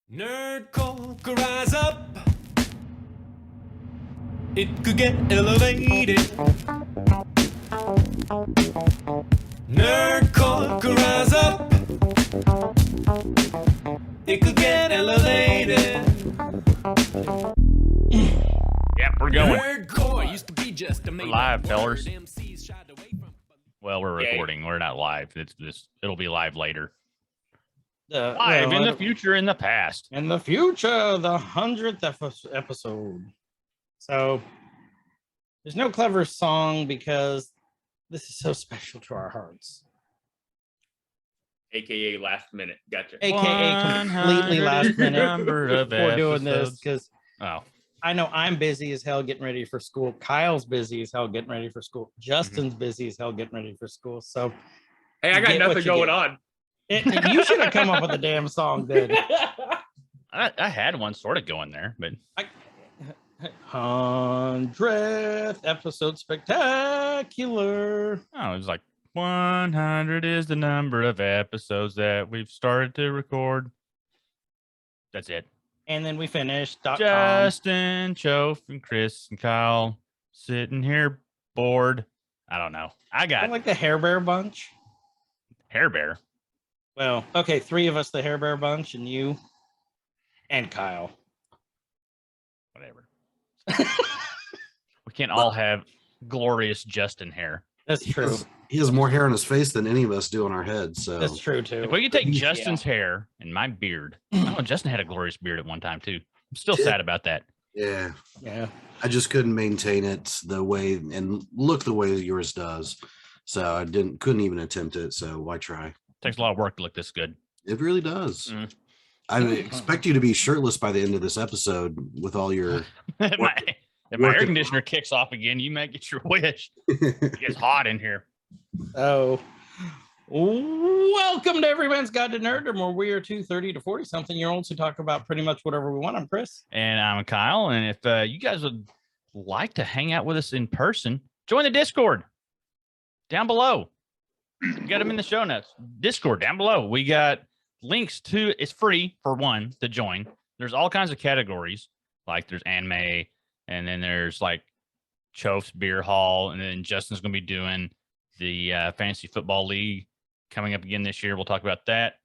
Nerd culture rise up. It could get elevated. Nerd culture rise up. It could get elevated. Yep, we're going. Nerdcore used to be just a live, fellers. Well, we're recording. We're not live. It'll be live later. Live in the future, in the past. In the future, the 100th episode. So, there's no clever song because this is so special to our hearts. AKA last minute. Gotcha. AKA completely last minute before doing this because I know I'm busy as hell getting ready for school. Kyle's busy as hell getting ready for school. Justin's busy as hell getting ready for school. So, hey, I got nothing going on. You should have come up with a damn song, then. I had one sort of going there, but 100th episode spectacular. Oh, it was like 100 is the number of episodes that we've started to record. That's it. And then we finished. Justin, Chof, and Chris and Kyle sitting here bored. I don't know. I like the Hair Bear bunch. Hair Bear. Well, okay, 3 of us, the Hair Bear bunch, and you and Kyle. Whatever. We can't all have glorious Justin hair. That's true. He has more hair on his face than any of us do on our heads. So that's true too. If we could take Justin's hair and my beard. Oh, Justin had a glorious beard at one time too. I'm still sad about that. Yeah. Yeah. I just couldn't maintain it the way and look the way yours does. So I couldn't even attempt it. So why try? Takes a lot of work to look this good. It really does. I expect you to be shirtless by the end of this episode with all your. If my air conditioner kicks off again, you might get your wish. It gets hot in here. Oh, welcome to Everyman's Guide to Nerddom, where we are 30 to 40 something year olds who talk about pretty much whatever we want. I'm Chris, and I'm Kyle. And if you guys would like to hang out with us in person, join the Discord down below. We got them in the show notes. Discord down below. We got links to. It's free for one to join. There's all kinds of categories. Like there's anime, and then there's like Chof's Beer Hall, and then Justin's going to be doing the Fantasy Football League coming up again this year. We'll talk about that.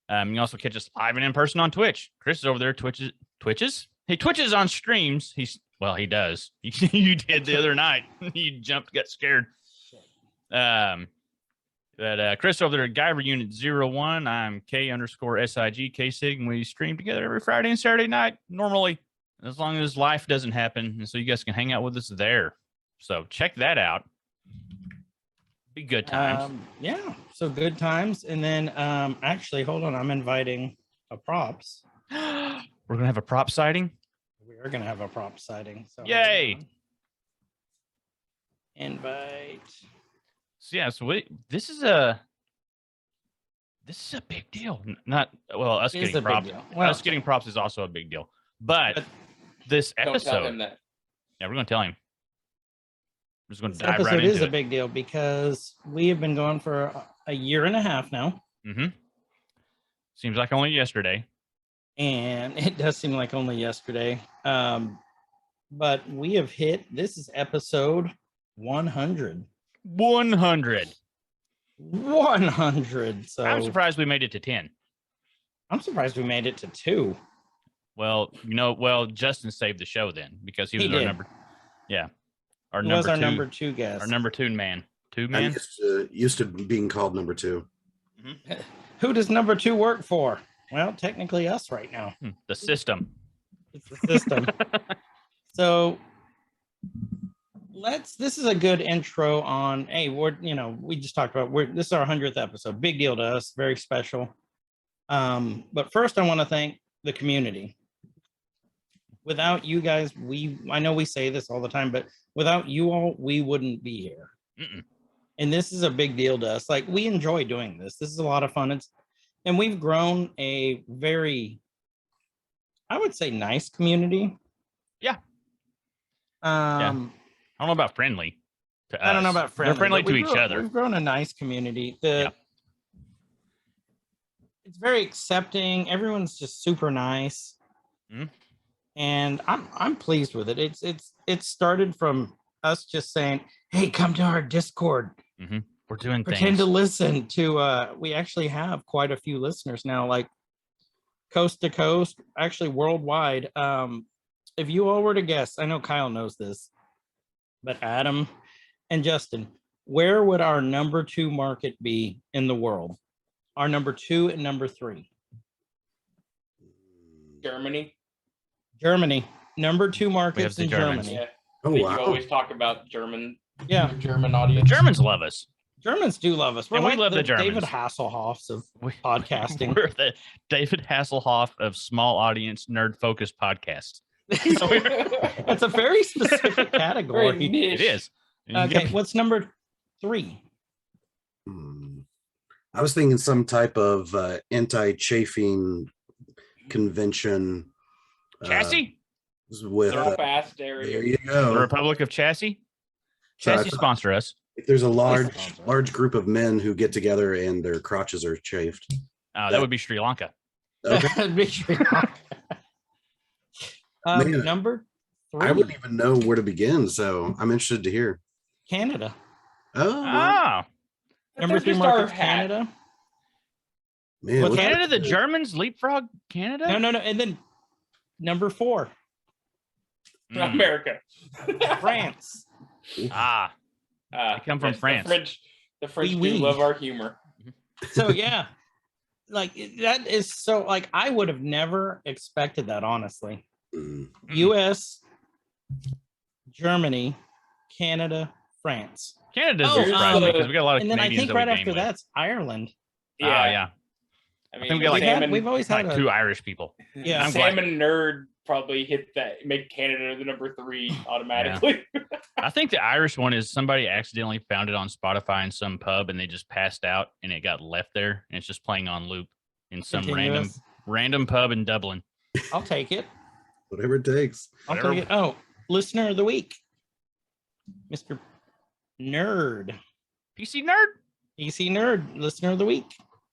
You can also catch us live and in person on Twitch. Chris is over there. Twitches. He twitches on streams. He does. You did the other night. You jumped, got scared. But Chris over there at Guyver Unit 01. I'm K_SIG KSIG, and we stream together every Friday and Saturday night normally, as long as life doesn't happen, and so you guys can hang out with us there. So check that out. Be good times. Yeah, so good times. And then actually, hold on, I'm inviting a props. We're gonna have a prop sighting. We are gonna have a prop sighting. So yay! Invite. So yeah, this is a big deal. Us getting props. Us getting props is also a big deal. But this episode, don't tell him that. Yeah, we're gonna tell him. We're just gonna dive episode right into is it. a big deal because we have been going for a year and a half now. Seems like only yesterday. And it does seem like only yesterday. But we have hit. This is episode 100. 100. So I'm surprised we made it to 10. I'm surprised we made it to 2. Well, Justin saved the show then because he was our number. Yeah. Our number 2 guest. Our number 2 man. 2 I'm man. Used to being called number 2. Who does number 2 work for? Well, technically us right now. The system. It's the system. So this is a good intro on, hey, we just talked about, this is our 100th episode. Big deal to us, very special. But first I want to thank the community. Without you guys, I know we say this all the time, but without you all, we wouldn't be here. And this is a big deal to us. Like, we enjoy doing this. This is a lot of fun. And we've grown a very, I would say, nice community. Yeah. I don't know about friendly to us. I don't know about friendly. They're friendly to each other. We've grown a nice community. it's very accepting. Everyone's just super nice. Mhm. And I'm pleased with it. It started from us just saying, hey, come to our Discord. We're doing Pretend things. to listen to we actually have quite a few listeners now, like coast to coast, actually worldwide. If you all were to guess, I know Kyle knows this, but Adam and Justin, where would our number 2 market be in the world? Our number 2 and number 3. Germany. Germany. Number 2 markets the in Germans. Germany. Yeah. Oh, I think wow. you always talk about German. Yeah. your German The audience. Germans love us. Germans do love us. We're And we like love the David Germans. Hasselhoffs of We- podcasting. We're the David Hasselhoff of small audience nerd focused podcasts. It's a very specific Very category. niche. It is. And you Okay, get- what's number 3? I was thinking some type of anti-chafing convention. Chassis? With Belfast there area. you The go. Republic of Chassis? So I Chassis thought sponsor us. if there's a sponsor. large group of men who get together and their crotches are chafed. That would be Sri Lanka. Okay. That'd be true. Man, Number 3, I wouldn't even know where to begin, so I'm interested to hear. Canada. Oh, well, Ah, Number 3 just our markets, hat. Canada. man, Well, look at Canada, the that. Germans leapfrog Canada? No. And then number 4, Mm. America. France. Ah, I come from France. The French Oui, oui. do love our humor. So yeah, like that is so like I would have never expected that, honestly. Mm. U.S., Germany, Canada, France, Canada does Oh, surprise me because we got a lot of and then I Canadians think that we right game after with. that's Ireland. Yeah, yeah. I think mean, we got like- salmon, We've always had Like a, 2 Irish people. Yeah. I'm glad- salmon nerd probably hit that, make Canada the number 3 automatically. I think the Irish one is somebody accidentally found it on Spotify in some pub and they just passed out and it got left there and it's just playing on loop in some continuous. random pub in Dublin. I'll take it. Whatever it takes. I'll Whatever. take it. Oh, listener of the week, Mr. Nerd, PC nerd. PC Nerd, listener of the week.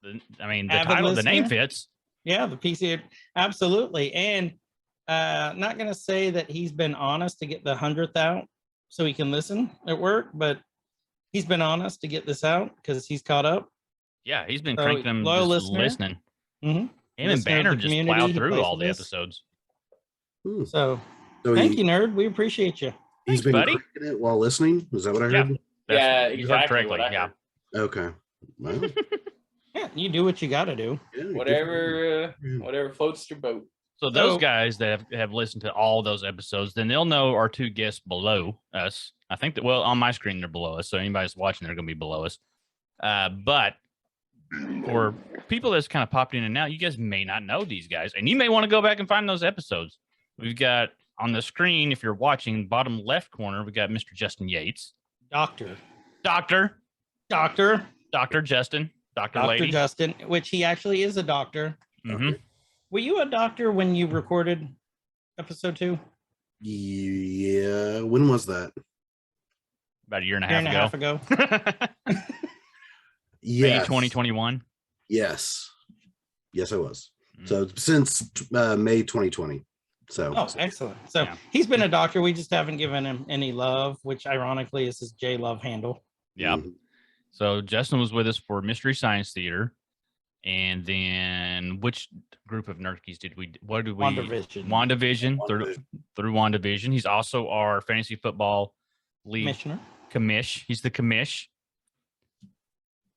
The Avid title, the name listener. fits. Yeah, the PC, absolutely. And not gonna say that he's been honest to get the 100th out so he can listen at work, but he's been honest to get this out because he's caught up. Yeah, he's been So, cranking them loyal just listener. listening. Mhm. Him and Listener of Banner the just community, plow he through plays all with the us. episodes. Hmm. So So thank you, Nerd. We appreciate you. he's Thanks, been buddy. cranking it while listening. Is that what I Yeah. heard? Yeah, you heard exactly correctly. what I Yeah. heard. Okay. Well, Yeah, you do what you got to do. yeah, good for Whatever, you. whatever floats your boat. So those So- guys that have listened to all those episodes, then they'll know our 2 guests below us. I think that, well, on my screen, they're below us. So anybody's watching, they're going to be below us. But for people that's kind of popped in and out, you guys may not know these guys. And you may want to go back and find those episodes. We've got on the screen, if you're watching, bottom left corner, we got Mr. Justin Yates. Doctor Doctor Justin. Dr. Lady. Justin, which he actually is a doctor. Mhm. Were you a doctor when you recorded episode 2? Yeah. When was that? About a year and a Year and a half half ago. ago. May Yes. 2021. Yes. Yes, I was. Mm. So since May 2020. So Oh, excellent. So Yeah. he's been a doctor. We just haven't given him any love, which ironically is his J Love handle. Yeah. mhm. So Justin was with us for Mystery Science Theater. And then which group of Nerdkeys did we WandaVision. WandaVision through WandaVision. He's also our fantasy football league Commissioner. commish. He's the commish.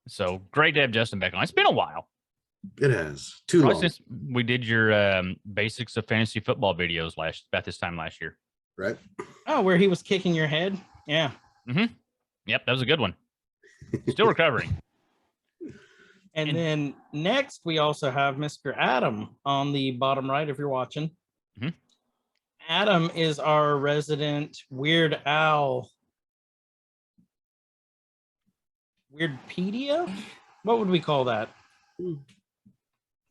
So great to have Justin back on. It's been a while. It has too Probably long, since we did your basics of fantasy football videos about this time last year. right? Oh, where he was kicking your head? Yeah. Yep, that was a good one. Still recovering. And And- then next, we also have Mr. Adam on the bottom right if you're watching. Mhm. Adam is our resident Weird Al. Weirdpedia? What would we call that?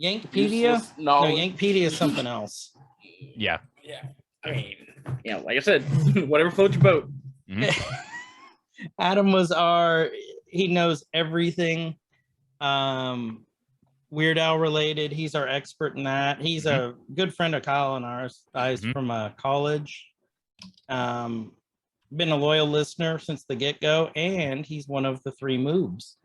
Yankpedia? Useless No, knowledge. Yankpedia is something else. Yeah. Yeah. I mean, yeah, like I said, whatever floats your boat. Adam was he knows everything. Weird Al related. He's our expert in that. He's a good friend of Kyle and ours from college. Been a loyal listener since the get-go, and he's one of the 3 moves.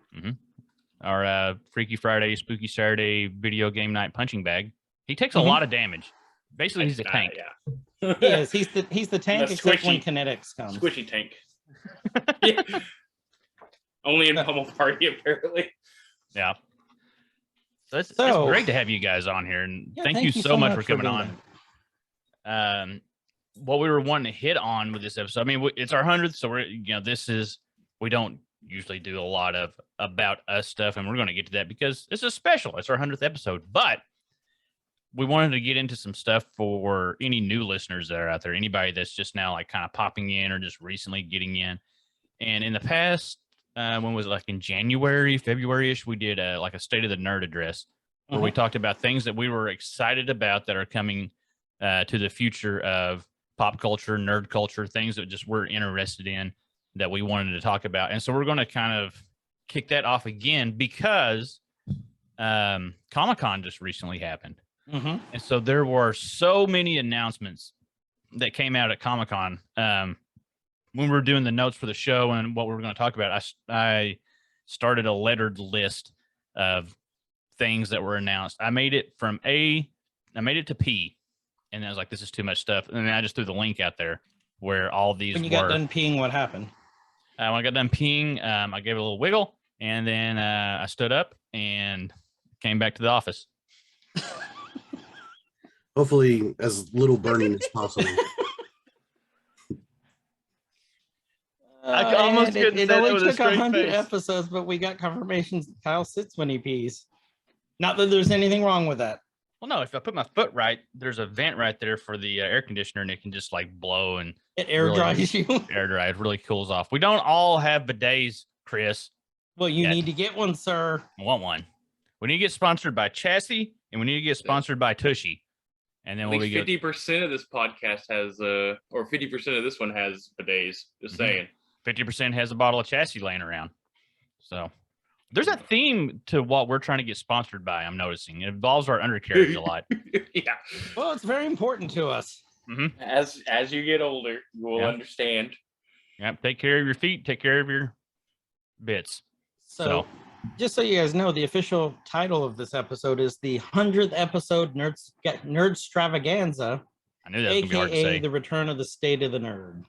Our Freaky Friday, Spooky Saturday video game night punching bag. He takes a lot of damage. Basically, he's a tank. Yeah. He is. He's the tank, except when kinetics comes. Squishy tank. Yeah. Only in Pummel Party, apparently. Yeah. So it's great to have you guys on here, and thank you so much for coming on. What we were wanting to hit on with this episode, I mean, it's our 100th, so we don't usually do a lot of about us stuff, and we're going to get to that because this is special. It's our 100th episode, but we wanted to get into some stuff for any new listeners that are out there, anybody that's just now like kind of popping in or just recently getting in. And in the past, when was it, like in January, February-ish, we did like a State of the Nerd address where we talked about things that we were excited about that are coming to the future of pop culture, nerd culture, things that just we're interested in that we wanted to talk about. And so we're going to kind of kick that off again because Comicon just recently happened. And so there were so many announcements that came out at Comicon. When we were doing the notes for the show and what we were going to talk about, I started a lettered list of things that were announced. I made it to P, and I was like, this is too much stuff. And then I just threw the link out there where all these When you got done peeing, what happened? When I got done peeing, I gave it a little wiggle, and then I stood up and came back to the office. Hopefully, as little burning as possible. I almost couldn't it say only that with a took straight 100 face. episodes, but we got confirmations Kyle sits when he pees. Not that there's anything wrong with that. Well, no, if I put my foot right, there's a vent right there for the air conditioner, and it can just like blow and It air dries you. air dry. It really cools off. We don't all have bidets, Chris. Well, you need to get one, sir. I want one. We need to get sponsored by Chassis, and we need to get sponsored by Tushy. And then I we'll think be 50% of this podcast has, or 50% of this one has bidets. Just saying. 50% has a bottle of Chassis laying around. So there's a theme to what we're trying to get sponsored by. I'm noticing it involves our undercarriage a lot. Yeah. Well, it's very important to us. As you get older, you will understand. Yep. Take care of your feet. Take care of your bits. So, just so you guys know, the official title of this episode is the 100th episode Nerdsstravagnza. I knew that was gonna be hard to AKA say. the return of the State of the Nerd.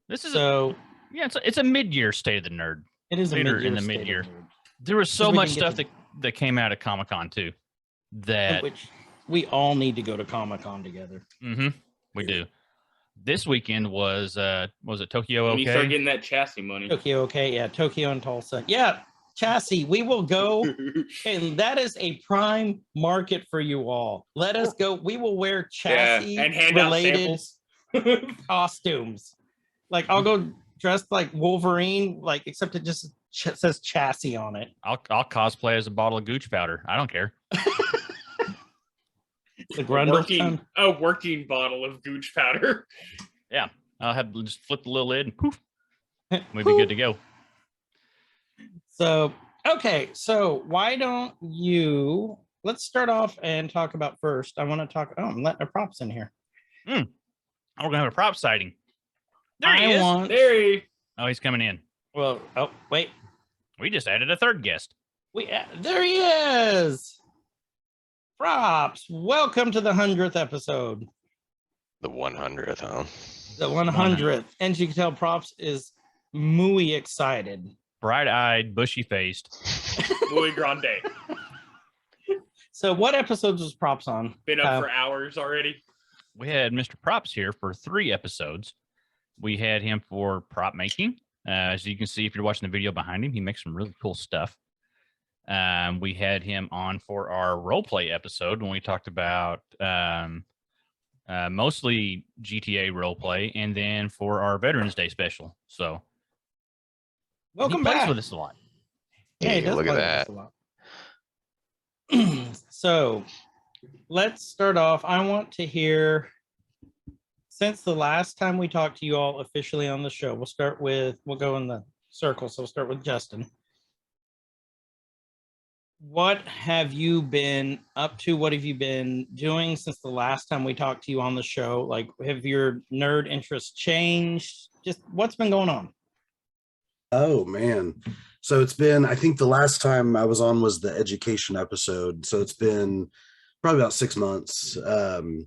This is So, it's a mid-year State of the Nerd. it is a later mid-year in the State of mid-year. Nerd, There was so we much can get stuff to- that came out of Comic-Con too. That which we all need to go to Comic-Con together. we do. This weekend was it Tokyo When you start OK? getting that chassis money. Tokyo, okay, yeah, Tokyo and Tulsa. Yeah, Chassis, we will go, and that is a prime market for you all. Let us go. We will wear chassis and hand out related samples. costumes. Like I'll go dressed like Wolverine, like except it just says chassis on it. I'll cosplay as a bottle of Gooch powder. I don't care. The Grundle A working bottle of Gooch powder. Yeah, I'll have just flip the little lid and poof, we'd be good to go. So, okay, so why don't you let's start off and talk about first. I want to talk. Oh, I'm letting the props in here. Oh, we're gonna have a prop sighting. There he is. There he. Oh, he's coming in. Well, oh wait, We just added a third guest. there he is. Props, welcome to the 100th episode. The 100th, huh? The 100th, and you can tell Props is muy excited. Bright-eyed, bushy-faced. Muy grande. So, what episodes was Props on? Been up for hours already. We had Mr. Props here for 3 episodes. We had him for prop making. As you can see, if you're watching the video behind him, he makes some really cool stuff. We had him on for our role play episode when we talked about mostly GTA role play, and then for our Veterans Day special. So Welcome he plays back with us a lot. Yeah, he Hey, does look at play that. with us a lot. So let's start off. I want to hear, since the last time we talked to you all officially on the show, we'll go in the circle. So we'll start with Justin. What have you been up to? What have you been doing since the last time we talked to you on the show? Like, have your nerd interests changed? Just what's been going on? Oh man. So it's been, I think the last time I was on was the education episode. So it's been probably about 6 months. And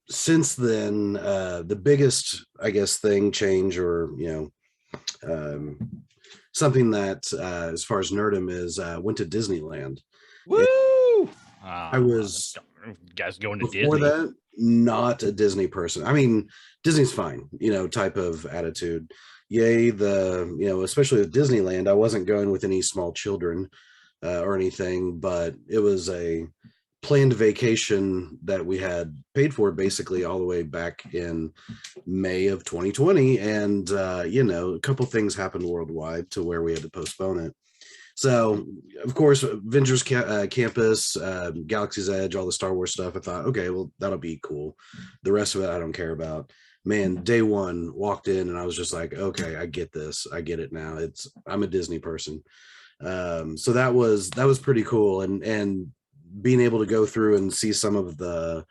since then, the biggest, I guess, change or, something that as far as nerdom is went to Disneyland. Woo! I was you guys going to before Disney. that not a Disney person. I mean, Disney's fine, type of attitude. Yay, especially with Disneyland, I wasn't going with any small children or anything, but it was a planned vacation that we had paid for basically all the way back in May of 2020. And, a couple things happened worldwide to where we had to postpone it. So, of course, Avengers Campus, Galaxy's Edge, all the Star Wars stuff. I thought, okay, well, that'll be cool. The rest of it, I don't care about. Man, day one, walked in and I was just like, okay, I get this. I get it now. I'm a Disney person. So that was pretty cool. And being able to go through and see some of the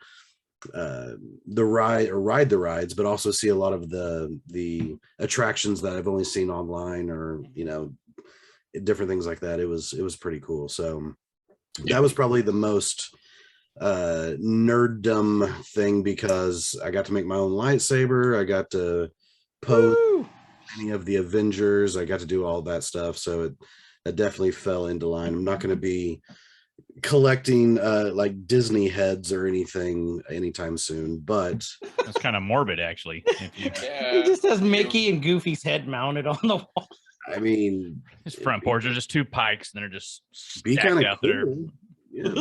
ride the rides, but also see a lot of the attractions that I've only seen online or, different things like that. It was pretty cool. So that was probably the most nerddom thing because I got to make my own lightsaber. I got to pose any of the Avengers. I got to do all that stuff. So it definitely fell into line. I'm not going to be collecting like Disney heads or anything anytime soon, but That's kind of morbid, actually. He just has Mickey and Goofy's head mounted on the wall. I mean, His front porch are just two pikes, and they're just be stacked kind of out there. cool. Yeah.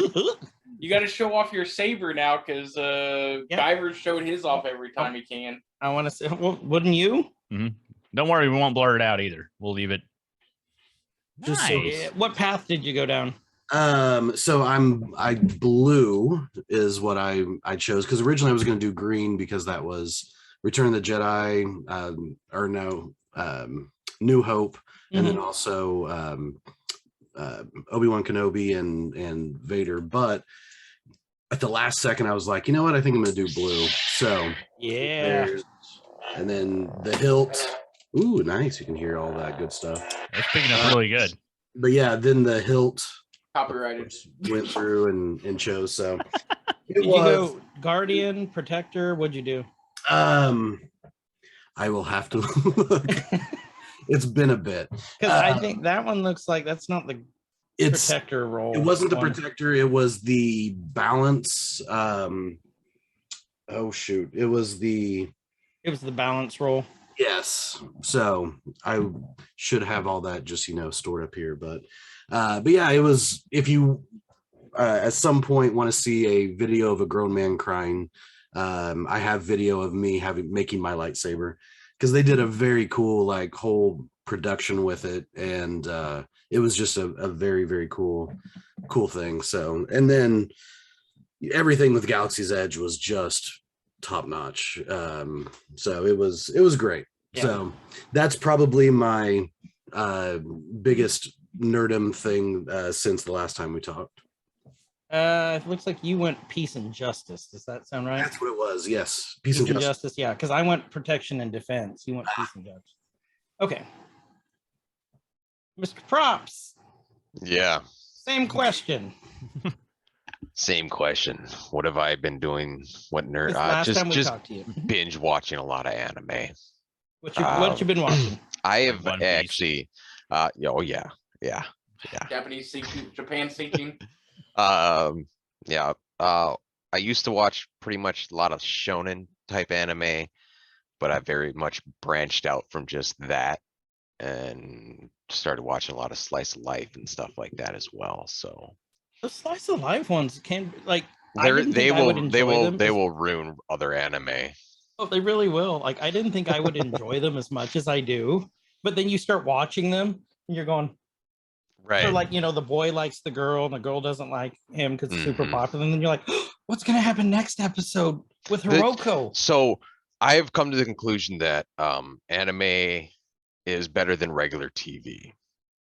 You got to show off your saber now because Guyver showed his off every time he can. I want to say, well, wouldn't you? Don't worry, we won't blur it out either. We'll leave it. Just Nice. so- What path did you go down? So I blue is what I chose because originally I was going to do green because that was Return of the Jedi, New Hope, and then also Obi-Wan Kenobi and Vader. But at the last second, I was like, you know what? I think I'm going to do blue. So Yeah. and then the hilt. Ooh, nice! You can hear all that good stuff. It's picking up really good. But yeah, then the hilt Copyrighted. went through and chose. So it Did you go Guardian, Protector? What'd you do? I will have to look. It's been a bit Because I think that one looks like that's not the Protector role. It wasn't the one. Protector. It was the balance. Oh shoot! It was the balance role. yes. So I should have all that just stored up here, but yeah, it was. If you at some point want to see a video of a grown man crying, I have video of me making my lightsaber because they did a very cool whole production with it, and it was just a very, very cool thing. So, and then everything with Galaxy's Edge was just top notch. So it was great. Yeah. So that's probably my biggest nerdum thing since the last time we talked. It looks like you went Peace and Justice. Does that sound right? That's what it was. Yes. Peace Peace and Justice. Yeah, because I went Protection and Defense. You went Peace and Justice. Okay. Mr. Props, Yeah. same question. Same question. What have I been doing? What nerd? This last time we Just talked to you. binge watching a lot of anime. What you been watching? I have One Piece. actually. Oh yeah. Japanese sinking, Japan sinking. Yeah. I used to watch pretty much a lot of shonen type anime, but I very much branched out from just that and started watching a lot of slice of life and stuff like that as well. So The slice of life ones can I They're- didn't they think I would will enjoy them they as- will ruin other anime. Oh, they really will. I didn't think I would enjoy them as much as I do, but then you start watching them and you're going, Right. or the boy likes the girl and the girl doesn't like him because it's super Mhm. popular, and then you're like, what's gonna happen next episode with Hiroko? So I have come to the conclusion that anime is better than regular TV.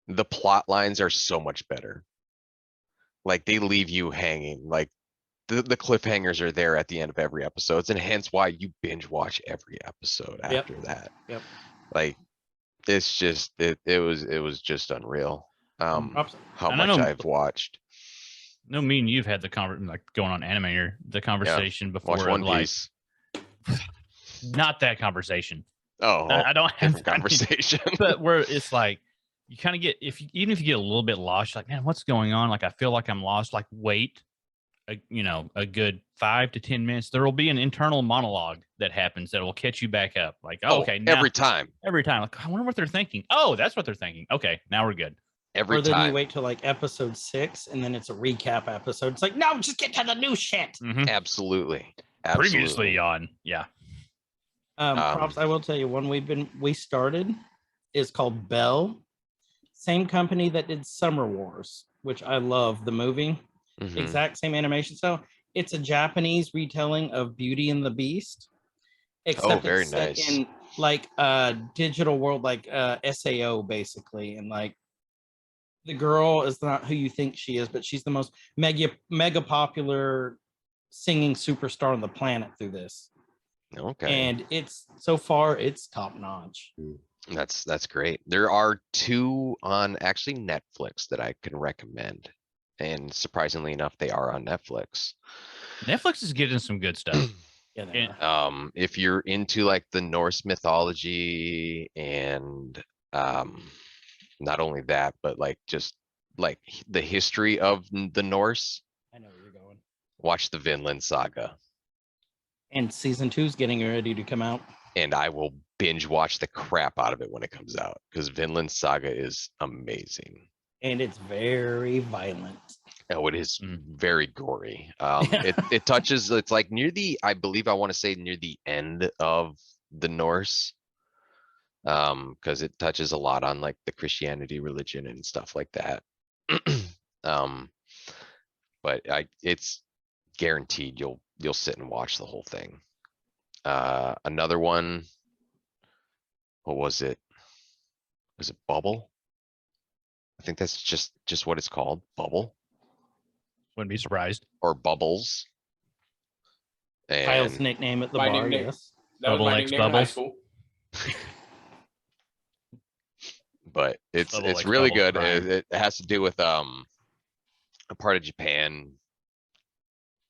The plot lines are so much better. Like they leave you hanging. Like the cliffhangers are there at the end of every episode, and hence why you binge watch every episode after that. Yep. Like it's just it was just unreal. Props. How And I much know- I've watched. No, me and you've had the like going on anime or the conversation before. Watch One like, Piece. not that conversation. Oh, I don't have different conversation. but where it's like you kind of get even if you get a little bit lost, you're like, man, what's going on? Like I feel like I'm lost. Like wait, a good 5 to 10 minutes. There will be an internal monologue that happens that will catch you back up. Like okay, now, every time. Like I wonder what they're thinking. Oh, that's what they're thinking. Okay, now we're good. Every Or then time. you wait till like episode 6 and then it's a recap episode. It's like, no, just get to the new shit. Mhm. Absolutely. Previously on, yeah. Props. I will tell you, one we started is called Bell. Same company that did Summer Wars, which I love the movie. Mhm. Exact same animation style. It's a Japanese retelling of Beauty and the Beast. Except very it's set nice. in like a digital world, like SAO basically, and like the girl is not who you think she is, but she's the most mega popular singing superstar on the planet through this. Okay. And it's so far it's top notch. That's great. There are 2 on actually Netflix that I can recommend. And surprisingly enough, they are on Netflix. Netflix is getting some good stuff. Yeah, they And- are. If you're into like the Norse mythology and not only that, but like just like the history of the Norse, I know where you're going. watch the Vinland Saga. And season 2 is getting ready to come out. And I will binge watch the crap out of it when it comes out because Vinland Saga is amazing. And it's very violent. Oh, it is Mm. very gory. It touches, it's like near the, I believe I want to say near the end of the Norse. Because it touches a lot on like the Christianity religion and stuff like that. But it's guaranteed you'll sit and watch the whole thing. Another one, what was it? Was it Bubble? I think that's just what it's called, Bubble Wouldn't be surprised. or Bubbles. Kyle's And nickname at the My bar, nickname. yes. That was Bubble my X nickname in high Bubbles. school. but it's Bubble likes really bubbles, good. Brian. It has to do with a part of Japan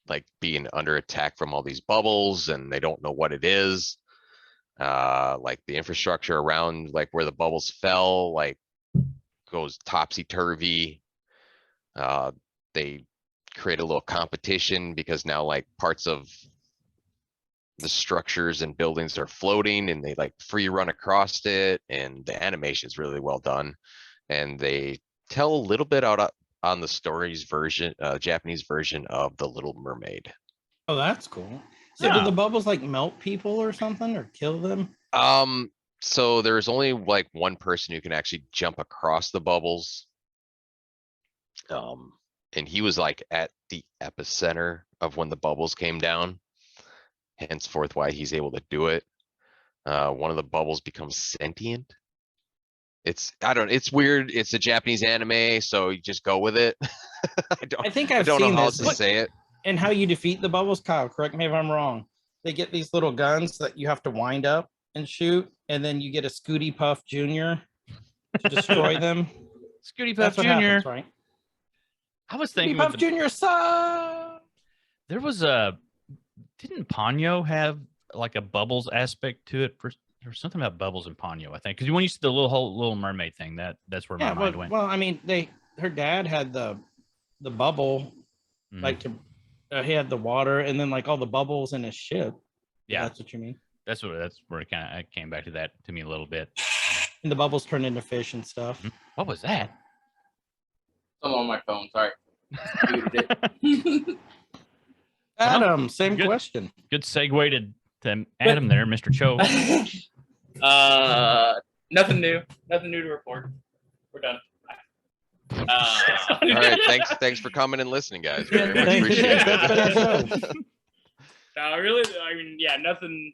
like being under attack from all these bubbles and they don't know what it is. Like the infrastructure around like where the bubbles fell like goes topsy-turvy. They create a little competition because now like parts of the structures and buildings are floating and they like free run across it, and the animation is really well done, and they tell a little bit out on the story's version, Japanese version of The Little Mermaid. Oh, that's cool. So Yeah. do the bubbles like melt people or something or kill them? So there's only like one person who can actually jump across the bubbles. And he was like at the epicenter of when the bubbles came down. Henceforth why he's able to do it. One of the bubbles becomes sentient. It's weird. It's a Japanese anime, so you just go with it. I think I I've don't know seen how this. else to say it. And how you defeat the bubbles, Kyle, correct me if I'm wrong. They get these little guns that you have to wind up and shoot, and then you get a Scooty Puff Jr. to destroy them. Scooty That's Puff what Jr. happens, right? I was Scooty thinking Puff with the- Jr. sucks. there was a didn't Ponyo have like a bubbles aspect to it? There was something about bubbles in Ponyo, I think, because when you see the Little Mermaid thing, that's where my Yeah, mind but, went. well, I mean, her dad had the bubble, Mhm. like to he had the water, and then like all the bubbles in his ship. Yeah, That's what you mean. that's where it kind of came back to that to me a little bit. And the bubbles turn into fish and stuff. Mhm. What was that? I'm on my phone. Sorry. Muted it. Adam, same good. question. Good segue to Adam there, Mr. Cho. Nothing new. Nothing new to report. We're done. All right, thanks for coming and listening, guys. Very much Thank you. appreciate That's been our show. it. Really, I mean, yeah, nothing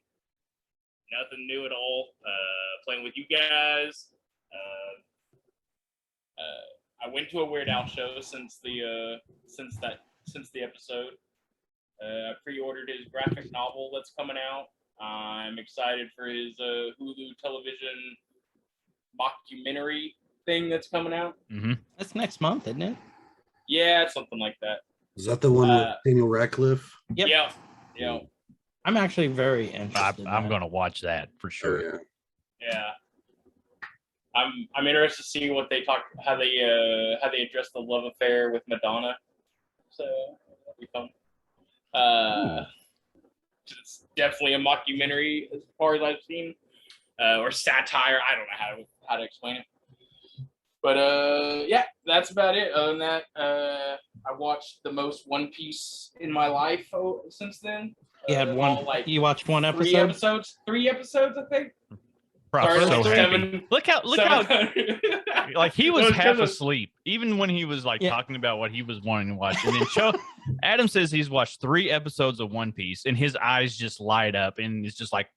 new at all. Playing with you guys. I went to a Weird Al show since the episode. I pre-ordered his graphic novel that's coming out. I'm excited for his Hulu television mockumentary thing that's coming out. Mm-hmm. That's next month, isn't it? Yeah, it's something like that. Is that the one with Daniel Radcliffe? Yep. Yeah. I'm actually very interested. I'm going to watch that for sure. Oh, yeah. Yeah. I'm interested to see what they how they address the love affair with Madonna. So that'll be fun. It's definitely a mockumentary as far as I've seen, or satire. I don't know how to explain it. But yeah, that's about it. Other than that, I watched the most One Piece in my life since then. You had one. You watched one episode. 3 episodes, I think. Props, Sorry, so like happy. Look how like he was It was half just asleep, even when he was like talking about what he was wanting to watch. And then Adam says he's watched 3 episodes of One Piece, and his eyes just light up, and it's just like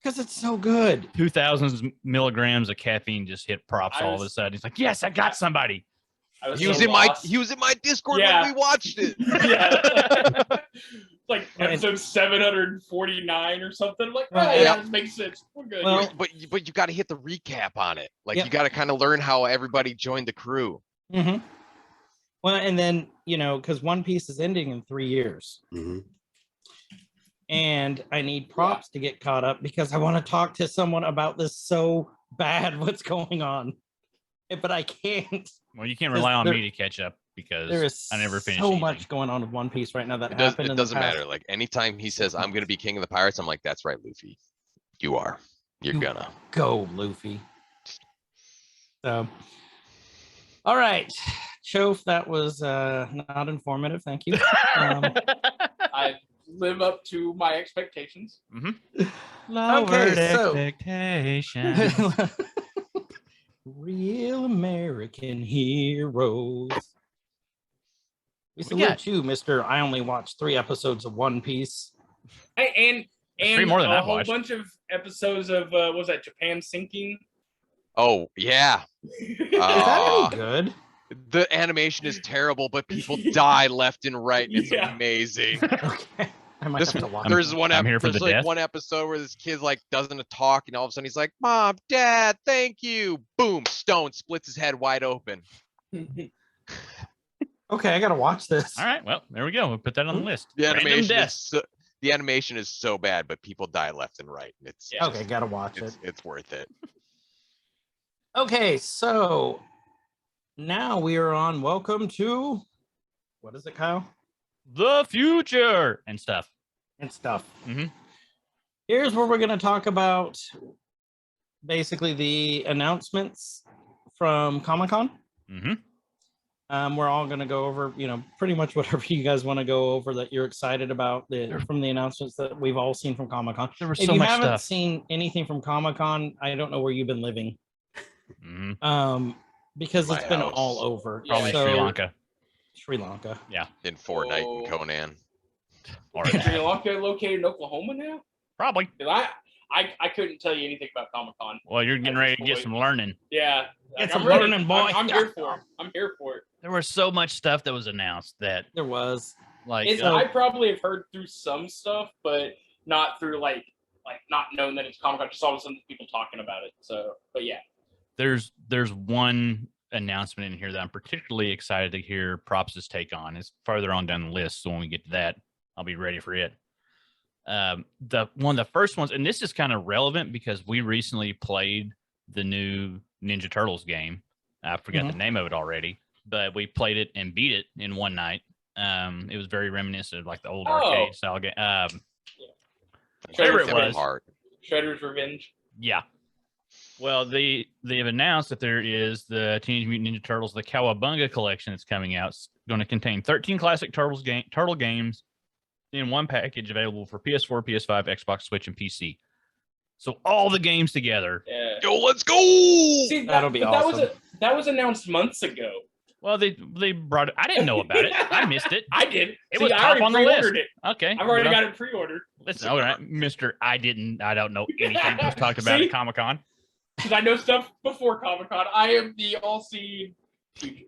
because it's so good. 2,000 milligrams of caffeine just hit Props all of a sudden. He's like, "Yes, I got somebody." He was in my Discord when we watched it. Yeah. Like episode 749 or something. I'm like, that makes sense. We're good. Well, but you got to hit the recap on it. Like you got to kind of learn how everybody joined the crew. Mm-hmm. Well, and then because One Piece is ending in 3 years, and I need Props to get caught up because I want to talk to someone about this so bad. What's going on? But I can't. Well, you can't rely on me to catch up because there is I never finished so much going on with One Piece right now that happened. It doesn't matter. Like anytime he says, "I'm going to be king of the pirates," I'm like, "That's right, Luffy. You are. You're gonna go, Luffy." So, all right, Chof, that was not informative. Thank you. I live up to my expectations. Lowered so expectations. Real American heroes. We salute you, Mr. I only watched 3 episodes of One Piece. And 3 more than a I've whole watched. bunch of episodes of what was that Japan Sinking? Oh yeah. Is that any good? The animation is terrible, but people die left and right. It's amazing. Okay. I might have to watch it. There's one death. one episode where this kid like doesn't talk, and all of a sudden he's like, "Mom, Dad, thank you." Boom, stone splits his head wide open. Okay, I gotta watch this. All right, well, there we go. We'll put that on the list. The Random animation deaths. the animation is so bad, but people die left and right. It's Okay, gotta watch it. It's worth it. Okay, so now we are on Welcome to what is it, Kyle? The future and stuff. Here's where we're going to talk about basically the announcements from Comicon. We're all going to go over, pretty much whatever you guys want to go over that you're excited about from the announcements that we've all seen from Comicon. There was if so you much haven't stuff. seen anything from Comicon, I don't know where you've been living. Because it's been all over. Probably Sri Lanka. Yeah. In Fortnite and Conan. Sri Lanka located in Oklahoma now? Probably. I couldn't tell you anything about Comic-Con. Well, you're getting ready to get some learning. Yeah. Get some learning, boy. I'm here for it. I'm here for it. There was so much stuff that was announced that there was. I probably have heard through some stuff, but not through like not knowing that it's Comic-Con. Just saw some people talking about it. So, but yeah. There's one announcement in here that I'm particularly excited to hear Props' take on. It's farther on down the list, so when we get to that, I'll be ready for it. The first ones, and this is kind of relevant because we recently played the new Ninja Turtles game. I forgot the name of it already, but we played it and beat it in one night. It was very reminiscent of like the old arcade style game. Whatever it was. Shredder's Revenge. Yeah. Well, they've announced that there is the Teenage Mutant Ninja Turtles, the Cowabunga Collection that's coming out. It's going to contain 13 classic turtle games in one package available for PS4, PS5, Xbox, Switch, and PC. So all the games together. Yeah. Yo, let's go! See, that'll be awesome. That was announced months ago. Well, they brought it. I didn't know about it. I missed it. I did. It was top on the list. Okay. I've already got it pre-ordered. Listen, all right, Mr. I don't know anything that was talked about at Comic-Con. Because I know stuff before Comic-Con. I am the all-seeing future.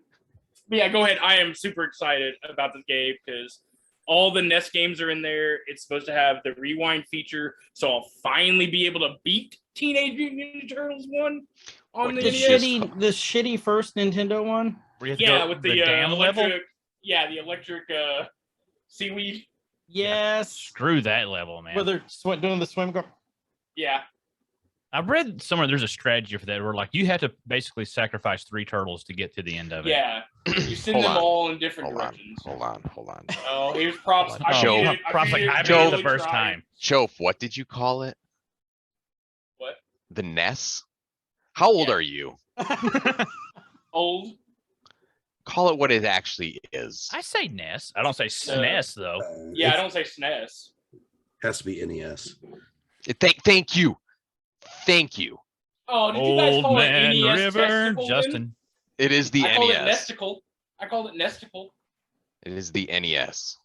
But yeah, go ahead. I am super excited about this game because all the NES games are in there. It's supposed to have the rewind feature, so I'll finally be able to beat Teenage Mutant Ninja Turtles 1 on the The NES. shitty first Nintendo one. Where you have to Yeah, go with the dam electric. level. Yeah, the electric seaweed. Yes. Screw that level, man. Where they're doing the swim. Yeah. I've read somewhere there's a strategy for that where like you have to basically sacrifice 3 turtles to get to the end of it. Yeah. You send Hold them on. all in different directions. Hold on. Oh, here's props. on. Joe. Props like I beat beat it the really first tried. time. Chof, what did you call it? What? The NES? How old Yeah. are you? Old. Call it what it actually is. I say NES. I don't say SNES though. Yeah, I don't say SNES. Has to be NES. Thank you. Thank you. Oh, did you guys Old call Man it NES River, testicle? Justin. It is the I called it NES. nesticle. I called it nesticle. It is the NES.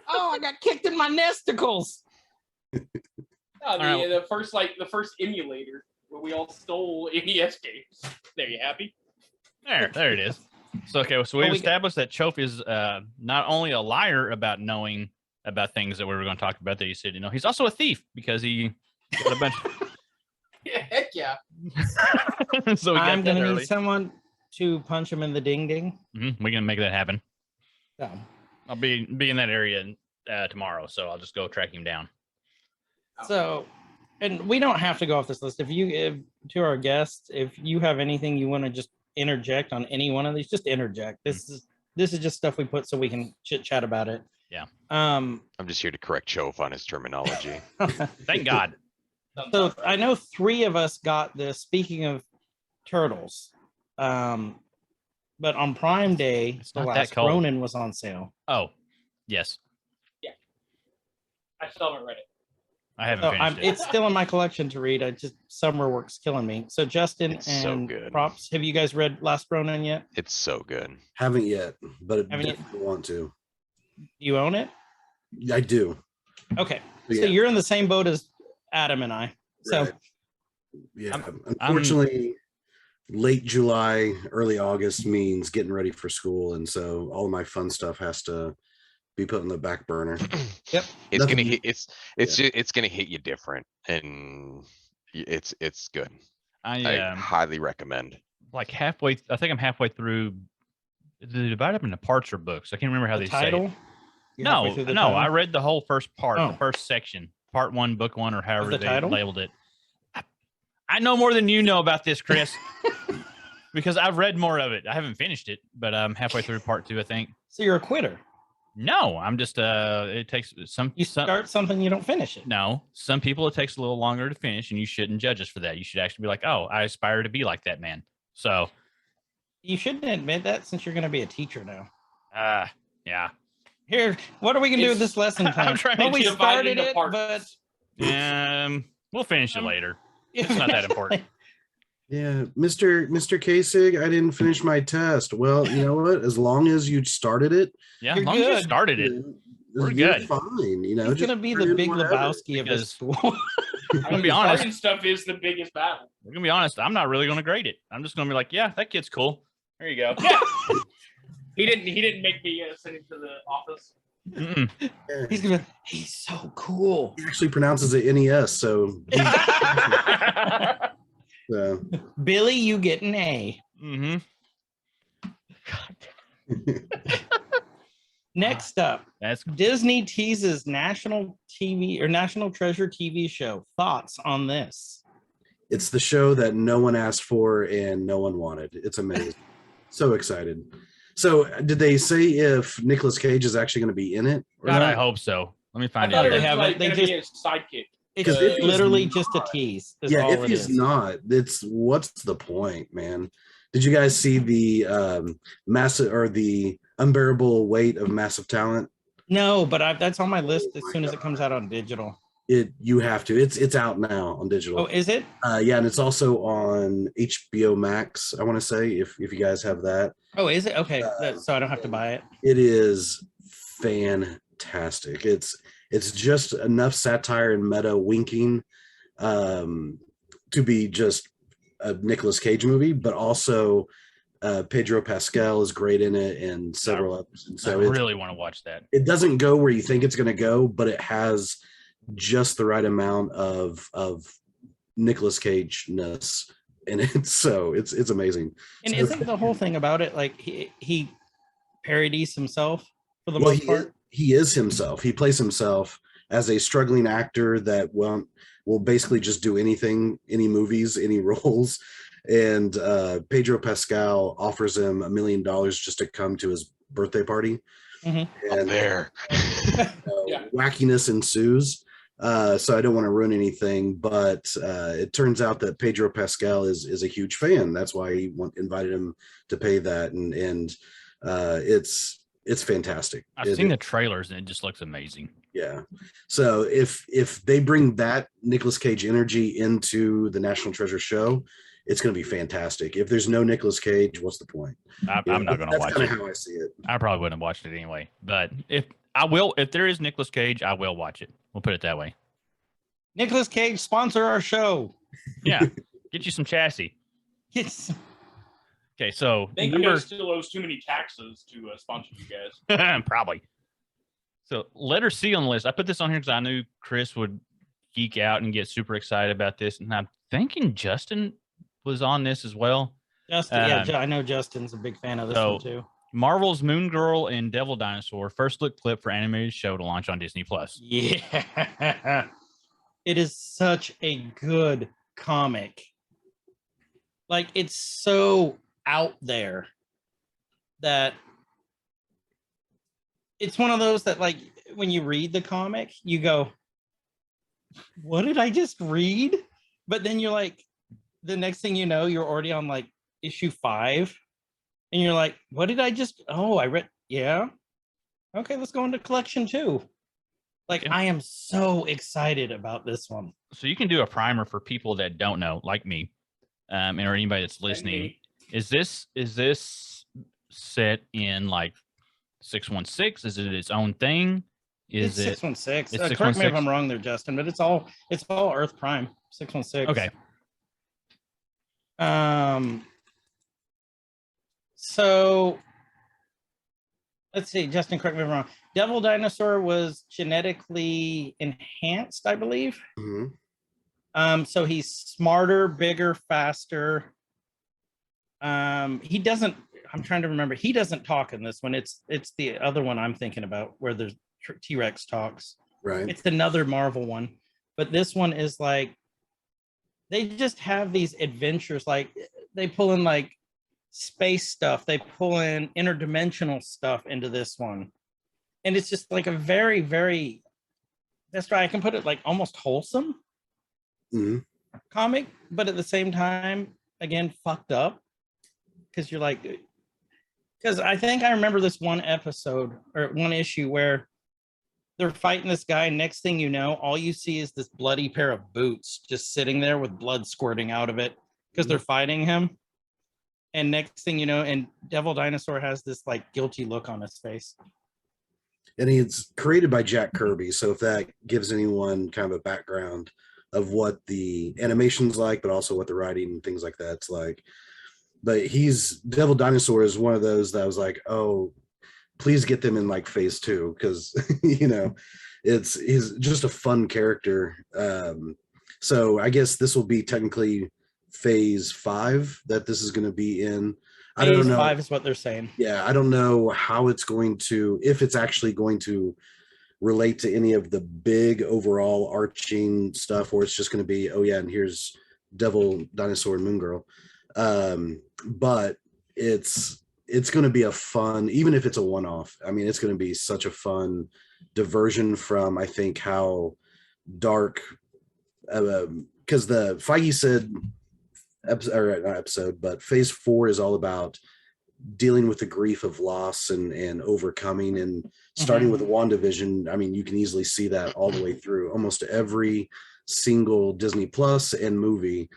Oh, I got kicked in my nesticles. Oh, right. the first emulator where we all stole NES games. There, you happy? There it is. So okay, so we've established that Chof is not only a liar about knowing about things that we were going to talk about that he said, he's also a thief because he got a bunch. Yeah, heck yeah. So we got I'm that gonna early. need someone to punch him in the ding ding. We can make that happen. So, I'll be in that area tomorrow, so I'll just go track him down. so, and we don't have to go off this list. If to our guests, if you have anything you want to just interject on any one of these, just interject. This is just stuff we put so we can chit chat about it. Yeah. I'm just here to correct Chof on his terminology. Thank God. So I know 3 of us got this. Speaking of turtles, but on Prime Day, It's the not that last cold. Ronin was on sale. Oh, yes. I still haven't read it. I haven't So finished it. it's still in my collection to read. Summer work's killing me. So Justin It's so and good. Props, have you guys read Last Ronin yet? It's so good. Haven't yet, but I Haven't yet? definitely want to. You own it? I do. Okay. Yeah. So you're in the same boat as Adam and I. So Right. Yeah. I'm- Unfortunately, late July, early August means getting ready for school, and so all my fun stuff has to be put on the back burner. Yep. It's Nothing- gonna hit. It's gonna hit you different, and it's good. I highly recommend. Like halfway. I think I'm halfway through. They divide up into parts or books. I can't remember how the they say it. title? You're halfway No, through the no. title? I read the whole first part, Oh. the first section, part 1, book 1, or however the they title? labeled it. I know more than you know about this, Chris, because I've read more of it. I haven't finished it, but I'm halfway through part 2, I think. So you're a quitter. No, I'm just. It takes some. You start something, you don't finish it. No, some people it takes a little longer to finish, and you shouldn't judge us for that. You should actually be like, "Oh, I aspire to be like that man." So, You shouldn't admit that since you're going to be a teacher now. yeah. Here, what are we going to do with It's- this lesson plan? I'm trying Well, to we divide started into it, parts. but We'll finish it later. It's not that important. Yeah, Mr. Kasich, I didn't finish my test. Well, you know what? As long as you started it, Yeah, You're as long as you good. started it, we're you're good. fine. You know, He's just going to be turn the in big whatever. Lebowski of because- his school. I'm gonna be honest. Starting stuff is the biggest battle. I'm gonna be honest. I'm not really gonna grade it. I'm just gonna be like, yeah, that kid's cool. There you go. Yeah. He didn't make me send him to the office. Mm-mm. Yeah. He's so cool. He actually pronounces it NES, so Billy, you get an A. Mm-hmm. Next up, That's Disney teases national TV or National Treasure TV show. Thoughts on this? it's the show that no one asked for and no one wanted. It's amazing. So excited. So did they say if Nicolas Cage is actually going to be in it? or God, not? I hope so. Let me I find thought out. it was haven't. like They gonna be his sidekick. It's Because if he's literally not- just a tease. Is Yeah, all if it he's is. not, it's what's the point, man? Did you guys see the massive or the unbearable weight of massive talent? No, but that's on my list as my soon as it comes out on digital. You have to. It's out now on digital. Oh, is it? Yeah, and it's also on HBO Max. I want to say if you guys have that, Oh, is it? Okay, so I don't have to buy it. it is fantastic. It's just enough satire and meta winking to be just a Nicolas Cage movie, but also Pedro Pascal is great in it, and several others. And so I really want to watch that. it doesn't go where you think it's going to go, but it has just the right amount of Nicolas Cage-ness in it. So it's amazing. And So isn't the whole thing about it like he parodies himself for the most part? He is himself. He plays himself as a struggling actor that will basically just do anything, any movies, any roles. And Pedro Pascal offers him $1 million just to come to his birthday party. Mm-hmm. And There. wackiness ensues. So I don't want to ruin anything, but it turns out that Pedro Pascal is a huge fan. That's why he invited him to pay that, and it's fantastic. I've seen the trailers and it just looks amazing. Yeah. So if they bring that Nicolas Cage energy into the National Treasure show, it's going to be fantastic. If there's no Nicolas Cage, what's the point? I'm not going to watch it. That's kind of how I see it. I probably wouldn't have watched it anyway. But if there is Nicolas Cage, I will watch it. We'll put it that way. Nicolas Cage, sponsor our show. Yeah. Get you some chassis. Yes. Okay, so I think you guys still owes too many taxes to sponsor you guys. probably. So letter C on the list. I put this on here because I knew Chris would geek out and get super excited about this. And I'm thinking Justin was on this as well. Justin, yeah, I know Justin's a big fan of this one too. Marvel's Moon Girl and Devil Dinosaur, first look clip for animated show to launch on Disney Plus. Yeah. It is such a good comic. Like, it's so out there that it's one of those that, like, when you read the comic, you go, what did I just read? But then you're like, the next thing you know, you're already on like issue 5 and you're like, what did I just, I read, yeah. Okay, let's go into collection 2. Like, I am so excited about this one. So you can do a primer for people that don't know, like me, or anybody that's listening. Is this set in like 616? Is it its own thing? It's 616. It's Correct me if I'm wrong there, Justin, but it's all Earth Prime 616. Okay. So let's see, Justin, correct me if I'm wrong. Devil Dinosaur was genetically enhanced, I believe. Mm-hmm. So he's smarter, bigger, faster. He doesn't, I'm trying to remember, he doesn't talk in this one. It's the other one I'm thinking about where the T-Rex talks. Right. It's another Marvel one. But this one is like, they just have these adventures. Like, they pull in like space stuff. They pull in interdimensional stuff into this one. And it's just like a very, very, that's right, I can put it like almost wholesome comic, but at the same time, again, fucked up. Because you're like, because I think I remember this one episode or one issue where they're fighting this guy. Next thing you know, all you see is this bloody pair of boots just sitting there with blood squirting out of it because they're fighting him. And next thing you know, and Devil Dinosaur has this like guilty look on his face. And it's created by Jack Kirby. So if that gives anyone kind of a background of what the animation's like, but also what the writing and things like that's like. But Devil Dinosaur is one of those that I was like, oh, please get them in like phase 2 because he's just a fun character. So I guess this will be technically phase 5 that this is going to be in. I don't know. Phase 5 is what they're saying. Yeah, I don't know how it's going to, if it's actually going to relate to any of the big overall arching stuff, or it's just going to be, oh yeah, and here's Devil Dinosaur and Moon Girl. But it's going to be a fun, even if it's a one-off. I mean, it's going to be such a fun diversion from, I think, how dark, because the Feige said not phase 4 is all about dealing with the grief of loss and overcoming, and starting with WandaVision. I mean, you can easily see that all the way through almost every single Disney Plus and movie.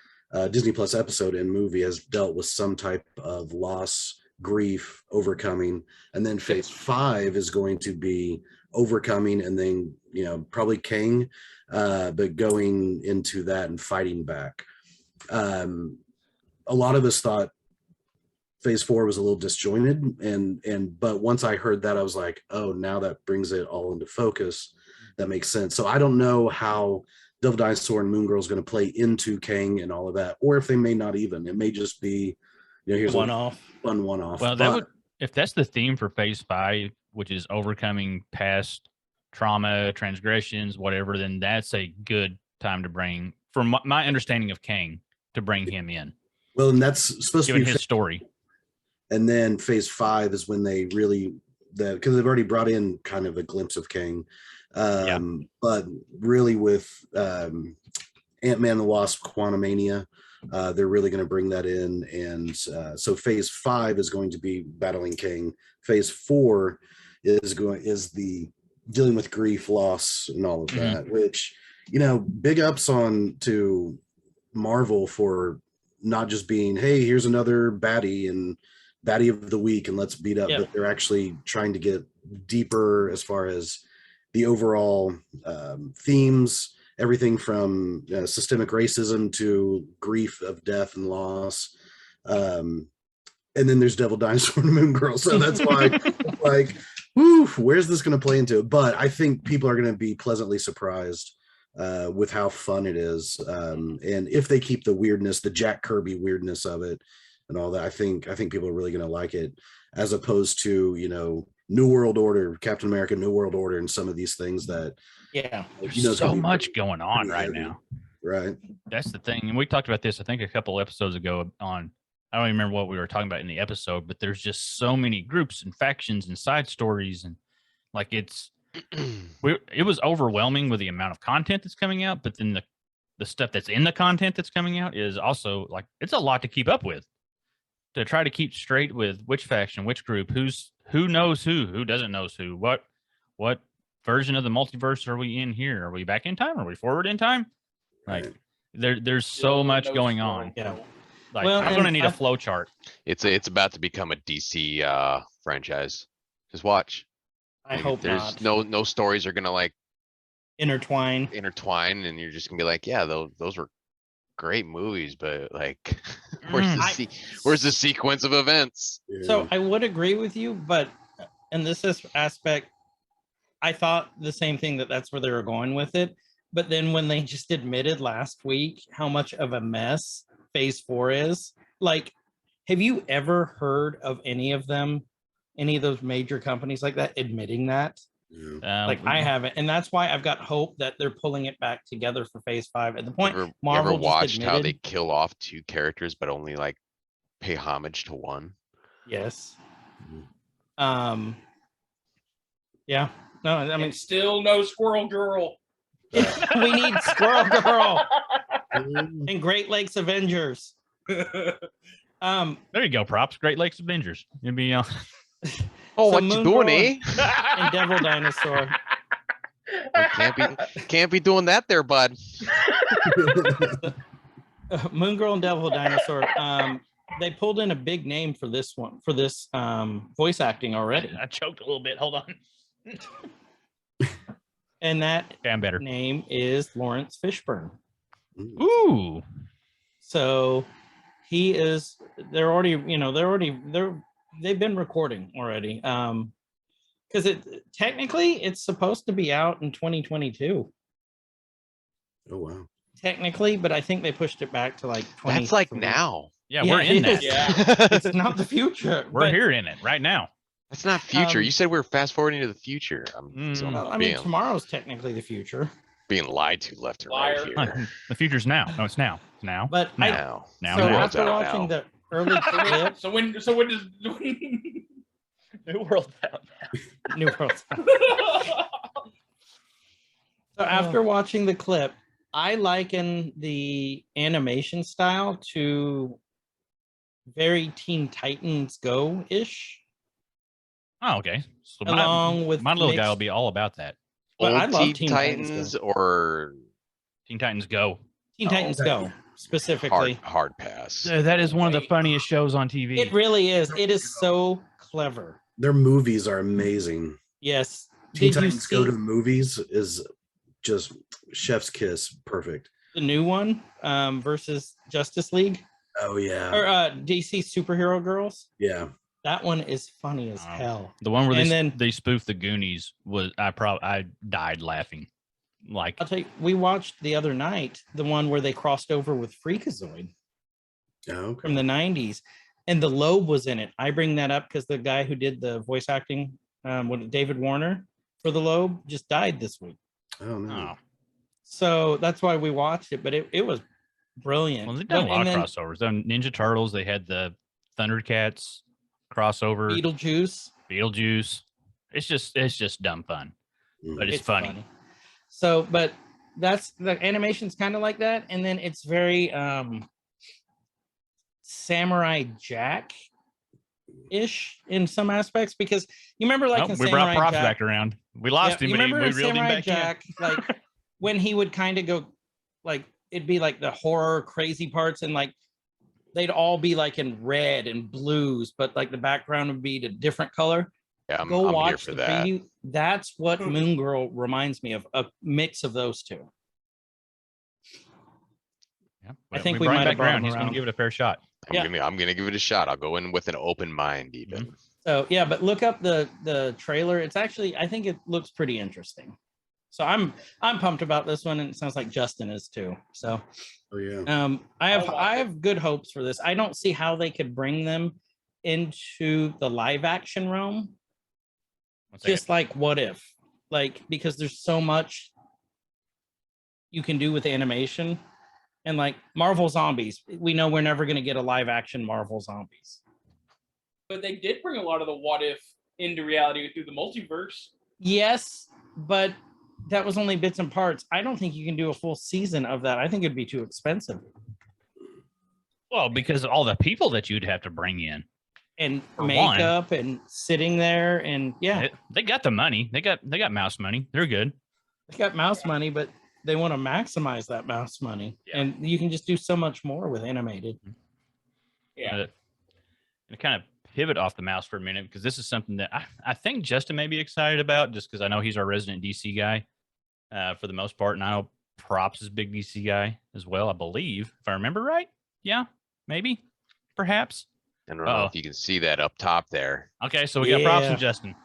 Disney Plus episode and movie has dealt with some type of loss, grief, overcoming, and then phase 5 is going to be overcoming, and then probably Kang, but going into that and fighting back. A lot of us thought phase 4 was a little disjointed, but once I heard that, I was like, oh, now that brings it all into focus. That makes sense. So I don't know how Devil Dinosaur and Moon Girl is going to play into Kang and all of that, or if they may not even. It may just be, here's One a off. fun one-off. Well, that would, if that's the theme for phase 5, which is overcoming past trauma, transgressions, whatever, then that's a good time to bring, from my understanding of Kang, to bring him in. Well, and that's supposed to Given be his story. And then phase 5 is when they really, because they've already brought in kind of a glimpse of Kang. But really with Ant-Man and the Wasp, Quantumania, they're really going to bring that in. And so phase 5 is going to be battling Kang. Phase 4 is the dealing with grief, loss, and all of that, which, big ups on to Marvel for not just being, hey, here's another baddie and baddie of the week and let's beat up, but they're actually trying to get deeper as far as the overall themes, everything from systemic racism to grief of death and loss. And then there's Devil Dinosaur and Moon Girl. So that's why like, whew, where's this going to play into? But I think people are going to be pleasantly surprised with how fun it is. And if they keep the weirdness, the Jack Kirby weirdness of it and all that, I think people are really going to like it, as opposed to, New World Order, Captain America, New World Order, and some of these things that, there's so much going on right now. Right. That's the thing. And we talked about this, I think, a couple episodes ago on, I don't even remember what we were talking about in the episode, but there's just so many groups and factions and side stories. And like, it was overwhelming with the amount of content that's coming out, but then the stuff that's in the content that's coming out is also like, it's a lot to keep up with, to try to keep straight with which faction, which group, who knows who doesn't know who, what version of the multiverse are we in here? Are we back in time? Are we forward in time? Like there's so much going on. Yeah. Like, I'm going to need a flow chart. It's about to become a DC franchise. Just watch. I hope there's not. no stories are gonna like intertwine, and you're just gonna be like, yeah, those were great movies, but like, where's the sequence of events? So I would agree with you, but in this aspect, I thought the same thing, that's where they were going with it. But then when they just admitted last week how much of a mess phase 4 is, like, have you ever heard of any of those major companies like that admitting that? I haven't, and that's why I've got hope that they're pulling it back together for phase 5. At the point, Marvel ever watched how they kill off 2 characters but only like pay homage to one? Yes. Yeah. No, I mean, still no Squirrel Girl. We need Squirrel Girl and Great Lakes Avengers. There you go, props. Great Lakes Avengers. You'd be Oh, so what you doing, eh? And Devil Dinosaur. Can't be doing that there, bud. Moon Girl and Devil Dinosaur. They pulled in a big name for this one, for this voice acting already. I choked a little bit. Hold on. And that better name is Lawrence Fishburne. Ooh. So he is. They've been recording already. Because technically it's supposed to be out in 2022. Oh wow. Technically, but I think they pushed it back to like 20. That's like now. Yeah, we're in that. Yeah. It's not the future. We're here in it right now. That's not future. You said we were fast forwarding to the future. I mean, tomorrow's technically the future. Being lied to left and right here. The future's now. No, it's now. It's now. But now. So after watching the early clip, so when does New World out now. New World. So after watching the clip, I liken the animation style to very Teen Titans Go-ish. Oh, okay. So Along with my little guy will be all about that. Well, I love Teen Titans or Teen Titans Go. Teen Titans Go specifically. Hard pass. That is one of the funniest shows on TV. It really is. It is so clever. Their movies are amazing. Yes. Teen Titans Go to the movies is just chef's kiss. Perfect. The new one versus Justice League? Oh yeah, or DC Superhero Girls. yeah. That one is funny as Oh. hell. The one where And they, then- they spoofed the Goonies was I died laughing. Like I'll tell you, we watched the other night the one where they crossed over with Freakazoid Oh, okay. from the 90s, and the Loeb was in it. I bring that up because the guy who did the voice acting, David Warner for the Loeb, just died this week. Oh no. oh. So that's why we watched it, but it was brilliant. Well, they've done a lot And of then crossovers. Done Ninja Turtles, they had the Thundercats crossover, Beetlejuice. It's just dumb fun. Mm. But it's funny. So, but that's the animation's kind of like that, and then it's very Samurai Jack ish in some aspects, because you remember like Oh, in we Samurai brought props Jack, back around. We lost him, you but we remember in reeled him Samurai back Jack, like when he would kind of go like it'd be like the horror crazy parts, and like they'd all be like in red and blues, but like the background would be a different color. Yeah, I'm Go here watch for the that. preview. That's what Moon Girl reminds me of, a mix of those two. in. Yeah, I think we we brought him might have back brought around. him He's going to around. give it a fair shot. Yeah. I'm gonna give it a shot. I'll go in with an open mind, even. So yeah, but look up the trailer. It's actually, I think it looks pretty interesting. So I'm pumped about this one, and it sounds like Justin is too. So Oh yeah. I I'll watch have good hopes for this. I don't see how they could bring them into the live action realm. One second. Just like what if, like, because there's so much you can do with animation, and like Marvel Zombies, we know we're never going to get a live action Marvel Zombies. But they did bring a lot of the what if into reality through the multiverse. Yes, but that was only bits and parts. I don't think you can do a full season of that. I think it'd be too expensive. Well, because of all the people that you'd have to bring in. And For makeup and sitting there, and yeah, They got the money. They got mouse money. They're good. they got mouse money, but they want to maximize that mouse money. Yeah. And you can just do so much more with animated. Yeah. And kind of pivot off the mouse for a minute, because this is something that I think Justin may be excited about, just because I know he's our resident DC guy for the most part. And I know Props is a big DC guy as well, I believe, if I remember right. Yeah, maybe, perhaps. I don't know if you can see that up top there. Okay, so we got Props Yeah. and Justin.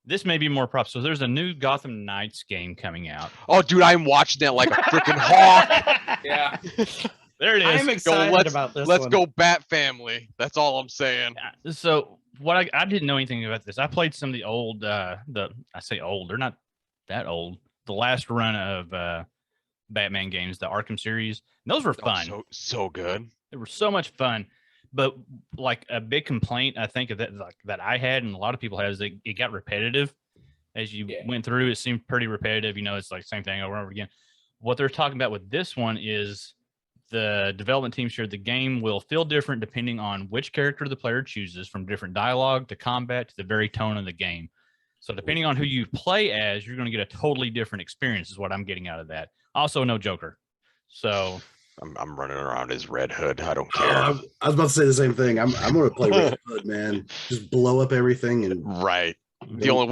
This may be more Props. So there's a new Gotham Knights game coming out. Oh, dude, I'm watching that like a freaking hawk. Yeah. There it is. I'm excited about this. Let's one. go, Bat Family. That's all I'm saying. So what I didn't know anything about this. I played some of the old I say old, they're not that old. The last run of Batman games, the Arkham series. Those were fun. So good. They were so much fun. But like a big complaint I think of that I had, and a lot of people had, is that it got repetitive as you went through. It seemed pretty repetitive. You know, it's like same thing over and over again. What they're talking about with this one is the development team shared the game will feel different depending on which character the player chooses, from different dialogue to combat to the very tone of the game. So depending on who you play as, you're going to get a totally different experience is what I'm getting out of that. Also, no Joker. So I'm running around as Red Hood. I don't care. I was about to say the same thing. I'm going to play Red Hood, man. Just blow up everything and Right. The only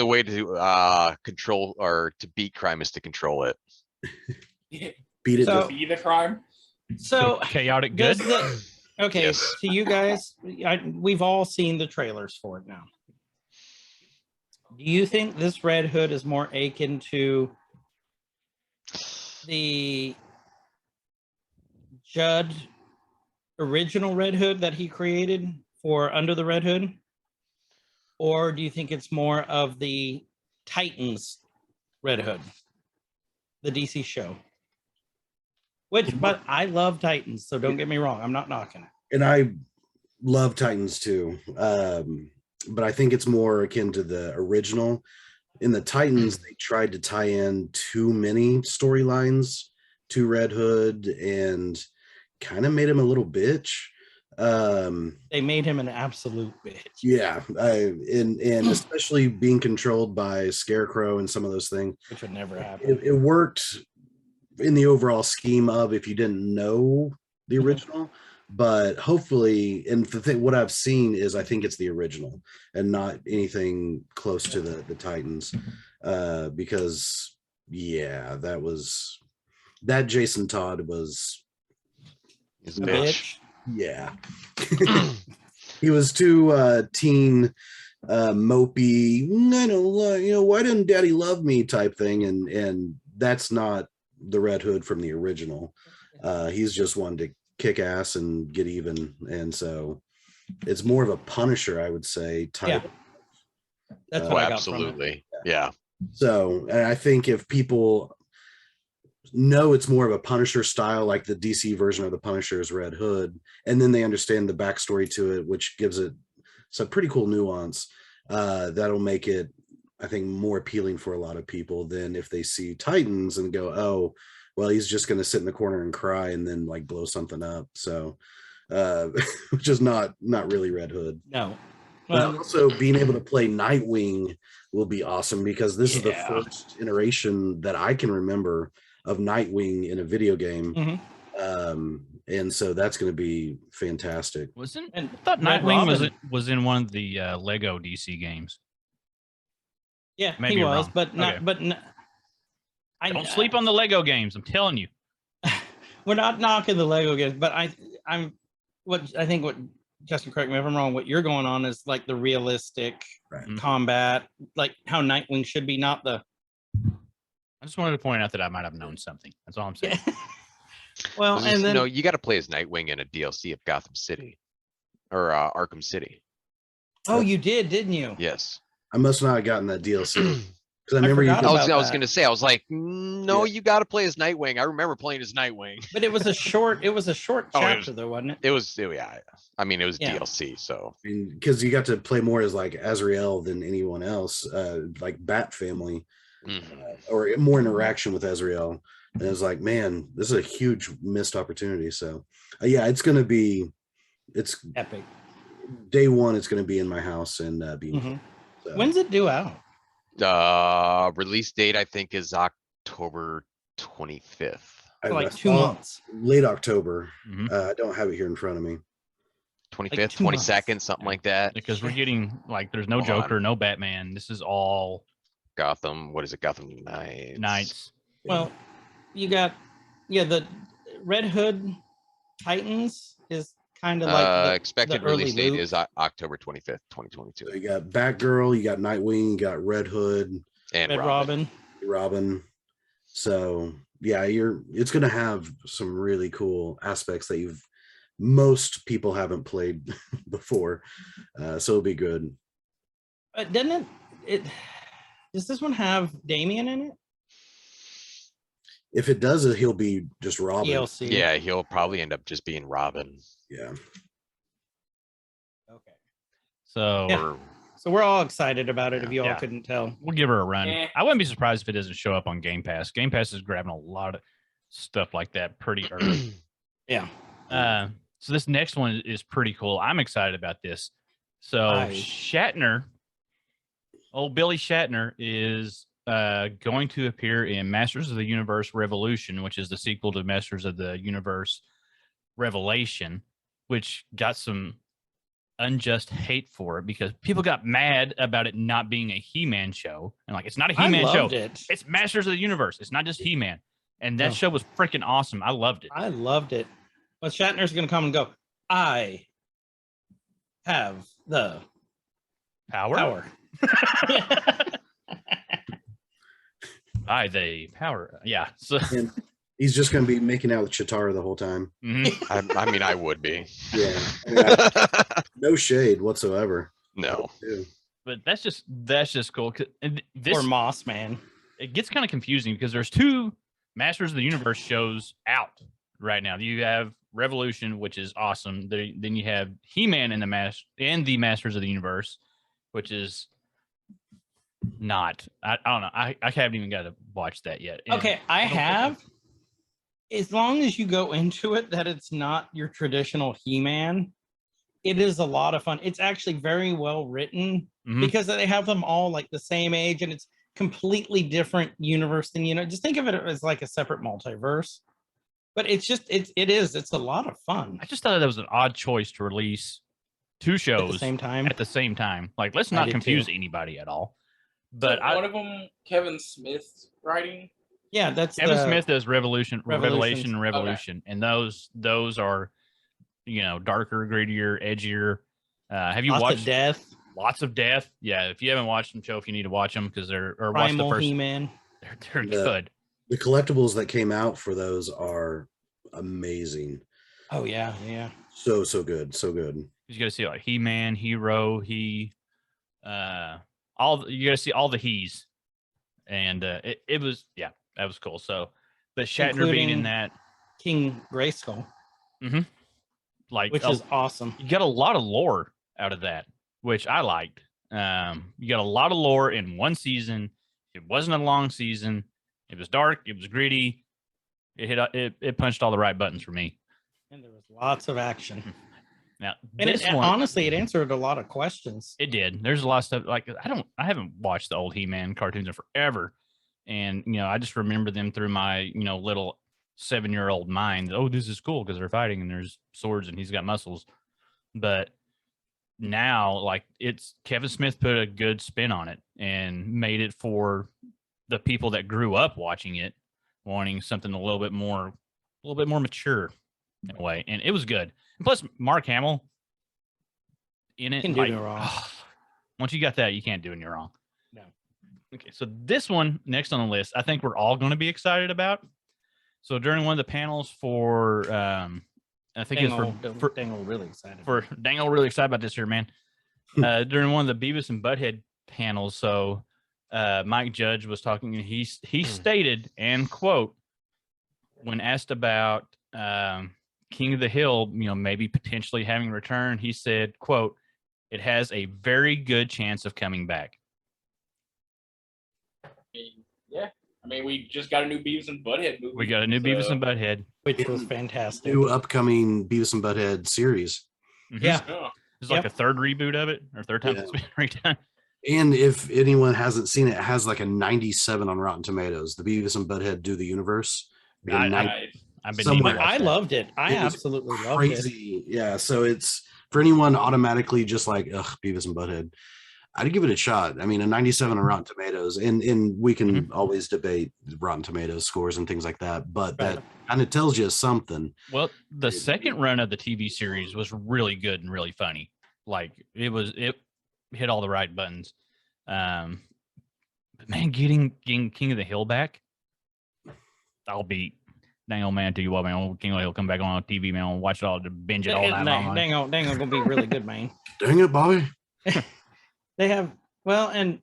way to control or to beat crime is to control it. beat it. So- Be the crime. So chaotic good. okay, Yes. to you guys, we've all seen the trailers for it now. Do you think this Red Hood is more akin to the Judd original Red Hood that he created for Under the Red Hood? Or do you think it's more of the Titans Red Hood, the DC show? But I love Titans, so don't get me wrong. I'm not knocking it. and I love Titans too. But I think it's more akin to the original. In the Titans, they tried to tie in too many storylines to Red Hood and kind of made him a little bitch. They made him an absolute bitch. Yeah, and especially being controlled by Scarecrow and some of those things. Which would never happen. It worked in the overall scheme of if you didn't know the original, but hopefully, and what I've seen is I think it's the original and not anything close to the Titans, because yeah, that Jason Todd was He's a A bitch. Yeah. He was too teen, mopey. I don't, why didn't Daddy love me type thing, and that's not the Red Hood from the original. He's just one to kick ass and get even, and so it's more of a Punisher, I would say, type. That's Oh, what I got from it. absolutely. Yeah. So, and I think if people know it's more of a Punisher style, like the DC version of the Punisher is Red Hood, and then they understand the backstory to it, which gives it some pretty cool nuance, that'll make it, I think, more appealing for a lot of people than if they see Titans and go, oh, well, he's just going to sit in the corner and cry and then like blow something up. So, which is not really Red Hood. No. But also being able to play Nightwing will be awesome, because this is the Yeah. first iteration that I can remember of Nightwing in a video game. Mhm. And so that's going to be fantastic. And I thought Red Nightwing Robin. was in one of the Lego DC games. Yeah, Maybe he you're was, wrong. but not. Okay. But I Don't sleep on the Lego games. I'm telling you. We're not knocking the Lego games, but I'm what Justin, correct me if I'm wrong. What you're going on is like the realistic Right. combat, like how Nightwing should be, not the. I just wanted to point out that I might have known something. That's all I'm saying. Well, and then no, you got to play as Nightwing in a DLC of Gotham City or Arkham City. oh, you did, didn't you? Yes. I must not have gotten that DLC, because I I remember you forgot could, about I was that. going to say, I was like, no, Yeah. you got to play as Nightwing. I remember playing as Nightwing. But it was a short. It was a short Oh, it chapter, was- though, wasn't it? It was, yeah. I mean, it was Yeah. DLC, so. because you got to play more as like Azrael than anyone else, like Bat Family, or more interaction with Azrael. And it was like, man, this is a huge missed opportunity. So, yeah, it's Epic. day one. It's going to be in my house and being. Mhm. So. When's it due out? Release date, I think, is October 25th. I Like 2 saw months. late October. Mhm. I don't have it here in front of me. 25th, 2 months. 22nd, something like that. Because we're getting like there's no Hold on. Joker, no Batman. This is all Gotham, what is it? Gotham Knights. Knights. Well, you got the Red Hood Titans is kind of like the Expected the early release date Luke. is October 25th, 2022. So you got Batgirl, you got Nightwing, you got Red Hood, And Red Robin. Robin. So yeah, it's going to have some really cool aspects that most people haven't played before. So it'll be good. Doesn't it? Does this one have Damien in it? If it does, he'll be just Robin. DLC. Yeah, he'll probably end up just being Robin. Yeah. Okay. So Yeah. Or So we're all excited about it. If you all Yeah. couldn't tell. we'll give her a run. Eh. I wouldn't be surprised if it doesn't show up on Game Pass. Game Pass is grabbing a lot of stuff like that pretty early. Yeah. So this next one is pretty cool. I'm excited about this. So Shatner, old Billy Shatner, is going to appear in Masters of the Universe Revolution, which is the sequel to Masters of the Universe Revelation, which got some unjust hate for it because people got mad about it not being a He-Man show. And like, it's not a He-Man show. It. It's Masters of the Universe. It's not just He-Man. And that show was freaking awesome. I loved it. I loved it. But Shatner's going to come and go, I have the power. The power. Yeah. So And he's just going to be making out with Chitara the whole time. mhm. I mean, I would be. Yeah. No shade whatsoever. No. Yeah. But that's just cool. And this Or Moss Man. it gets kind of confusing because there's two Masters of the Universe shows out right now. You have Revolution, which is awesome. Then you have He-Man in the Masters of the Universe, which is not. I don't know. I haven't even got to watch that yet. And Okay, I don't think have. As long as you go into it that it's not your traditional He-Man, it is a lot of fun. It's actually very well written Mhm. because they have them all like the same age and it's completely different universe than, just think of it as like a separate multiverse. But it's a lot of fun I just thought that was an odd choice to release two shows at the same time. at the same time. Like, let's I not did confuse too. anybody at all. But But one of them, Kevin Smith's writing. Yeah, that's Kevin the Smith does Revelation, Revolutions. and Revolution, and those are, darker, grittier, edgier. Have you lots watched of death, Lots of Death? Yeah, if you haven't watched them, Joe, if you need to watch them because watch the Primal first. He-Man. They're good. The collectibles that came out for those are amazing. Oh yeah, yeah. So good, so good. You got to see like He-Man, Hero, you got to see all the he's, and it was that was cool. So, but Shatner being in Including that, King Grayskull, like, which is awesome. you got a lot of lore out of that, which I liked. You got a lot of lore in one season. It wasn't a long season. It was dark. It was gritty. It punched all the right buttons for me. And there was lots of action. Now, And this it, one, honestly, it answered a lot of questions. it did. There's a lot of stuff like I haven't watched the old He-Man cartoons in forever, and I just remember them through my little 7-year-old mind. Oh, this is cool because they're fighting and there's swords and he's got muscles. But now, like, it's Kevin Smith put a good spin on it and made it for the people that grew up watching it, wanting something a little bit more mature in a way, and it was good. And plus, Mark Hamill in it, Can do no wrong. Once you got that, you can't do any wrong. No. Okay, so this one next on the list, I think we're all going to be excited about. So during one of the panels for, I think it's for Dangle really excited. for Dangle, really excited about this here, man. During one of the Beavis and Butthead panels, so Mike Judge was talking, and he stated, and quote, when asked about King of the Hill, maybe potentially having a return, he said, quote, "It has a very good chance of coming back." Yeah. I mean, we just got a new Beavis and Butthead movie. We got a new Beavis and Butthead. which was fantastic. New upcoming Beavis and Butthead series. Yeah. Oh. It's like a third reboot of it, or third time it's been redone. And if anyone hasn't seen it, it has like a 97 on Rotten Tomatoes. The Beavis and Butthead Do the Universe. I've been Somewhere- needing to watch I that. loved it. I It was absolutely loved it. crazy. Yeah. So it's for anyone automatically just like, ugh, Beavis and Butthead. I'd give it a shot. I mean, a 97 on Rotten Tomatoes, and we can always debate Rotten Tomatoes scores and things like that, but that kind of tells you something. Well, the second run of the TV series was really good and really funny. Like it hit all the right buttons. But man, getting King of the Hill back, I'll be dang old man. Tell you what, man, old King of the Hill come back on TV, man. I'll watch it all, binge it all night long. Dang, gonna be really good, man. Dang it, Bobby. They have and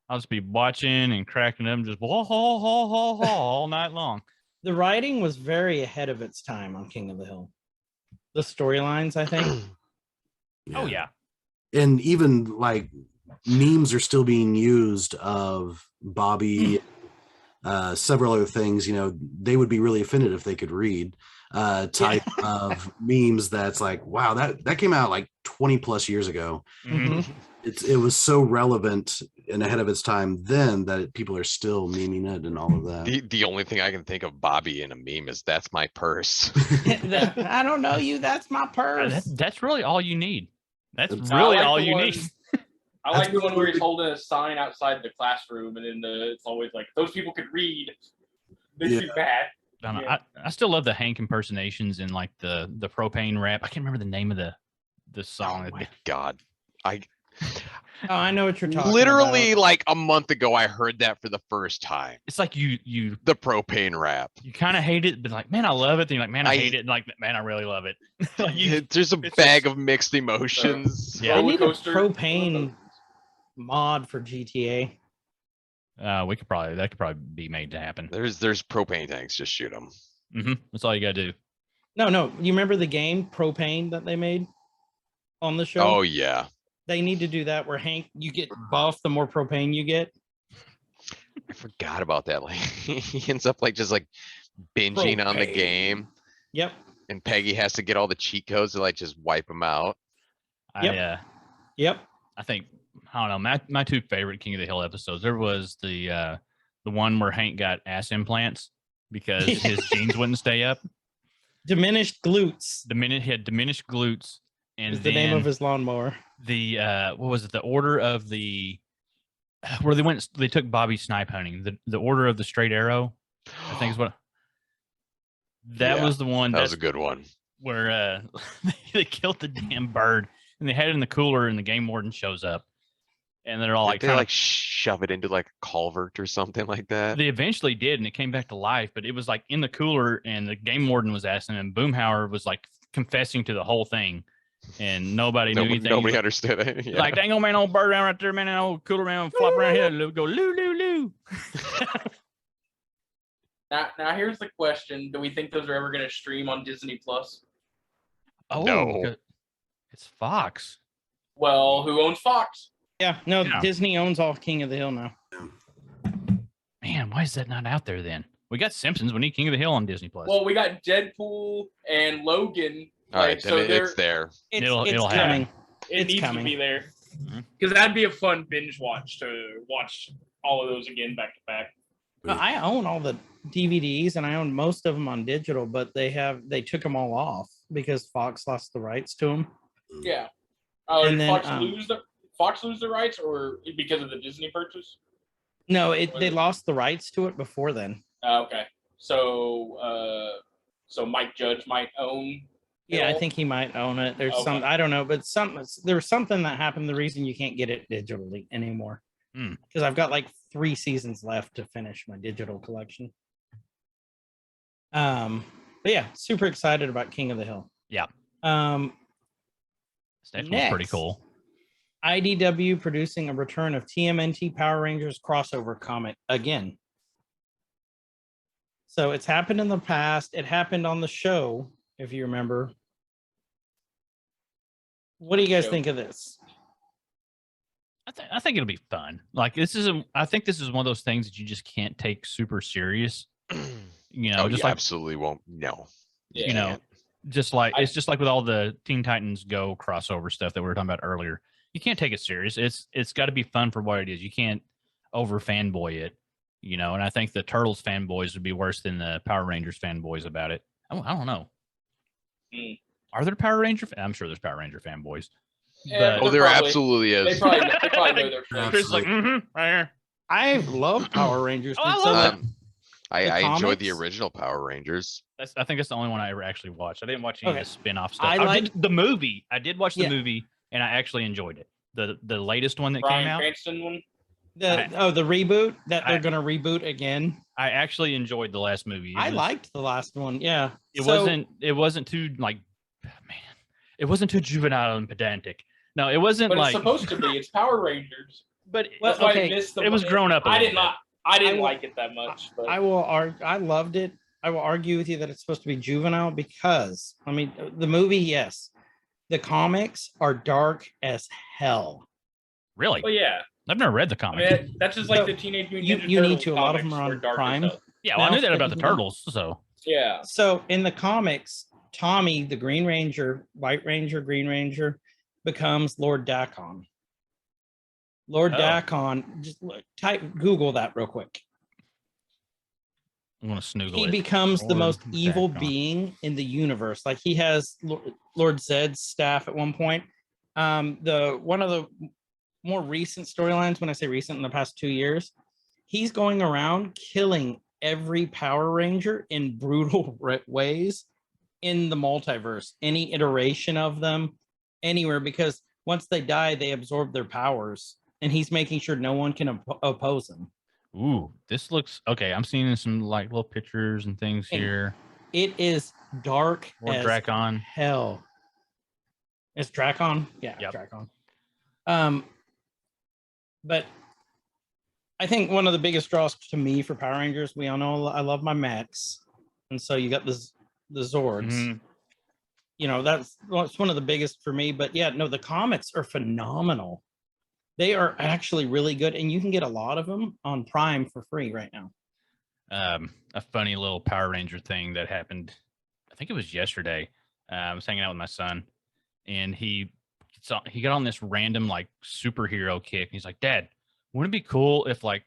I'll just be watching and cracking them, just all night long. the writing was very ahead of its time on King of the Hill. The storylines, I think. Oh yeah. And even like memes are still being used of Bobby, several other things. They would be really offended if they could read type of memes. That's like, wow, that came out like 20 plus years ago. Mhm. It was so relevant and ahead of its time then that people are still memeing it and all of that. The only thing I can think of Bobby in a meme is "That's my purse." I don't know you. That's my purse. That's really all you need. That's It's- really I like all the you one- need. I like the one where he's holding a sign outside the classroom, and then it's always like, those people could read. This is bad. I don't know. Yeah. I still love the Hank impersonations and like the propane rap. I can't remember the name of the song. Oh my god! Oh, I know what you're talking Literally, about. like a month ago, I heard that for the first time. It's like you The propane rap. kind of hate it, but like, man, I love it. Then you're like, man, I I- hate it. And like, man, I really love it. Like, There's a it's bag just- of mixed emotions. Yeah. They need a Roller coaster. propane mod for GTA. that could probably be made to happen. There's propane tanks. Just shoot them. That's all you gotta do. No. You remember the game Propane that they made on the show? Oh yeah. They need to do that where Hank, you get buff the more propane you get. I forgot about that. Like he ends up like just like binging on the Propane. game, Yep. and Peggy has to get all the cheat codes to like just wipe them out. Yep. I think I don't know. My two favorite King of the Hill episodes. There was the one where Hank got ass implants because his jeans wouldn't stay up. Diminished glutes The minute he had diminished glutes, and is the name of his lawnmower. the what was it? The order of the where they took Bobby snipe hunting, the Order of the Straight Arrow, I think is what. That Yeah, was the one that was a good one. where they killed the damn bird and they had it in the cooler and the game warden shows up and they're all Did like they trying like to, shove it into like a culvert or something like that? they eventually did and it came back to life, but it was like in the cooler and the game warden was asking and Boomhauer was like confessing to the whole thing and nobody knew anything. Nobody understood it. Yeah. Like, dang old man, old bird around right there, man, that old cooler man, flop around here, go loo loo loo. Now here's the question: do we think those are ever going to stream on Disney Plus? Oh, No. it's Fox. Well, who owns Fox? Yeah, no, Yeah. Disney owns all King of the Hill now. Man, why is that not out there then? We got Simpsons. We need King of the Hill on Disney Plus. Well, we got Deadpool and Logan. All right, then so it's there. It'll It's happen. coming. It It's needs coming. to be there Mhm. because that'd be a fun binge watch to watch all of those again back to back. Well, I own all the DVDs and I own most of them on digital, but they took them all off because Fox lost the rights to them. Yeah. Oh, And did then, Fox lose the rights, or because of the Disney purchase? No, they lost the rights to it before then. Okay. So Mike Judge might own. Yeah, I all? think he might own it. There's Okay. some, I don't know, but there's something that happened. The reason you can't get it digitally anymore. Hmm. Because I've got like 3 seasons left to finish my digital collection. But yeah, super excited about King of the Hill. Yeah. This next one's pretty next. cool. IDW producing a return of TMNT Power Rangers crossover comic again. So it's happened in the past. It happened on the show, if you remember. What do you guys Show. think of this? I think it'll be fun. Like I think this is one of those things that you just can't take super serious. You know, Oh, just you like absolutely won't. No. you know, just like it's just like with all the Teen Titans Go crossover stuff that we were talking about earlier. You can't take it serious. It's got to be fun for what it is. You can't over fanboy it, you know. And I think the Turtles fanboys would be worse than the Power Rangers fanboys about it. I don't know. Mm. Are there Power Ranger? I'm sure there's Power Ranger fanboys. Yeah, But Oh, there probably- absolutely They is. probably know their Yeah. shit. Chris is like, right here. I love Power Rangers. Oh, I but love so that. did- I enjoyed the comics? original Power Rangers. I think that's the only one I ever actually watched. I didn't watch any Okay. of the spin-off stuff. I I like- did the movie. I did watch the Yeah. movie, and I actually enjoyed it. The latest one that Bryan came out, Cranston one. the reboot that I- they're going to reboot again. I actually enjoyed the last movie. I liked the last one. Yeah. It So- wasn't too like, man, it wasn't too juvenile and pedantic. No, it wasn't But like. it's supposed to be. It's Power Rangers. But Well, That's why okay, I missed the it was grown up. I did little not. I didn't will- like it that much. But I will argue. I loved it. I will argue with you that it's supposed to be juvenile because I mean the movie, yes. The comics are dark as hell. bit. Really, well, yeah. I've never read the I comic. mean, that's just like So, the Teenage Mutant you- Ninja you need Turtles to. A lot of them comics are were on dark as Prime. hell. Yeah, well, I now, knew that about the you know- turtles. So Yeah. So in the comics, Tommy, the Green Ranger, White Ranger, Green Ranger, becomes Lord Dakon. Lord Oh. Dakon, just Google that real quick. I'm gonna snoogle He it. becomes the Lord most evil Dakon. being in the universe. Like he has Lord Zed's staff at one point. The one of the more recent storylines, when I say recent, in the past 2 years, he's going around killing every Power Ranger in brutal ways in the multiverse, any iteration of them, anywhere, because once they die, they absorb their powers, and he's making sure no one can oppose them. Ooh, this looks okay. I'm seeing some like little pictures and things And- here. It is dark Or as Dracon. hell. It's Dracon? Yeah, Yep. Dracon. But I think one of the biggest draws to me for Power Rangers, we all know I love my mechs. And so you got the Zords. Mhm. You know, that's one of the biggest for me. But yeah, no, the comics are phenomenal. They are actually really good. And you can get a lot of them on Prime for free right now. A funny little Power Ranger thing that happened. I think it was yesterday. I was hanging out with my son, and he got on this random like superhero kick. He's like, "Dad, wouldn't it be cool if like,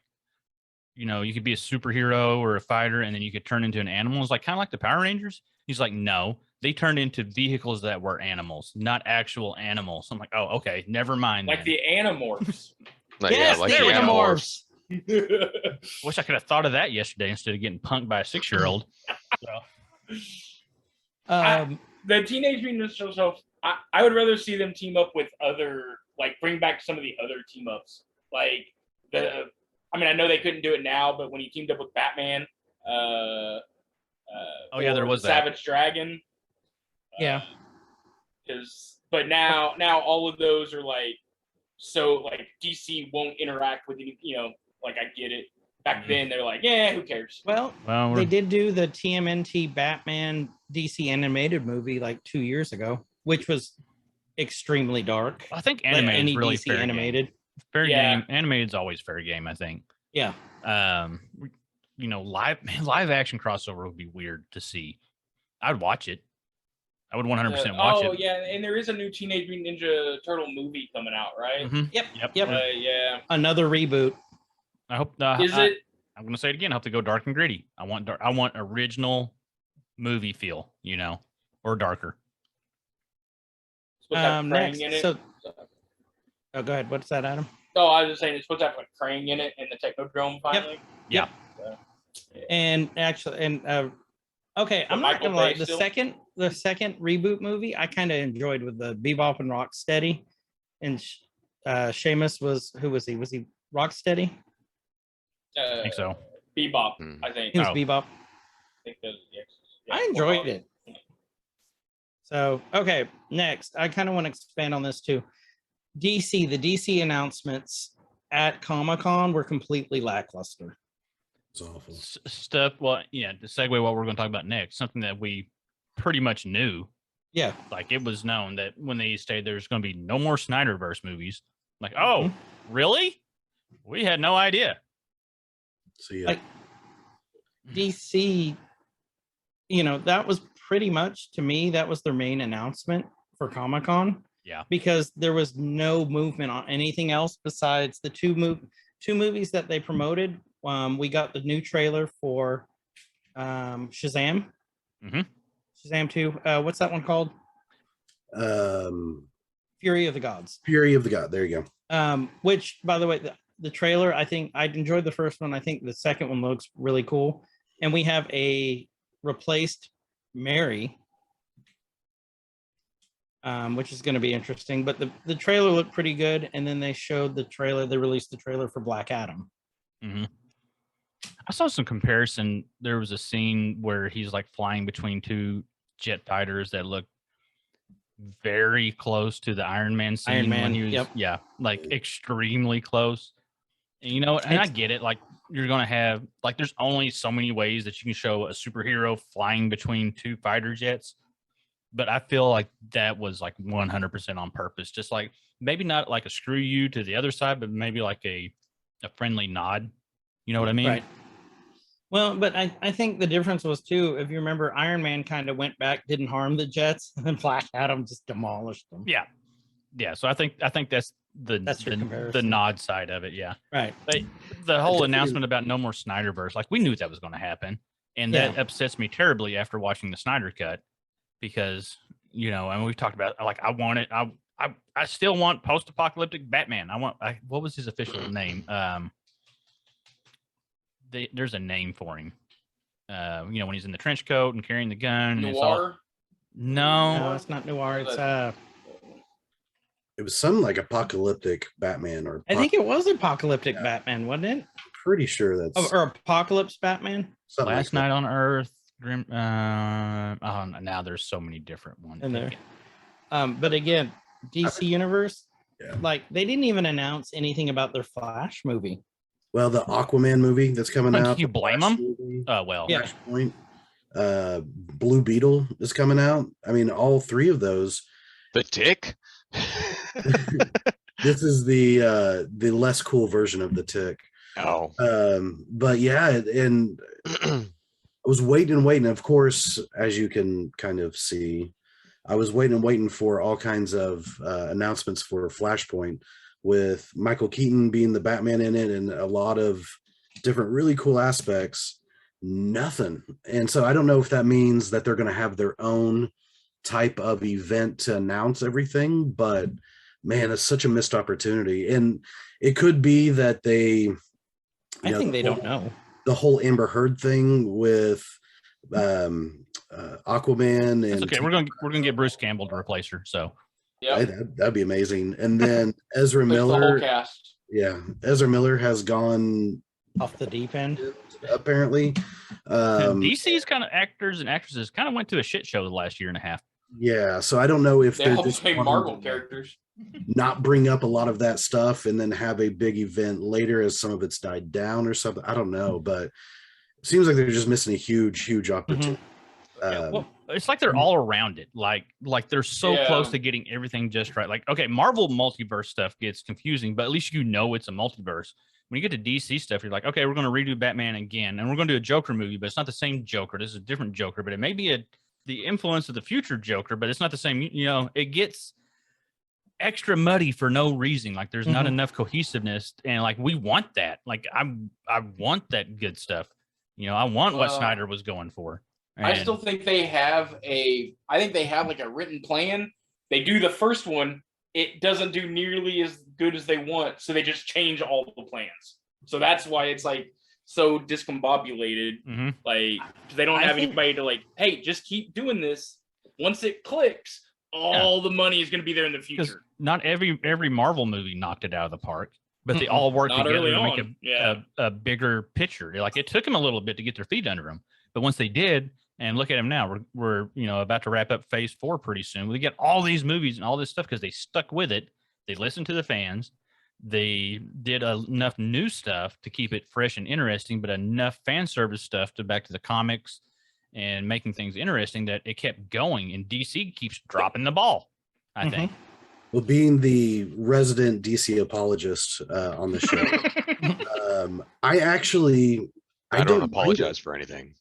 you know, you could be a superhero or a fighter, and then you could turn into an animal?" It's like kind of like the Power Rangers. He's like, "No, they turned into vehicles that were animals, not actual animals." I'm like, "Oh, okay, never mind." Like then." the Animorphs. Like, Yes, like the the Animorphs. Wish I could have thought of that yesterday instead of getting punked by a 6-year-old. The Teenage Mutant Ninja Turtles, I would rather see them team up with other, like bring back some of the other team ups. Like I mean, I know they couldn't do it now, but when he teamed up with Batman, Oh yeah, there or was the that. Savage Dragon. Yeah. But now all of those are like, so like DC won't interact with any, like I get it. Back then they're like, yeah, who cares? Well, they did do the TMNT Batman DC animated movie like 2 years ago, which was extremely dark. I think Like animated any is really DC fair animated. game. Fair Yeah. game. Animated is always fair game, I think. Yeah. Live action crossover would be weird to see. I'd watch it. I would 100% watch it. Oh yeah, and there is a new Teenage Mutant Ninja Turtle movie coming out, right? Mhm. Yep. Yeah. Another reboot. I hope. Is it? I'm going to say it again. I hope to go dark and gritty. I want original movie feel, or darker. Supposed to have Krang Next. in it? So, oh, go ahead. What's that, Adam? Oh, I was just saying it's supposed to have like Krang in it and the Technodrome finally. Yeah. So, yeah. And actually, okay, I'm not Michael gonna lie. Bay The still? second reboot movie, I kind of enjoyed with the Bebop and Rocksteady, and Seamus who was he? Was he Rocksteady? I think so. Bebop, Hmm. I think. He was Oh. Bebop. I think that was, yeah, I enjoyed it. So, okay, next, I kind of want to expand on this too. The DC announcements at Comicon were completely lackluster. It's awful. Stuff. Well, yeah. To segue what we're going to talk about next, something that we pretty much knew. Yeah. Like it was known that when they stated there's going to be no more Sniderverse movies. Like, oh, really? We had no idea. So yeah, Like DC, that was pretty much, to me, that was their main announcement for Comic-Con. Yeah. Because there was no movement on anything else besides the two movies that they promoted. We got the new trailer for Shazam. Mhm. Shazam 2. What's that one called? Fury of the Gods. Fury of the God. There you go. Which, by the way, the trailer, I think I enjoyed the first one. I think the second one looks really cool. And we have a replaced Mary, which is going to be interesting. But the trailer looked pretty good. And then they released the trailer for Black Adam. Mm-hmm. I saw some comparison. There was a scene where he's like flying between two jet fighters that look very close to the Iron Man scene. Iron Man, when he was, yep. like extremely close. And and I get it. Like you're going to have, like, there's only so many ways that you can show a superhero flying between two fighter jets. But I feel like that was like 100% on purpose. Just like maybe not like a screw you to the other side, but maybe like a friendly nod. You know what I mean? Right. Well, but I think the difference was too, if you remember, Iron Man kind of went back, didn't harm the jets, and Black Adam just demolished them. Yeah. Yeah. So I think that's your the comparison. nod side of it. Yeah. Right. But the whole announcement about no more Snyderverse, like we knew that was going to happen. And that upsets me terribly after watching the Snyder cut because, and we've talked about, like, I still want post-apocalyptic Batman. What was his official name? There's a name for him. When he's in the trench coat and carrying the gun. And Noir? No, it's not Noir. It's It was some like apocalyptic Batman, or I think it was Apocalyptic Batman, wasn't it? pretty sure that's Or Apocalypse Batman. something Last like Night on Earth. Grim. Now there's so many different ones. In there. But again, DC Universe, Yeah. like they didn't even announce anything about their Flash movie. Well, the Aquaman movie that's coming Can out. you the blame Flash them? movie, Well. Yeah. Flashpoint, Blue Beetle is coming out. I mean, all three of those. The Tick? This is the less cool version of the Tick. Oh. But yeah, and I was waiting. Of course, as you can kind of see, I was waiting for all kinds of announcements for Flashpoint, with Michael Keaton being the Batman in it and a lot of different really cool aspects. Nothing. And so I don't know if that means that they're going to have their own type of event to announce everything, but man, it's such a missed opportunity. And it could be that I think they don't know. The whole Amber Heard thing with Aquaman. That's And okay. We're gonna get Bruce Campbell to replace her. So Yeah, that'd be amazing. And then Ezra the whole Miller. cast. Yeah, Ezra Miller has gone Off the deep end. apparently. DC's kind of actors and actresses kind of went to a shit show the last year and a half. Yeah, so I don't know if They they're all just became wanting Marvel to characters. not bring up a lot of that stuff and then have a big event later as some of it's died down or something. I don't know, but it seems like they're just missing a huge opportunity. Well, it's like they're all around it. Like they're so Yeah. close to getting everything just right. Like, okay, Marvel multiverse stuff gets confusing, but at least you know it's a multiverse. When you get to DC stuff, you're like, okay, we're going to redo Batman again, and we're going to do a Joker movie, but it's not the same Joker. This is a different Joker, but it may be the influence of the future Joker, but it's not the same. You know, it gets extra muddy for no reason. Like there's not enough cohesiveness, and like we want that. Like I want that good stuff. You know, I want what Snyder was going for. I still think they have like a written plan. They do the first one. It doesn't do nearly as good as they want. So they just change all the plans. So that's why it's like so discombobulated. Like they don't have anybody to like, hey, just keep doing this. Once it clicks, all the money is going to be there in the future. Not every Marvel movie knocked it out of the park, but they all worked together to make a bigger picture. Like it took them a little bit to get their feet under them, but once they did, and look at them now, we're about to wrap up phase 4 pretty soon. We get all these movies and all this stuff because they stuck with it. They listened to the fans. They did enough new stuff to keep it fresh and interesting, but enough fan service stuff to back to the comics and making things interesting that it kept going. And DC keeps dropping the ball, I think. Well, being the resident DC apologist on the show, I don't apologize for anything.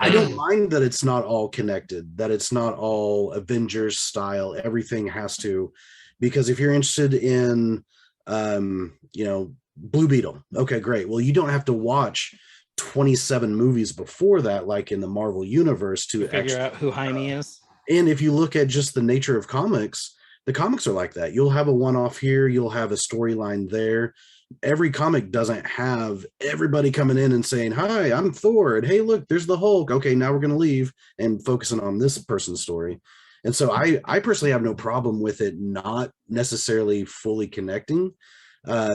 I don't mind that it's not all connected, that it's not all Avengers style. Everything has to, because if you're interested in, Blue Beetle, okay, great. Well, you don't have to watch 27 movies before that, like in the Marvel universe, to figure out who Jaime is. And if you look at just the nature of comics, the comics are like that. You'll have a one-off here, you'll have a storyline there. Every comic doesn't have everybody coming in and saying, hi, I'm Thor, and hey, look, there's the Hulk. Okay, now we're going to leave and focusing on this person's story. And so I personally have no problem with it not necessarily fully connecting,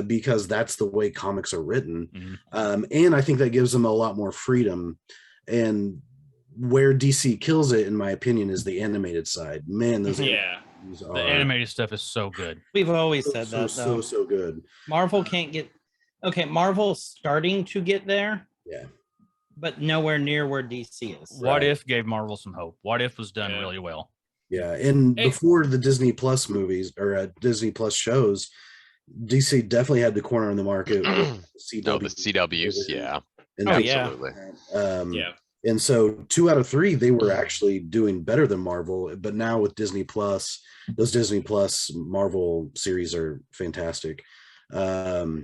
because that's the way comics are written. And I think that gives them a lot more freedom. And where DC kills it, in my opinion, is the animated side. Man, those the animated stuff is so good. We've always said that, though. So good. Marvel can't get... Okay, Marvel's starting to get there. Yeah. But nowhere near where DC is. What If gave Marvel some hope. What If was done really well. Yeah, and before the Disney Plus movies or Disney Plus shows, DC definitely had the corner on the market. With CW. No, the CWs, yeah. And absolutely. And so 2 out of 3, they were actually doing better than Marvel. But now with Disney Plus, those Disney Plus Marvel series are fantastic. But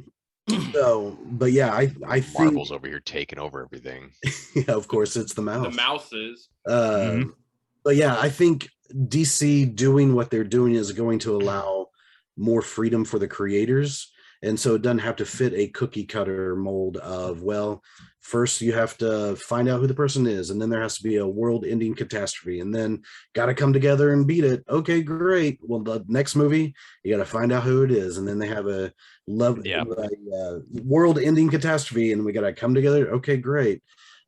yeah, I think Marvel's over here taking over everything. Yeah, of course, it's the mouse. The mouse is. But yeah, I think DC doing what they're doing is going to allow more freedom for the creators. And so it doesn't have to fit a cookie cutter mold of, well, first you have to find out who the person is, and then there has to be a world ending catastrophe, and then got to come together and beat it. Okay, great. Well, the next movie, you got to find out who it is. And then they have a world ending catastrophe, and we got to come together. Okay, great.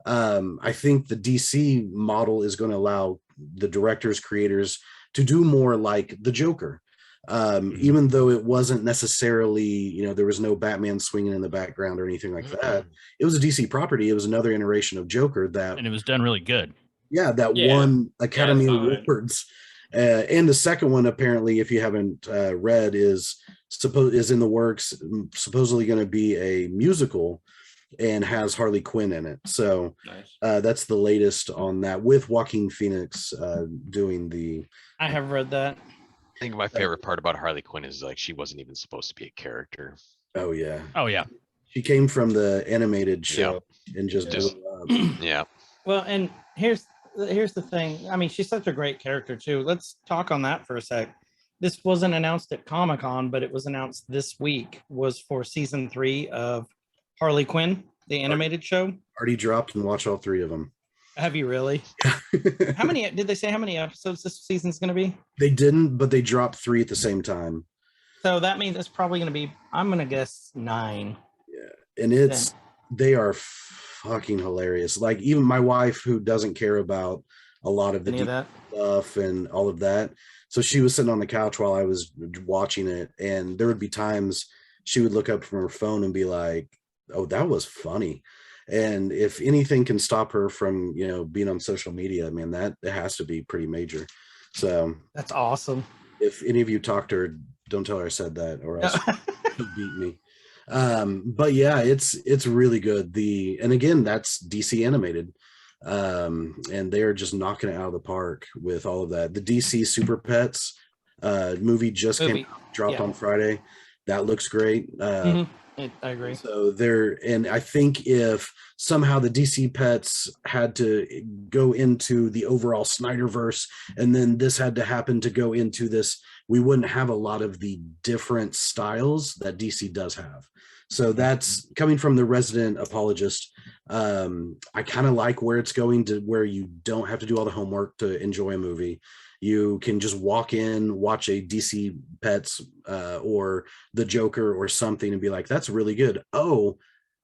I think the DC model is going to allow the directors, creators to do more like the Joker. Even though it wasn't necessarily, there was no Batman swinging in the background or anything like that. It was a DC property. It was another iteration of Joker and it was done really good. Yeah, that won Academy Awards. And the second one, apparently, if you haven't read, is in the works. Supposedly going to be a musical and has Harley Quinn in it. So that's the latest on that, with Joaquin Phoenix doing the. I have read that. I think my favorite part about Harley Quinn is like she wasn't even supposed to be a character. Oh yeah. She came from the animated show and just blew up. Yeah. Well, and here's the thing. I mean, she's such a great character too. Let's talk on that for a sec. this wasn't announced at Comicon, but it was announced this week, was for season 3 of Harley Quinn, the animated show. Already dropped and watched all 3 of them. Have you really? How many did they say how many episodes this season's going to be? They didn't, but they dropped 3 at the same time. So that means it's probably going to be, I'm going to guess 9. Yeah. And they are fucking hilarious. Like, even my wife, who doesn't care about a lot of the Any of that? stuff and all of that, so she was sitting on the couch while I was watching it, and there would be times she would look up from her phone and be like, oh, that was funny. And if anything can stop her from, you know, being on social media, man, that it has to be pretty major. So That's awesome. if any of you talk to her, don't tell her I said that, or else she'll beat me. But yeah, it's really good. And again, that's DC animated. And they're just knocking it out of the park with all of that. The DC Super Pets movie just dropped on Friday. That looks great. I agree. So and I think if somehow the DC Pets had to go into the overall Sniderverse, and then this had to happen to go into this, we wouldn't have a lot of the different styles that DC does have. So that's coming from the resident apologist. I kind of like where it's going, to where you don't have to do all the homework to enjoy a movie. You can just walk in, watch a DC Pets or the Joker or something and be like, that's really good. Oh,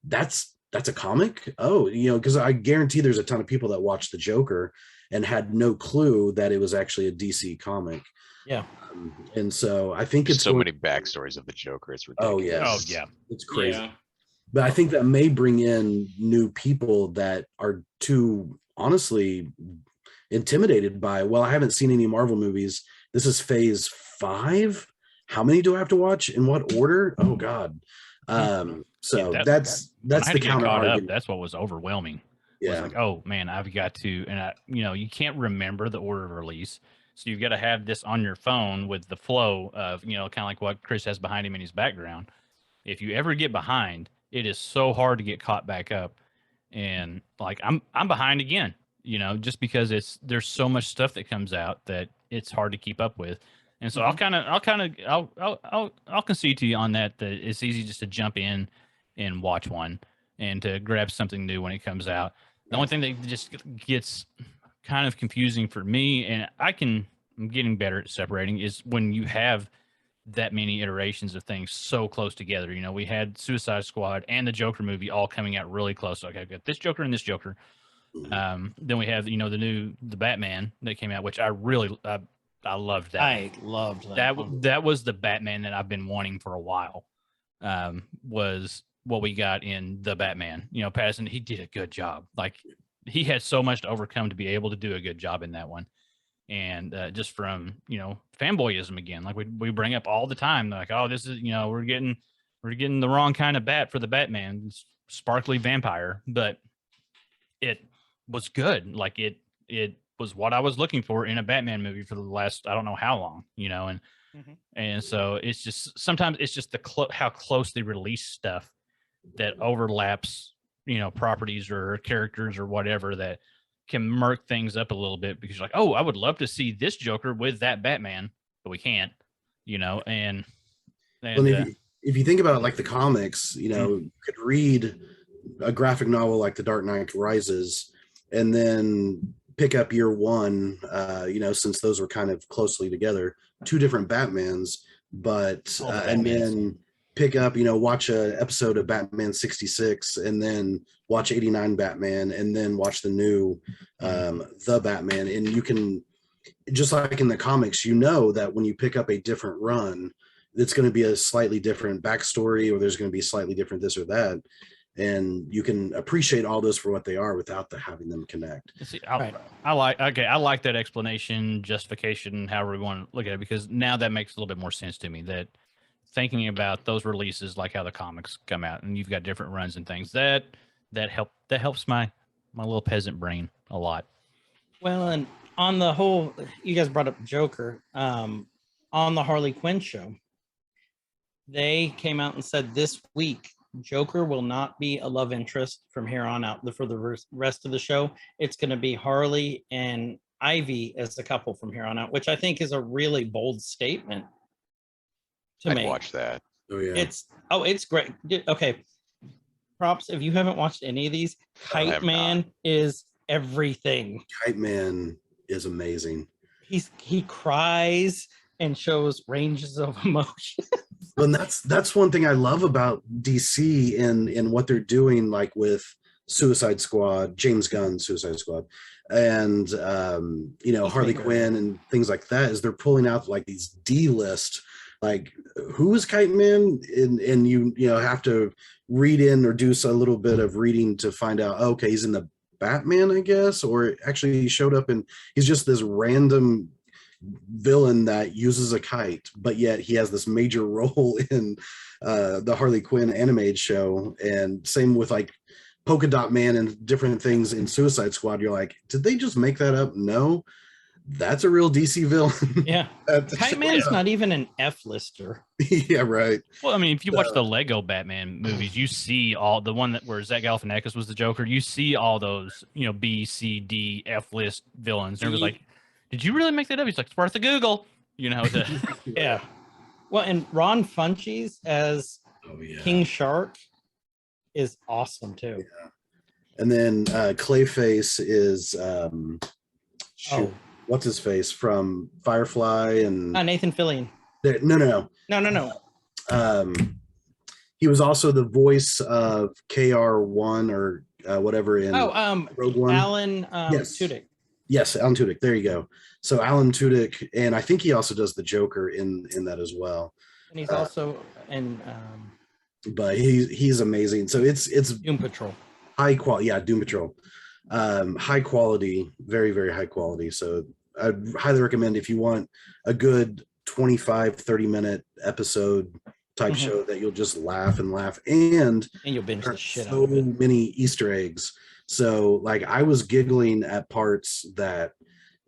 that's a comic. Oh, you know, because I guarantee there's a ton of people that watched the Joker and had no clue that it was actually a DC comic. Yeah. And so I think it's so many backstories of the Joker. It's ridiculous. Oh yeah. Oh yeah. It's crazy. Yeah. But I think that may bring in new people that are too honestly intimidated by, well, I haven't seen any Marvel movies. This is phase 5. How many do I have to watch? In what order? Oh God. So that's the counter argument. That's what was overwhelming. Yeah. Was like, oh man, I've got to, and you can't remember the order of release. So you've got to have this on your phone with the flow of, kind of like what Chris has behind him in his background. If you ever get behind, it is so hard to get caught back up. And like, I'm behind again, just because there's so much stuff that comes out that it's hard to keep up with. And so I'll concede to you on that it's easy just to jump in and watch one and to grab something new when it comes out. The only thing that just gets kind of confusing for me, and I'm getting better at separating, is when you have that many iterations of things so close together. We had Suicide Squad and the Joker movie all coming out really close. Okay, I've got this Joker and this Joker. Then we have, the Batman that came out, which I loved that. I loved that. That was the Batman that I've been wanting for a while. Was what we got in the Batman. Pattinson, he did a good job. Like, he had so much to overcome to be able to do a good job in that one. And just from, fanboyism again, like we bring up all the time, like, oh, this is, we're getting the wrong kind of bat for the Batman, this sparkly vampire, but it was good. Like it was what I was looking for in a Batman movie for the last, I don't know how long, and so it's just, sometimes it's just how close they release stuff that overlaps, properties or characters or whatever, that can murk things up a little bit, because you're like, oh, I would love to see this Joker with that Batman, but we can't, and if you think about it, like the comics, you could read a graphic novel like The Dark Knight Rises and then pick up year one, since those were kind of closely together, 2 different Batmans, but and then pick up, watch a episode of Batman 66 and then watch 89 Batman and then watch the new the Batman. And you can, just like in the comics, that when you pick up a different run, it's going to be a slightly different backstory, or there's going to be slightly different this or that. And you can appreciate all those for what they are without having them connect. See, I like that explanation, justification, however we want to look at it, because now that makes a little bit more sense to me, that thinking about those releases, like how the comics come out and you've got different runs and things, that helps my little peasant brain a lot. Well, and on the whole, you guys brought up Joker, on the Harley Quinn show, they came out and said this week, Joker will not be a love interest from here on out for the rest of the show. It's going to be Harley and Ivy as a couple from here on out, which I think is a really bold statement to I'd make. watch that. Oh yeah. It's great. Okay. Props. If you haven't watched any of these, I Kite have Man is everything. Kite Man is amazing. He cries and shows ranges of emotion. And that's one thing I love about DC in what they're doing, like with Suicide Squad, James Gunn's Suicide Squad, and Harley Peacemaker. Quinn and things like that, is they're pulling out like these D-list, like who is Kite Man, and you have to read in or do a little bit of reading to find out, okay, he's in the Batman, I guess, or actually he showed up and he's just this random villain that uses a kite, but yet he has this major role in the Harley Quinn animated show. And same with like Polka Dot Man and different things in Suicide Squad. You're like, did they just make that up? No, that's a real DC villain. Yeah. Kite Man's not even an F-lister. Yeah, right. Well, I mean, if you watch the Lego Batman movies, you see all the one that where Zach Galifianakis was the Joker. You see all those, B, C, D, F list villains. And everybody's like, did you really make that up? He's like, it's worth a Google. Yeah. Well, and Ron Funches as King Shark is awesome too. Yeah. And then Clayface is what's his face from Firefly and Nathan Fillion. No. He was also the voice of KR1 or whatever in Rogue One. Alan Tudyk. Yes, Alan Tudyk. There you go. So Alan Tudyk, and I think he also does the Joker in that as well. And he's also in. But he's amazing. So it's Doom Patrol. High quality, yeah, Doom Patrol. High quality, very, very high quality. So I'd highly recommend if you want a good 25-30 minute episode type show that you'll just laugh and laugh, and you'll binge the shit out so of it. many Easter eggs. So like I was giggling at parts that,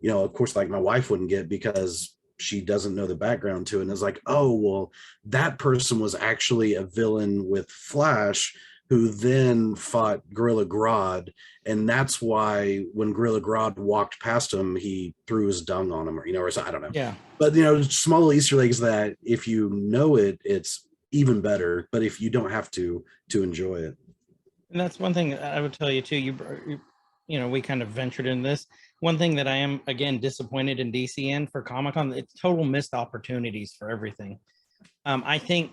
of course, like my wife wouldn't get because she doesn't know the background to it. And it's like, oh, well, that person was actually a villain with Flash who then fought Gorilla Grodd. And that's why when Gorilla Grodd walked past him, he threw his dung on him, or so, I don't know. Yeah. But, small little Easter eggs that if you know it, it's even better. But if you don't have to enjoy it. And that's one thing I would tell you too. We kind of ventured in this. One thing that I am again disappointed in DCN for Comicon, it's total missed opportunities for everything. I think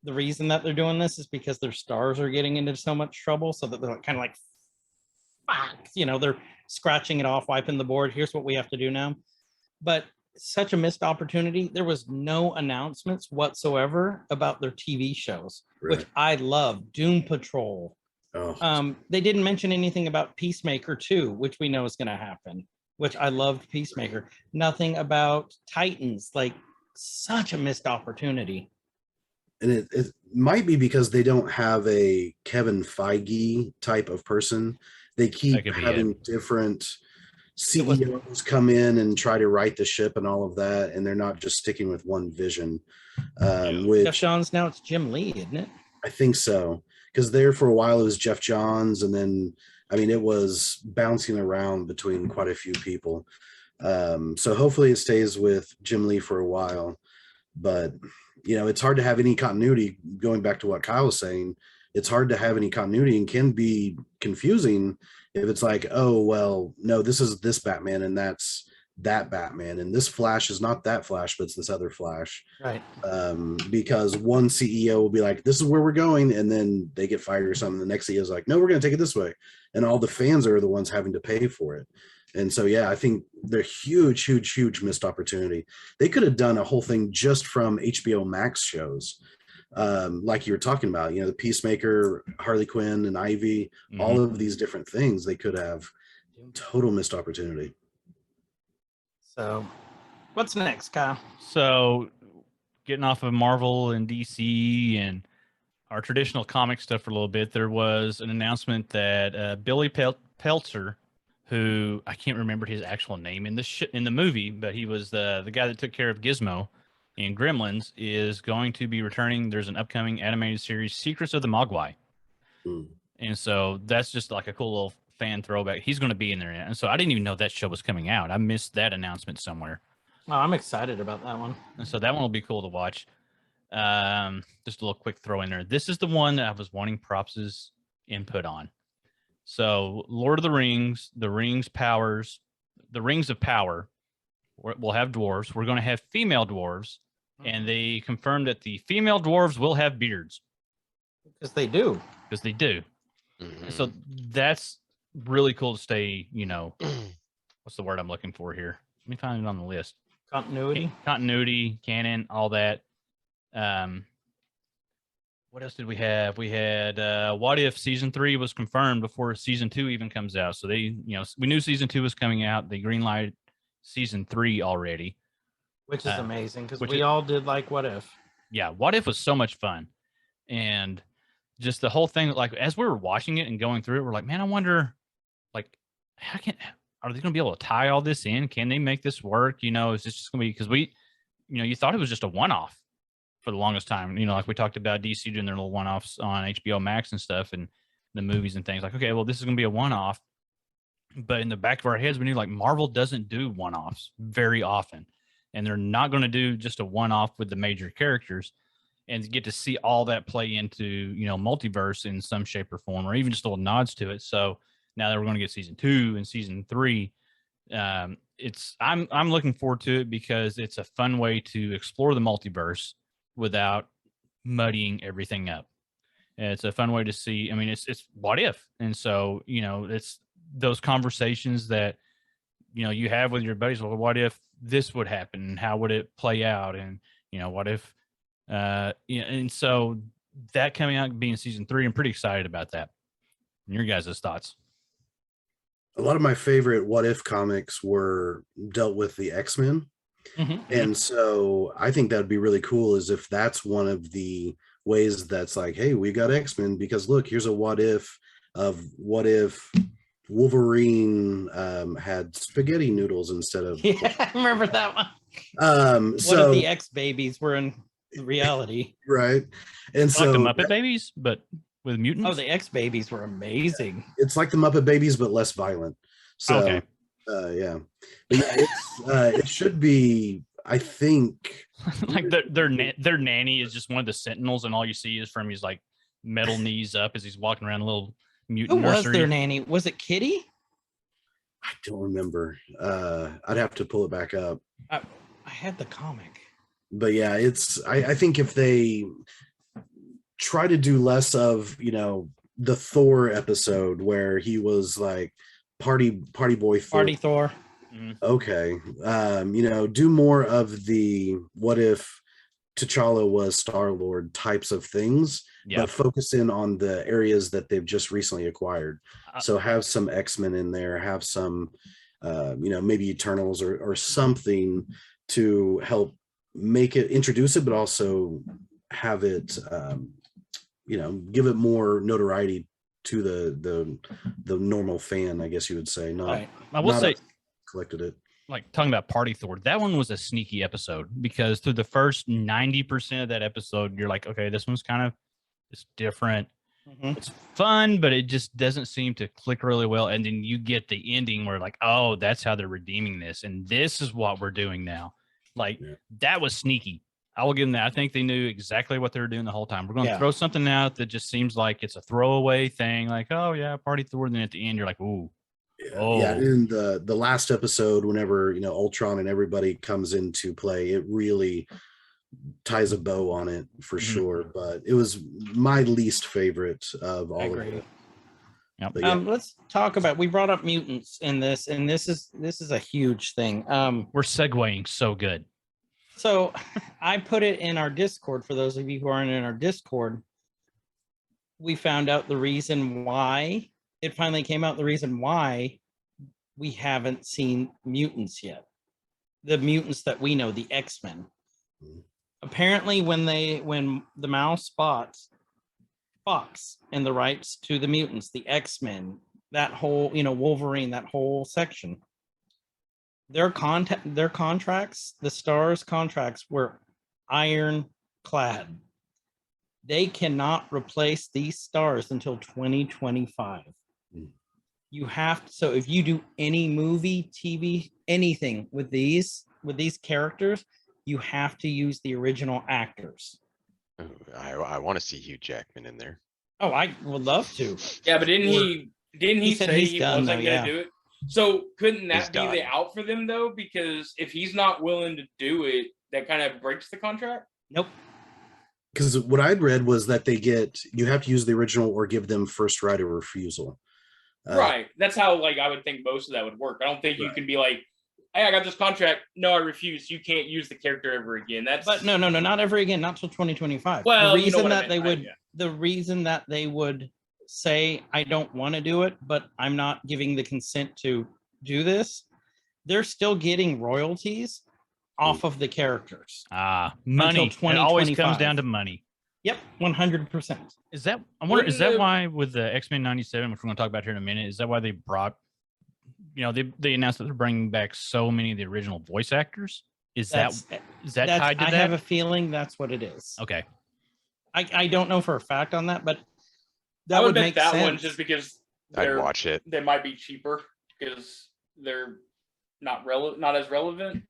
the reason that they're doing this is because their stars are getting into so much trouble, so that they're kind of like, fuck, they're scratching it off, wiping the board. Here's what we have to do now. But such a missed opportunity. There was no announcements whatsoever about their TV shows, which I love. Doom Patrol. Oh. They didn't mention anything about Peacemaker 2, which we know is going to happen, which I loved Peacemaker. Nothing about Titans, like such a missed opportunity. And it might be because they don't have a Kevin Feige type of person. They keep having different CEOs come in and try to right the ship and all of that, and they're not just sticking with one vision. Jeff Johns, now it's Jim Lee, isn't it? I think so. Because there for a while it was Jeff Johns, and then it was bouncing around between quite a few people. So hopefully it stays with Jim Lee for a while. But it's hard to have any continuity. Going back to what Kyle was saying, it's hard to have any continuity and can be confusing if it's like, oh well, no, this is this Batman and that's that Batman, and this Flash is not that Flash, but it's this other Flash. Right. Because one CEO will be like, this is where we're going, and then they get fired or something. The next CEO is like, no, we're going to take it this way. And all the fans are the ones having to pay for it. And so, yeah, I think they're huge missed opportunity. They could have done a whole thing just from HBO Max shows. Like you were talking about, the Peacemaker, Harley Quinn, and Ivy, all of these different things, they could have total missed opportunity. So what's next, Kyle? So getting off of Marvel and DC and our traditional comic stuff for a little bit, there was an announcement that Billy Peltzer, who I can't remember his actual name in the movie, but he was the guy that took care of Gizmo in Gremlins, is going to be returning. There's an upcoming animated series, Secrets of the Mogwai. And so that's just like a cool little fan throwback. He's going to be in there, and so I didn't even know that show was coming out. I missed that announcement somewhere, Oh, I'm excited about that one. and so that one will be cool to watch. Just a little quick throw in there. This is the one that I was wanting Props' input on. So, Lord of the Rings powers, the Rings of Power. We'll have dwarves. We're going to have female dwarves, and they confirmed that the female dwarves will have beards Because they do. because they do. Mhm. So that's really cool to stay. What's the word I'm looking for here? Let me find it on the list. Continuity. Continuity, canon, all that. What else did we have? We had What If season 3 was confirmed before season 2 even comes out. So they, we knew season 2 was coming out. They greenlighted season 3 already. Which is amazing because which we is- all did like What If. Yeah, What If was so much fun. And just the whole thing, like as we were watching it and going through it, we're like, man, I wonder, like, are they going to be able to tie all this in? Can they make this work? Is this just going to be, because you thought it was just a one-off for the longest time. Like we talked about DC doing their little one-offs on HBO Max and stuff and the movies and things like, okay, well, this is going to be a one-off. But in the back of our heads, we knew like Marvel doesn't do one-offs very often. And they're not going to do just a one-off with the major characters and get to see all that play into, multiverse in some shape or form, or even just little nods to it. So now that we're going to get season 2 and season 3, I'm looking forward to it because it's a fun way to explore the multiverse without muddying everything up. And it's a fun way to see. I mean, it's what if, and so it's those conversations that you have with your buddies. Well, what if this would happen? How would it play out? And what if, and so that coming out being season 3, I'm pretty excited about that. And your guys' thoughts? A lot of my favorite What If comics were dealt with the X-Men. And so I think that'd be really cool is if that's one of the ways that's like, hey, we got X-Men because look, here's a what if of what if Wolverine had spaghetti noodles instead of Yeah, I remember that one. What so if the X babies were in reality? right. And So, so like the Muppet Babies, but with mutants. Oh, the X babies were amazing. it's like the Muppet Babies, but less violent. So Okay. yeah. But yeah, it should be, I think, Like their nanny is just one of the Sentinels, and all you see is from his like metal knees up as he's walking around a little Who mutant was nursery. their nanny? Was it Kitty? I don't remember. I'd have to pull it back up. I had the comic. But yeah, I think if they try to do less of, the Thor episode where he was like party boy Thor. Party Thor. Okay. Do more of the what if T'Challa was Star-Lord types of things, Yeah. but focus in on the areas that they've just recently acquired. So have some X-Men in there, have some, maybe Eternals or something to help introduce it, but also have it, give it more notoriety to the normal fan, I guess you would say. Right. I will not say, collected it. like talking about Party Thor, that one was a sneaky episode because through the first 90% of that episode, you're like, okay, this one's kind of it's different. It's fun, but it just doesn't seem to click really well. And then you get the ending where like, oh, that's how they're redeeming this. And this is what we're doing now. Like that was sneaky. I will give them that. I think they knew exactly what they were doing the whole time. We're going to throw something out that just seems like it's a throwaway thing. Like, oh yeah, Party Thor. And then at the end, you're like, ooh. Yeah, in the last episode, whenever Ultron and everybody comes into play, it really ties a bow on it for sure. But it was my least favorite of all of it. Yep. But yeah. Let's talk about. We brought up mutants in this, and this is a huge thing. We're segueing so good. So I put it in our Discord for those of you who aren't in our Discord. We found out the reason why it finally came out. The reason why we haven't seen mutants yet. The mutants that we know, the X-Men. Apparently, when the mouse bought Fox and the rights to the mutants, the X-Men, that whole, Wolverine, that whole section, their contracts, the Stars contracts were ironclad. They cannot replace these stars until 2025. you have to, so if you do any movie, TV, anything with these characters, you have to use the original actors. Ooh, I want to see Hugh Jackman in there. Oh, I would love to. Yeah, but didn't he He said say he's he done, wasn't though, gonna yeah. do it? So couldn't He's that be done. the out for them though? Because if he's not willing to do it, that kind of breaks the contract. Nope. Because what I'd read was that you have to use the original or give them first right of refusal. Right. That's how like I would think most of that would work. I don't think you Right. can be like, hey, I got this contract. No, I refuse. You can't use the character ever again. That's But no, not ever again, not till 2025. Well, the you know reason what I that meant, they right, would yeah. the reason that they would say I don't want to do it, but I'm not giving the consent to do this, they're still getting royalties off of the characters. Money. It always comes 2025. down to money. Yep, 100%. Is that I wonder? Is that Wouldn't why with the X-Men '97, which we're going to talk about here in a minute, is that why they brought? They announced that they're bringing back so many of the original voice actors. Is that tied to I that? have a feeling that's what it is. Okay. I don't know for a fact on that, but I that would would bet make that sense. one just because I'd watch it. they might be cheaper because they're not as relevant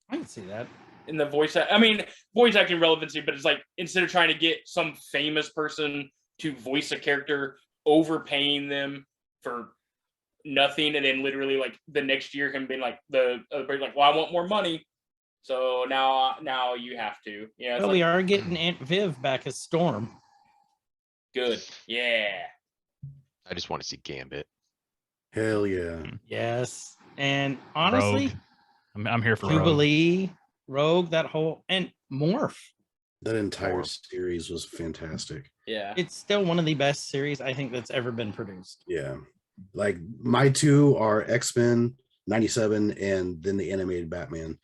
I can see that. in the voice. I mean, voice acting relevancy, but it's like instead of trying to get some famous person to voice a character, overpaying them for nothing, and then literally like the next year him being like the other person like, well, I want more money, so now you have to. Yeah, it's But like, we are getting Aunt Viv back as Storm. good. Yeah. I just want to see Gambit. Hell yeah. Yes. And honestly, Rogue. I'm here for Rogue. Jubilee, Rogue, that whole, and Morph. That entire Or- series was fantastic. Yeah. It's still one of the best series I think that's ever been produced. Yeah. Like my two are X-Men 97 and then the animated Batman.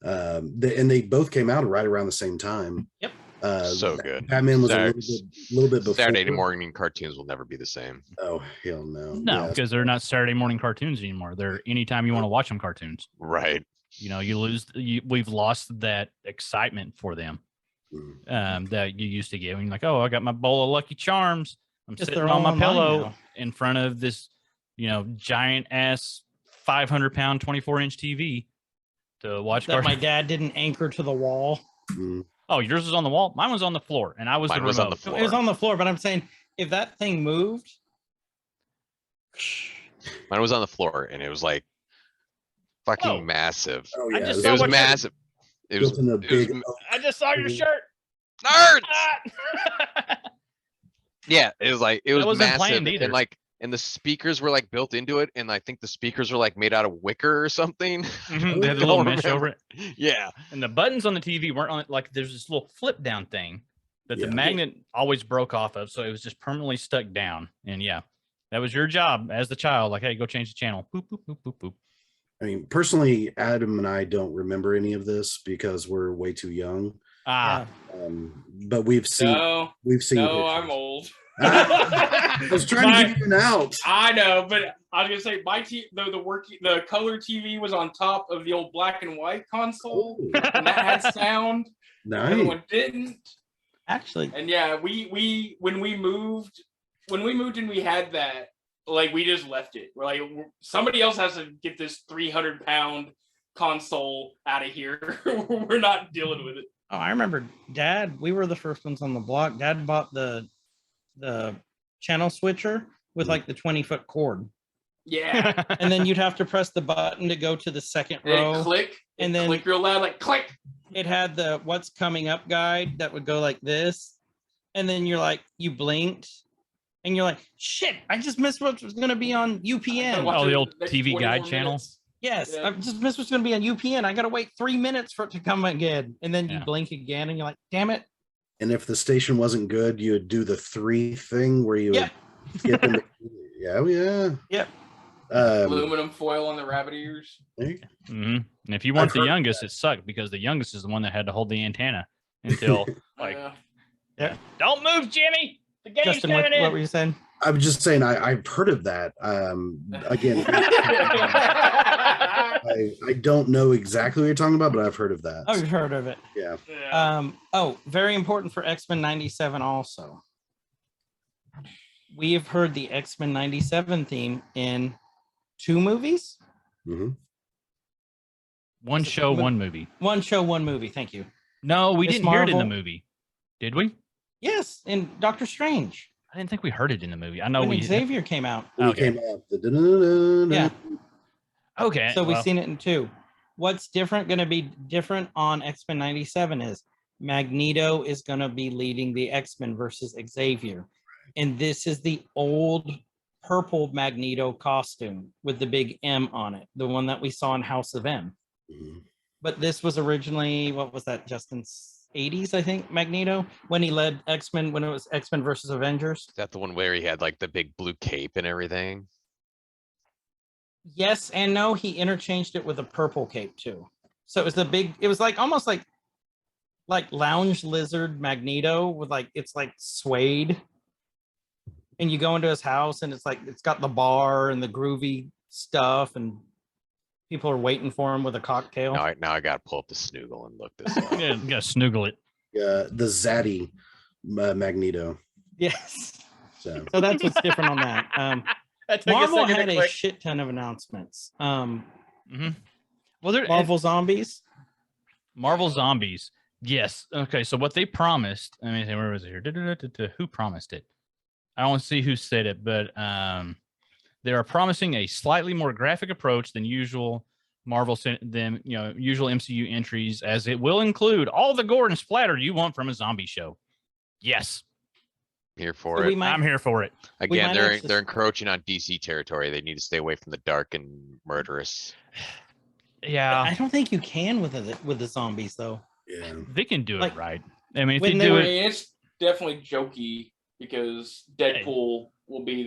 And they both came out right around the same time. Yep. So good. Batman was Sat- a little bit before. Saturday morning cartoons will never be the same. Oh, hell no. No, Yeah. because they're not Saturday morning cartoons anymore. They're anytime you want to watch them cartoons. Right. We've lost that excitement for them Mm. that you used to get. When you're like, oh, I got my bowl of Lucky Charms. I'm Just sitting they're on all my online pillow now. in front of this, giant ass 500-pound 24-inch TV to watch That my cartoons. dad didn't anchor to the wall. Mm. Oh, yours was on the wall. Mine was on the floor, and I was Mine the was on remote. the No, it was floor. on the floor, but I'm saying if that thing moved, Mine was on the floor, and it was like fucking Oh. massive. Oh, I yeah. just It saw was what you're- massive. It was, built in a it was big. I just saw your shirt. nerds. Ah! Yeah, it was like it was wasn't massive, planned either. and the speakers were like built into it, and I think the speakers were like made out of wicker or something. Mhm, they had a Don't little mesh remember. over it. Yeah, And the buttons on the TV weren't on it. Like there's this little flip down thing that the Yeah. magnet always broke off of. So it was just permanently stuck down. And yeah, that was your job as the child. Like, hey, go change the channel. Boop, boop, boop, boop, boop. I mean, personally, Adam and I don't remember any of this because we're way too young. Ah, But we've seen No, pictures. I'm old. I was trying to give you an out. I know, but I was gonna say the color TV was on top of the old black and white console, Oh, and that had sound. The other nice. one didn't. actually, And yeah, we when we moved and we had that, like we just left it. We're like, somebody else has to get this 300-pound console out of here. We're not dealing with it. oh, I remember Dad. We were the first ones on the block. Dad bought the channel switcher with like the 20-foot cord, Yeah. and then you'd have to press the button to go to the second And row. it click, and and then- then click real loud, like click. It had the what's coming up guide that would go like this, and then you're like, you blinked, and you're like, shit, I just missed what was going to be on UPN. Watch Oh, the it old next TV 20 guide more channel? minutes. Yes, Yeah. I just missed what's going to be on UPN. I got to wait 3 minutes for it to come again, and then you Yeah. blink again, and you're like, damn it. And if the station wasn't good, you would do the 3 thing where you Yep. would get them. Yeah, yeah. Yep. Aluminum foil on the rabbit ears. Mhm. And if you weren't I've the heard youngest, it sucked because the youngest is the one that had to hold the antenna until like, don't move, Jimmy. The game's Justin, coming in. what were you saying? I was just saying, I've heard of that. Again, I don't know exactly what you're talking about, but I've heard of that. Oh, you've heard of it. Yeah. Oh, very important for X-Men 97 also. we have heard the X-Men 97 theme in 2 movies. Mhm. One Is it show, mo- one movie. 1 show, 1 movie. Thank you. No, we Miss didn't hear it in the Marvel. movie. Did we? Yes, in Doctor Strange I didn't think we heard it in the movie. I know when we. Xavier came out. When Okay. he came out, the dun-dun-dun-dun-dun. Yeah. Okay. So we've well, seen it in 2. What's going to be different on X-Men 97 is Magneto is going to be leading the X-Men versus Xavier. And this is the old purple Magneto costume with the big M on it, the one that we saw in House of M. Mhm. But this was originally, what was that, Justin's 80s, I think, Magneto, when he led X-Men, when it was X-Men versus Avengers. Is that the one where he had like the big blue cape and everything? Yes and no, he interchanged it with a purple cape too. So it was it was like almost like lounge lizard Magneto with it's like suede. And you go into his house and it's got the bar and the groovy stuff and people are waiting for him with a cocktail. Now I gotta pull up the Snoogle and look this up. yeah, you gotta snoogle it. The Zaddy Magneto. Yes. So So that's what's different on that. That took Marvel second to had a click. shit ton of announcements. Well, there Marvel Zombies. Marvel Zombies. Yes. Okay. So what they promised. I mean, where was it here? Who promised it? I don't want to see who said it, but they are promising a slightly more graphic approach than usual usual MCU entries, as it will include all the gore and splatter you want from a zombie show. Yes, Here for So it. we might- I'm here for it. Again, might they're actually- they're encroaching on DC territory. They need to stay away from the dark and murderous. Yeah, I don't think you can with the zombies though. yeah. they can do it like, right. I mean, if when they they do were it, It's definitely jokey because Deadpool will be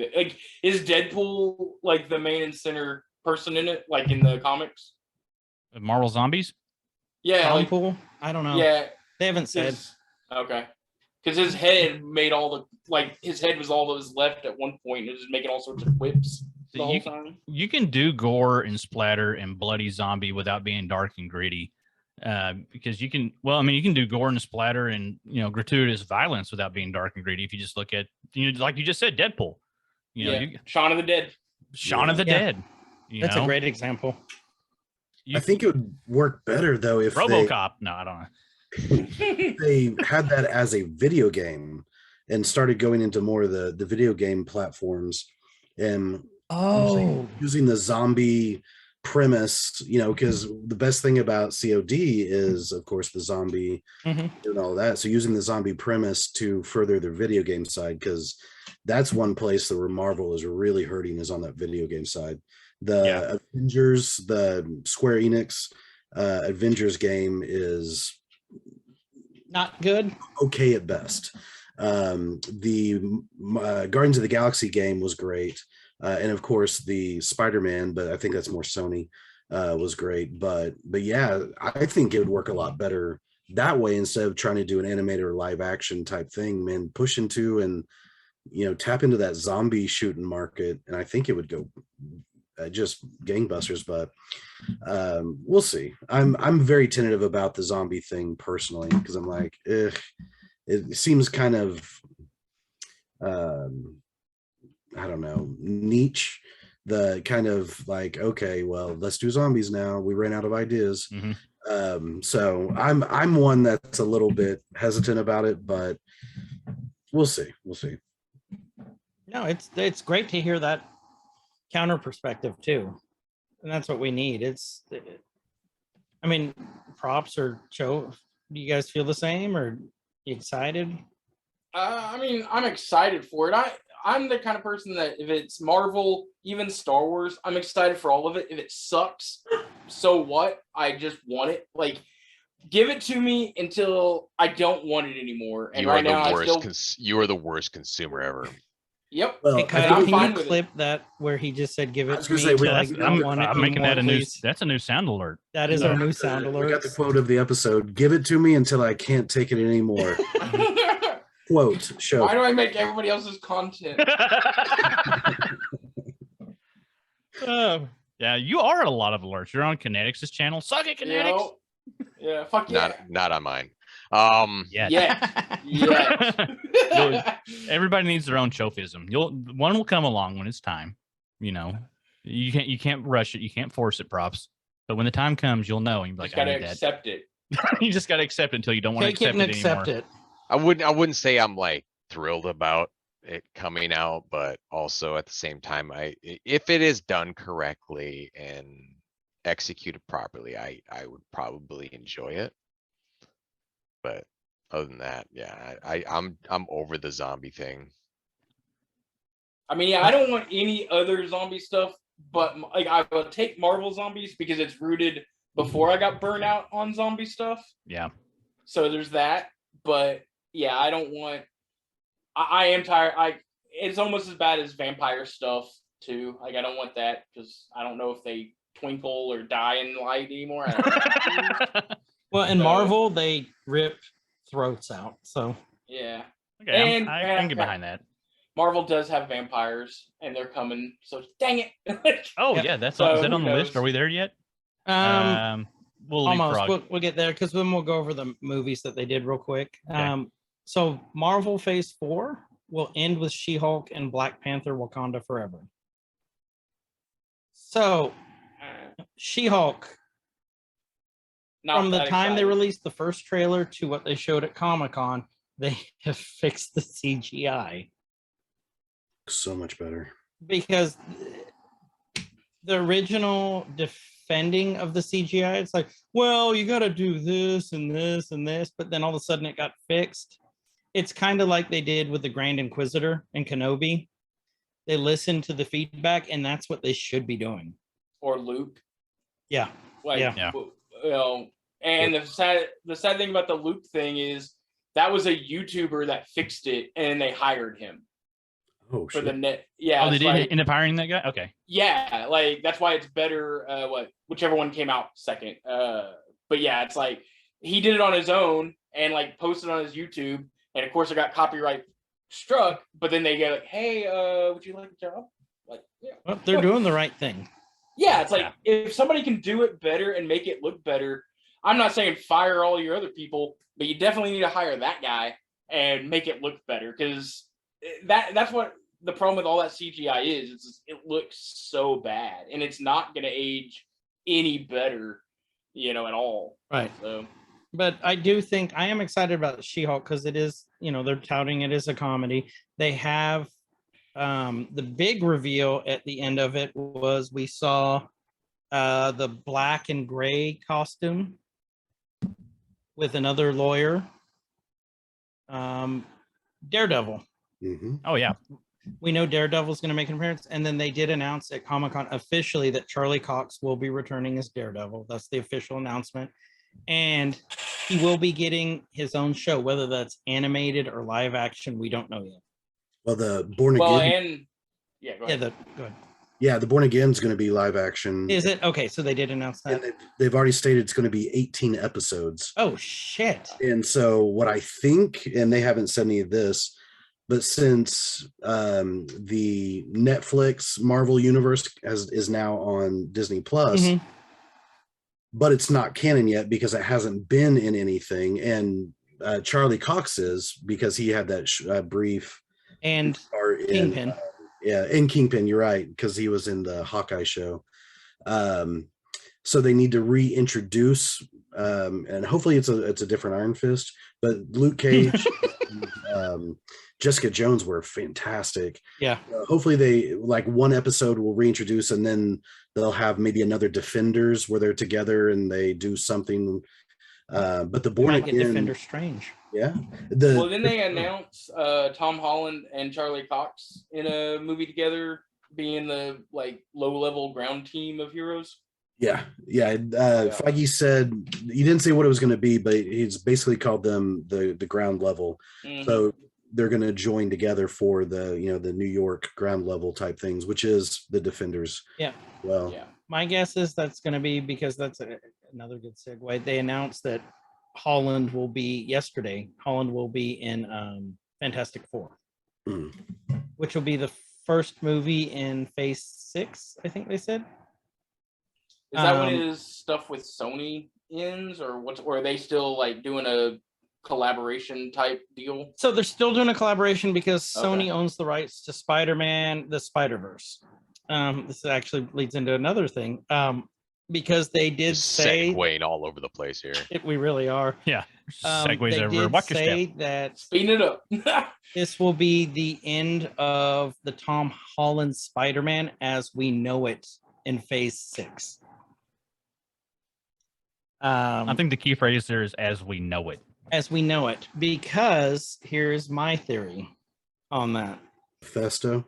is Deadpool like the main and center person in it, like in the comics? Marvel Zombies. Yeah, Tom like, Pool? I don't know. yeah. They haven't said. Okay. Because his head made his head was all that was left at one point. It was just making all sorts of whips the So whole time. you can do gore and splatter and bloody zombie without being dark and gritty, because you can. Well, I mean, you can do gore and splatter and gratuitous violence without being dark and gritty. If you just look at like you just said, Deadpool. Shaun of the Dead. Shaun of the Yeah. Dead. That's a great example. I think it would work better though if RoboCop. No, I don't know. they had that as a video game and started going into more of the video game platforms and using the zombie premise, because the best thing about COD is of course the zombie Mhm. and all that. So using the zombie premise to further their video game side, because that's one place that where Marvel is really hurting is on that video game side. The Avengers, the Square Enix Avengers game is Not good. okay at best. The Guardians of the Galaxy game was great, and of course the Spider-Man, but I think that's more Sony, was great. But yeah, I think it would work a lot better that way instead of trying to do an animated or live action type thing. Man, push into and tap into that zombie shooting market, and I think it would go just gangbusters. But we'll see. I'm very tentative about the zombie thing personally because I'm like, it seems kind of I don't know, niche. The kind of like, okay, well, let's do zombies now. We ran out of ideas. So I'm one that's a little bit hesitant about it, but we'll see. No, it's great to hear that counter perspective too, and that's what we need. I mean, props or show. Do you guys feel the same, or you excited? I mean, I'm excited for it. I'm the kind of person that if it's Marvel, even Star Wars, I'm excited for all of it. If it sucks, so what? I just want it. Like, give it to me until I don't want it anymore. And You right are now, the I worst. still. You are the worst consumer ever. Yep. Well, Hey, I Kyle, think I'm can fine you with it. clip that where he just said, "Give I it was to me"? gonna say, till I I'm don't want it I'm making anymore, that a new. please? That's a new sound alert. That is our new sound we got the alert. quote of the episode. Give it to me until I can't take it anymore. Quote show. Why do I make everybody else's content? Yeah, you are at a lot of alerts. You're on Kinetics' channel. Suck it, You Kinetics. know? Yeah, fuck yeah. Not on mine. Yeah. Yeah. Everybody needs their own chauvism. One will come along when it's time. You know, you can't rush it. You can't force it, props. But when the time comes, you'll know. And you'll be Just like, I gotta need that. accept it. You just gotta accept it until you don't want to Take it accept and it accept anymore. it. I wouldn't say I'm like thrilled about it coming out, but also at the same time, if it is done correctly and executed properly, I would probably enjoy it. But other than that, yeah, I'm over the zombie thing. I mean, yeah, I don't want any other zombie stuff, but like I will take Marvel zombies because it's rooted before I got burnt out on zombie stuff. Yeah. So there's that. But yeah, I don't want. I am tired. It's almost as bad as vampire stuff too. Like I don't want that because I don't know if they twinkle or die in light anymore. I don't know. Well, in So- Marvel, they rip throats out. So Yeah. Okay, And- I can get behind that. Marvel does have vampires, and they're coming. So dang it. Oh Yep. yeah, that's So, is that on who the list? knows? Are we there yet? We'll almost leapfrog. we'll get there because then we'll go over the movies that they did real quick. Okay. So Marvel Phase 4 will end with She-Hulk and Black Panther Wakanda Forever. So She-Hulk, Not from the that time they excited. released the first trailer to what they showed at Comicon, they have fixed the CGI So much better. because the original defending of the CGI, it's like, well, you got to do this and this and this, but then all of a sudden it got fixed. It's kind of like they did with the Grand Inquisitor and Kenobi. They listened to the feedback, and that's what they should be doing. Or Luke. Yeah. Like, Yeah. you know, and the sad thing about the Luke thing is that was a YouTuber that fixed it, and they hired him Oh, for shit. the net. Yeah, Oh, they it's did like- end up hiring that guy. Okay. Yeah, like that's why it's better. Whichever one came out second. But yeah, it's like he did it on his own and like posted on his YouTube, and of course it got copyright struck. But then they get like, hey, would you like a job? Like, yeah. Well, they're doing the right thing. Yeah, it's like if somebody can do it better and make it look better, I'm not saying fire all your other people, but you definitely need to hire that guy and make it look better because that's what the problem with all that CGI is. It looks so bad and it's not going to age any better, at all. Right. So, But I do think I am excited about She-Hulk because it is, they're touting it as a comedy. They have the big reveal at the end of it was we saw the black and gray costume with another lawyer. Daredevil. Mm-hmm. Oh yeah. We know Daredevil's going to make an appearance, and then they did announce at Comic-Con officially that Charlie Cox will be returning as Daredevil. That's the official announcement, and he will be getting his own show, whether that's animated or live action. We don't know yet. Well, the Born well, Again. and yeah, go Yeah, ahead. go ahead. Yeah, the Born Again's going to be live action. Is it okay? So they did announce And that. they've already stated it's going to be 18 episodes. Oh shit! And so what I think, and they haven't said any of this, but since the Netflix Marvel universe is now on Disney Plus, Mhm. but it's not canon yet because it hasn't been in anything. And Charlie Cox is, because he had that brief And part in Kingpin. in Kingpin, you're right, because he was in the Hawkeye show. So they need to reintroduce, and hopefully it's a different Iron Fist, but Luke Cage, Jessica Jones were fantastic. Yeah. Hopefully they like one episode will reintroduce, and then they'll have maybe another Defenders where they're together and they do something. But the Born Might get Again, Defender Strange. yeah. Well, then they announced Tom Holland and Charlie Cox in a movie together, being the like low-level ground team of heroes. Yeah. Feige said he didn't say what it was going to be, but he's basically called them the ground level. Mhm. So they're going to join together for the the New York ground level type things, which is the Defenders. Yeah. Well, Yeah. My guess is that's going to be because that's another good segue. They announced that Holland will be in Fantastic Four, mm. which will be the first movie in Phase 6, I think they said. Is that when Um, his stuff with Sony ends, or what's? Or are they still like doing a collaboration type deal? So they're still doing a collaboration because Sony Okay. owns the rights to Spider-Man, the Sniderverse. This actually leads into another thing. Because they did Just say segueing all over the place here. we really are. Yeah. Segues They everywhere. did Watch your step. say that Speed it up. this will be the end of the Tom Holland Spider-Man as we know it in Phase 6. I think the key phrase there is "as we know it." As we know it, because here's my theory on that. Festo.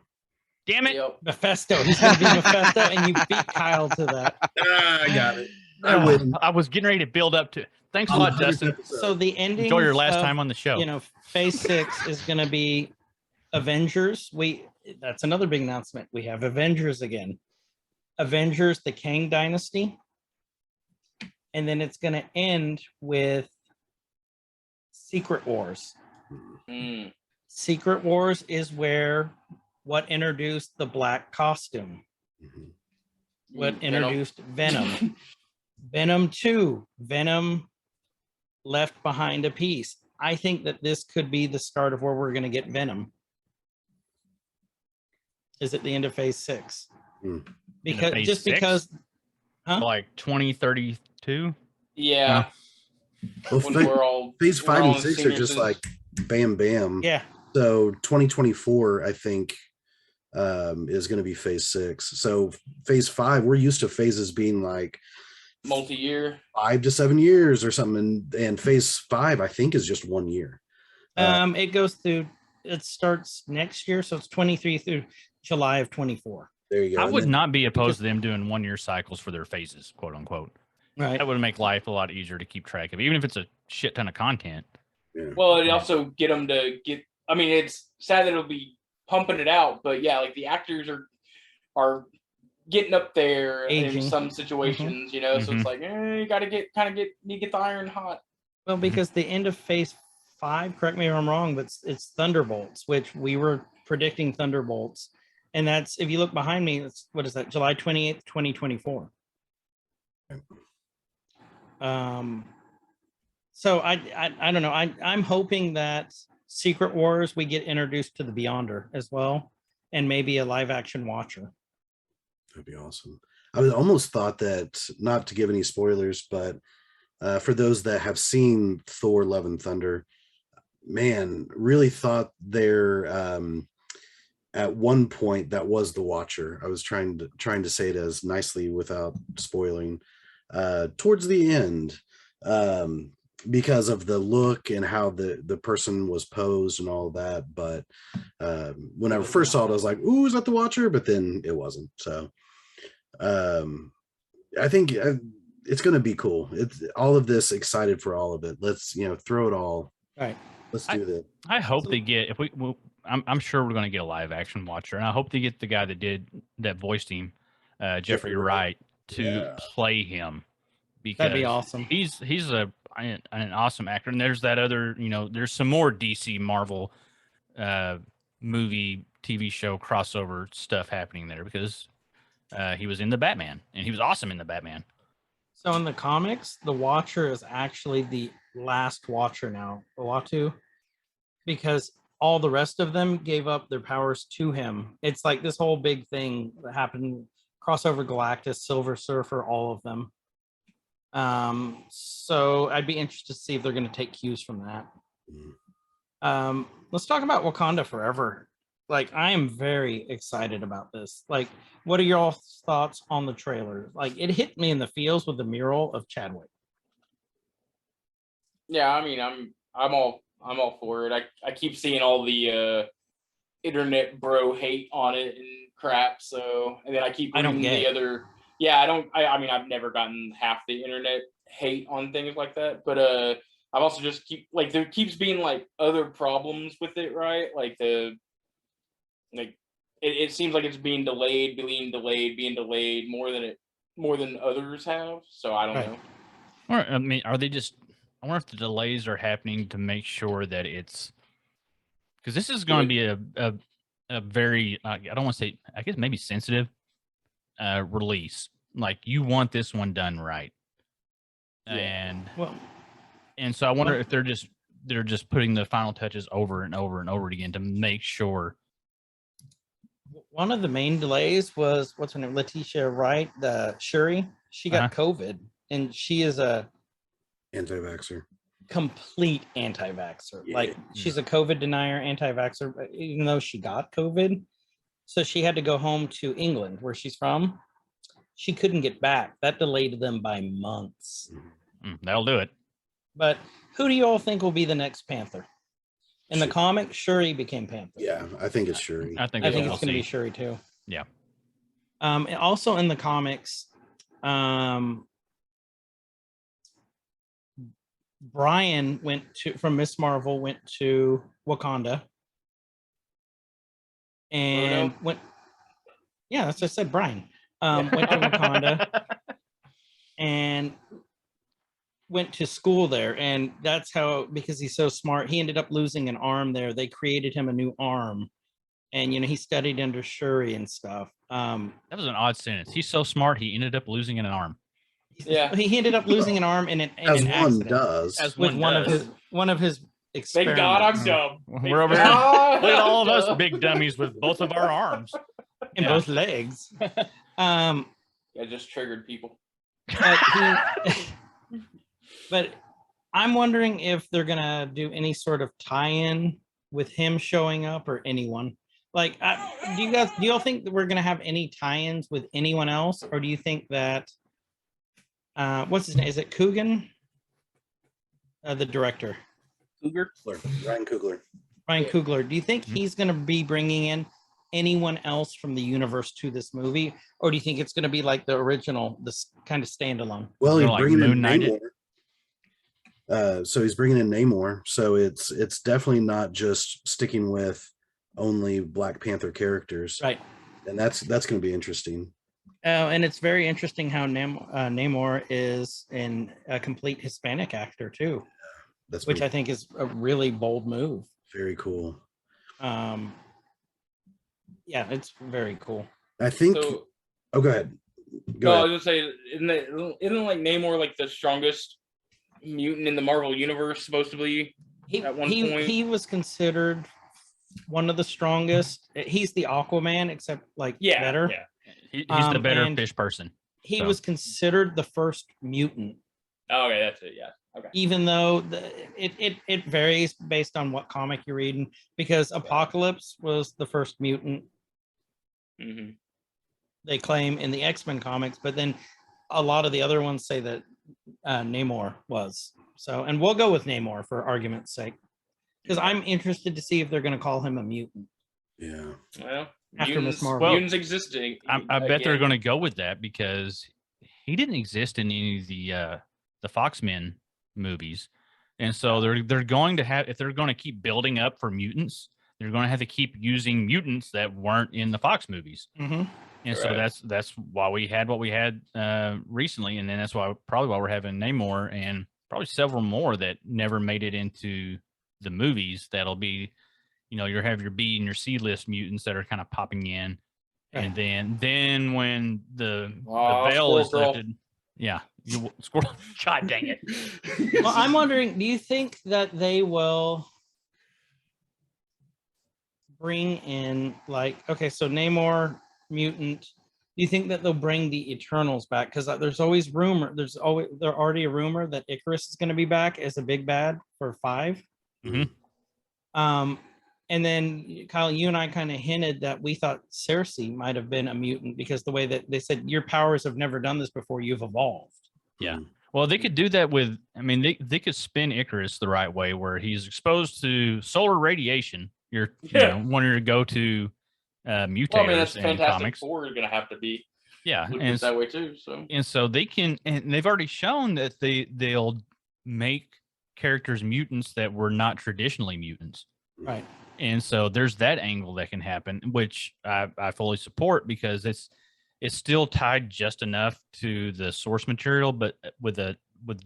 Damn it! Yep. Mephisto. He's going to be Mephisto, and you beat Kyle to that. I got it. I win. I was getting ready to build up to. Thanks a On lot, the 100th Justin. episode. So the ending. Enjoy your last time on the show. You know, Phase 6 is going to be Avengers. That's another big announcement. We have Avengers again. Avengers: The Kang Dynasty, and then it's going to end with Secret Wars. Mm. Secret Wars is where what introduced the black costume. Mhm. What Venom. introduced Venom. Venom 2. Venom left behind a piece. I think that this could be the start of where we're going to get Venom. Is at the end of Phase 6. Mm. Because Phase just 6? because huh? Like 2032. Yeah. Well, When we're all phase we're 5 all and in 6 are senior just citizens. like bam, bam. Yeah. So 2024, I think, is going to be phase 6. So phase 5, we're used to phases being like multi-year. 5 to 7 years or something, and phase 5, I think, is just 1 year. It goes through, it starts next year, so it's 23 through July of 24. There you go. I And would then- not be opposed to them doing 1 year cycles for their phases, quote unquote. Right. That would make life a lot easier to keep track of, even if it's a shit ton of content. Yeah. Well, it also get them to get. I mean, it's sad that it'll be pumping it out, but yeah, like the actors are getting up there Aging. in some situations, you know. So it's like, you got to get the iron hot. Well, because the end of Phase 5, correct me if I'm wrong, but it's Thunderbolts, which we were predicting Thunderbolts. And that's, if you look behind me, it's, what is that, July 28th, 2024. So I don't know. I'm hoping that Secret Wars, we get introduced to the Beyonder as well, and maybe a live action Watcher. That'd be awesome. I would almost thought that, not to give any spoilers, but for those that have seen Thor: Love and Thunder, man, really thought there at one point that was the Watcher. I was trying to say it as nicely without spoiling. Towards the end, because of the look and how the person was posed and all that. But when I first saw it, I was like, "Ooh, is that the Watcher?" But then it wasn't. So I think it's going to be cool. It's all of this, excited for all of it. Let's throw it all. Right. Let's do that. I hope they get, I'm sure we're going to get a live action Watcher, and I hope they get the guy that voiced him, Jeffrey Wright, to play him, because That'd be awesome. He's an awesome actor. And there's that other, there's some more DC Marvel movie, TV show crossover stuff happening there, because he was in the Batman, and he was awesome in the Batman. So in the comics, the Watcher is actually the last Watcher now, Uatu, because all the rest of them gave up their powers to him. It's like this whole big thing that happened, crossover Galactus, Silver Surfer, all of them. So I'd be interested to see if they're going to take cues from that. Let's talk about Wakanda Forever. Like, I am very excited about this. Like, what are your thoughts on the trailer? Like, it hit me in the feels with the mural of Chadwick. Yeah, I mean, I'm all for it. I keep seeing all the internet bro hate on it and crap. So, and then I keep reading the other. Yeah, I mean, I've never gotten half the internet hate on things like that. But I've also just there keeps being like other problems with it, right? Like it seems like it's being delayed more than others have. So I don't know. Or, I mean, are they just? I wonder if the delays are happening to make sure that it's, because this is going to be a very, I don't want to say, I guess maybe sensitive release. Like, you want this one done right. Yeah. And so I wonder if they're just they're just putting the final touches over and over and over again to make sure. One of the main delays was what's her name, Letitia Wright, the Shuri. She got COVID, and she is a Anti-vaxxer. complete anti-vaxxer. Yeah. Like she's a COVID denier, anti-vaxxer, even though she got COVID. So she had to go home to England, where she's from. She couldn't get back. That delayed them by months. That'll do it. But who do you all think will be the next Panther? In the comic, Shuri became Panther. Yeah, I think it's Shuri. I think it's we'll going to be see. Shuri too. Yeah. And also in the comics, Brian from Miss Marvel went to Wakanda. And went, yeah, that's what I said, Brian. Went to Wakanda and went to school there. And that's how, because he's so smart, he ended up losing an arm there. They created him a new arm. And, he studied under Shuri and stuff. That was an odd sentence. He's so smart, he ended up losing an arm. Yeah. He ended up losing an arm in an As one accident. does. As With one of his Thank experiments. God I'm dumb. We're over here. Look at all of us big dummies with both of our arms. And both legs. I just triggered people. But I'm wondering if they're gonna do any sort of tie-in with him showing up or anyone. Like, do you all think that we're gonna have any tie-ins with anyone else, or do you think that what's his name? Is it Coogan? The director. Cougar? Ryan Coogler. Ryan Coogler. Do you think he's gonna be bringing in anyone else from the universe to this movie, or do you think it's going to be like the original, this kind of standalone? Well, he's Like bringing in Moon Knight Namor. So he's bringing in Namor. So it's definitely not just sticking with only Black Panther characters, Right. And that's going to be interesting. And it's very interesting how Namor is a complete Hispanic actor too, which I think is a really bold move. Very cool. Yeah, it's very cool. I think. So, go ahead. I was gonna say, isn't like Namor like the strongest mutant in the Marvel universe supposed to be? At one point, he was considered one of the strongest. He's the Aquaman, except better. Yeah. He's the better fish person. He was considered the first mutant. Oh, okay, that's it. Yeah. Okay. Even though it varies based on what comic you're reading, because Apocalypse was the first mutant. Mm-hmm. They claim in the X-Men comics, but then a lot of the other ones say that Namor was. So, and we'll go with Namor for argument's sake, because I'm interested to see if they're going to call him a mutant. Yeah. Well, After Miss Marvel. Mutants existing. I bet they're going to go with that because he didn't exist in any of the Foxmen movies, and so they're going to have, if they're going to keep building up for mutants, they're going to have to keep using mutants that weren't in the Fox movies. Mm-hmm. And so that's why we had what we had recently, and then that's why we're having Namor and probably several more that never made it into the movies. That'll be, you have your B and your C list mutants that are kind of popping in, and then when the veil is lifted, squirrel. God dang it! Well, I'm wondering, do you think that they will bring in so Namor mutant? Do you think that they'll bring the Eternals back? Because there's always already a rumor that Icarus is going to be back as a big bad for 5. Mm-hmm. And then Kyle, you and I kind of hinted that we thought Cersei might have been a mutant because the way that they said your powers have never done this before, you've evolved. Yeah. Well, they could do that with, they could spin Icarus the right way where he's exposed to solar radiation. One of your go-to mutators Well, I mean, that's in Fantastic comics. Four is going to have to be. Yeah, and that way too. So they can, and they've already shown that they'll make characters mutants that were not traditionally mutants. Right. And so there's that angle that can happen, which I fully support because it's still tied just enough to the source material, but with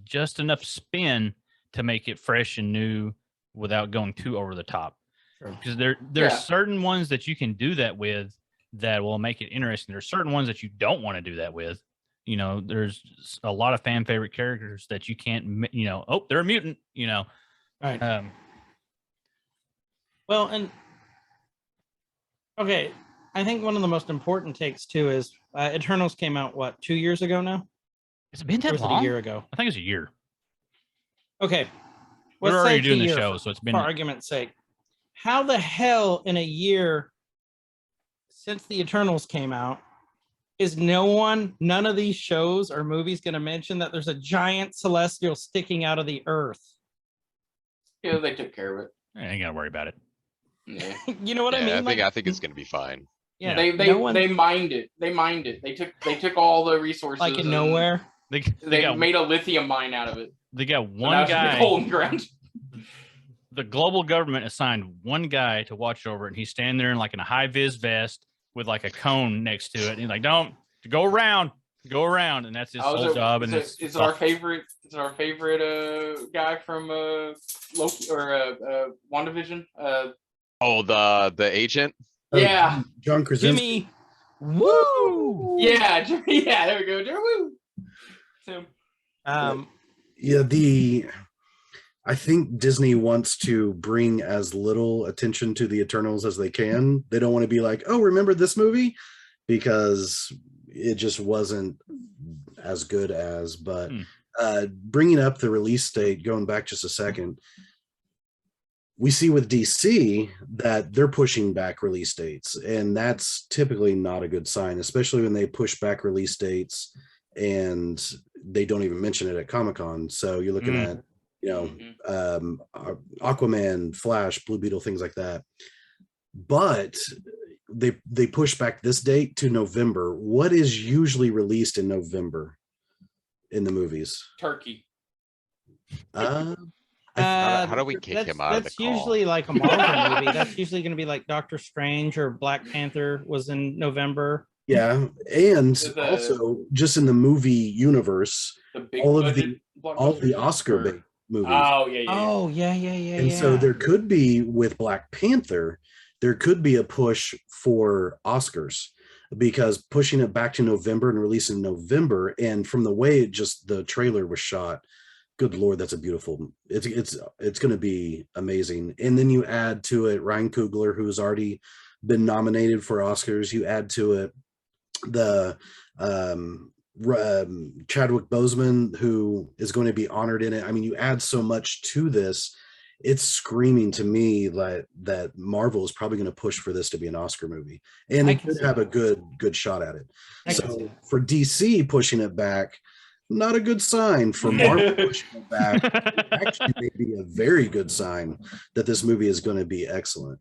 just enough spin to make it fresh and new without going too over the top. Sure. Because there's certain ones that you can do that with that will make it interesting. There's certain ones that you don't want to do that with. There's a lot of fan favorite characters that you can't, they're a mutant, Right. Um, Well, and okay, I think one of the most important takes too is Eternals came out what 2 years ago now? has it been Or that was it long? a year ago? I think it was a year. Okay, We're let's say already it's a doing the year show, for, so it's for been argument's sake. How the hell in a year since the Eternals came out is none of these shows or movies going to mention that there's a giant celestial sticking out of the earth? Yeah, they took care of it. I ain't gotta worry about it. Yeah. You know what I Yeah, mean? I think it's gonna be fine. Yeah, They mined it. They mined it. They took all the resources. like in and nowhere. They got made a lithium mine out of it. they got So now one it's just a guy. golden ground. The global government assigned one guy to watch over it, and he's standing there in like in a high vis vest with like a cone next to it. And he's like, "Don't go around, and that's his whole job. And is it our favorite? Is it our favorite guy from Loki or WandaVision? Oh, the agent. Yeah. John Krasinski. Jimmy, woo! Yeah, yeah. There we go. Woo. So, Yeah, I think Disney wants to bring as little attention to the Eternals as they can. They don't want to be like, oh, remember this movie? Because it just wasn't as good as, but bringing up the release date, going back just a second, we see with DC that they're pushing back release dates, and that's typically not a good sign, especially when they push back release dates and they don't even mention it at Comicon. So you're looking at, Aquaman, Flash, Blue Beetle, things like that. But they push back this date to November. What is usually released in November in the movies? Turkey. How do we kick him out of the That's call? usually like a Marvel movie. That's usually going to be like Doctor Strange or Black Panther was in November. Yeah, and also just in the movie universe, all of the Oscar movies. Oh yeah. Oh yeah. And so there could be with Black Panther, there could be a push for Oscars because pushing it back to November and releasing in November, and from the way the trailer was shot, good Lord, that's a beautiful. It's going to be amazing. And then you add to it Ryan Coogler, who's already been nominated for Oscars. You add to it the Chadwick Boseman, who is going to be honored in it. I mean, you add so much to this. It's screaming to me that Marvel is probably going to push for this to be an Oscar movie, and it could have a good shot at it. So for DC pushing it back, not a good sign. For Marvel pushing it back, actually may be a very good sign that this movie is going to be excellent.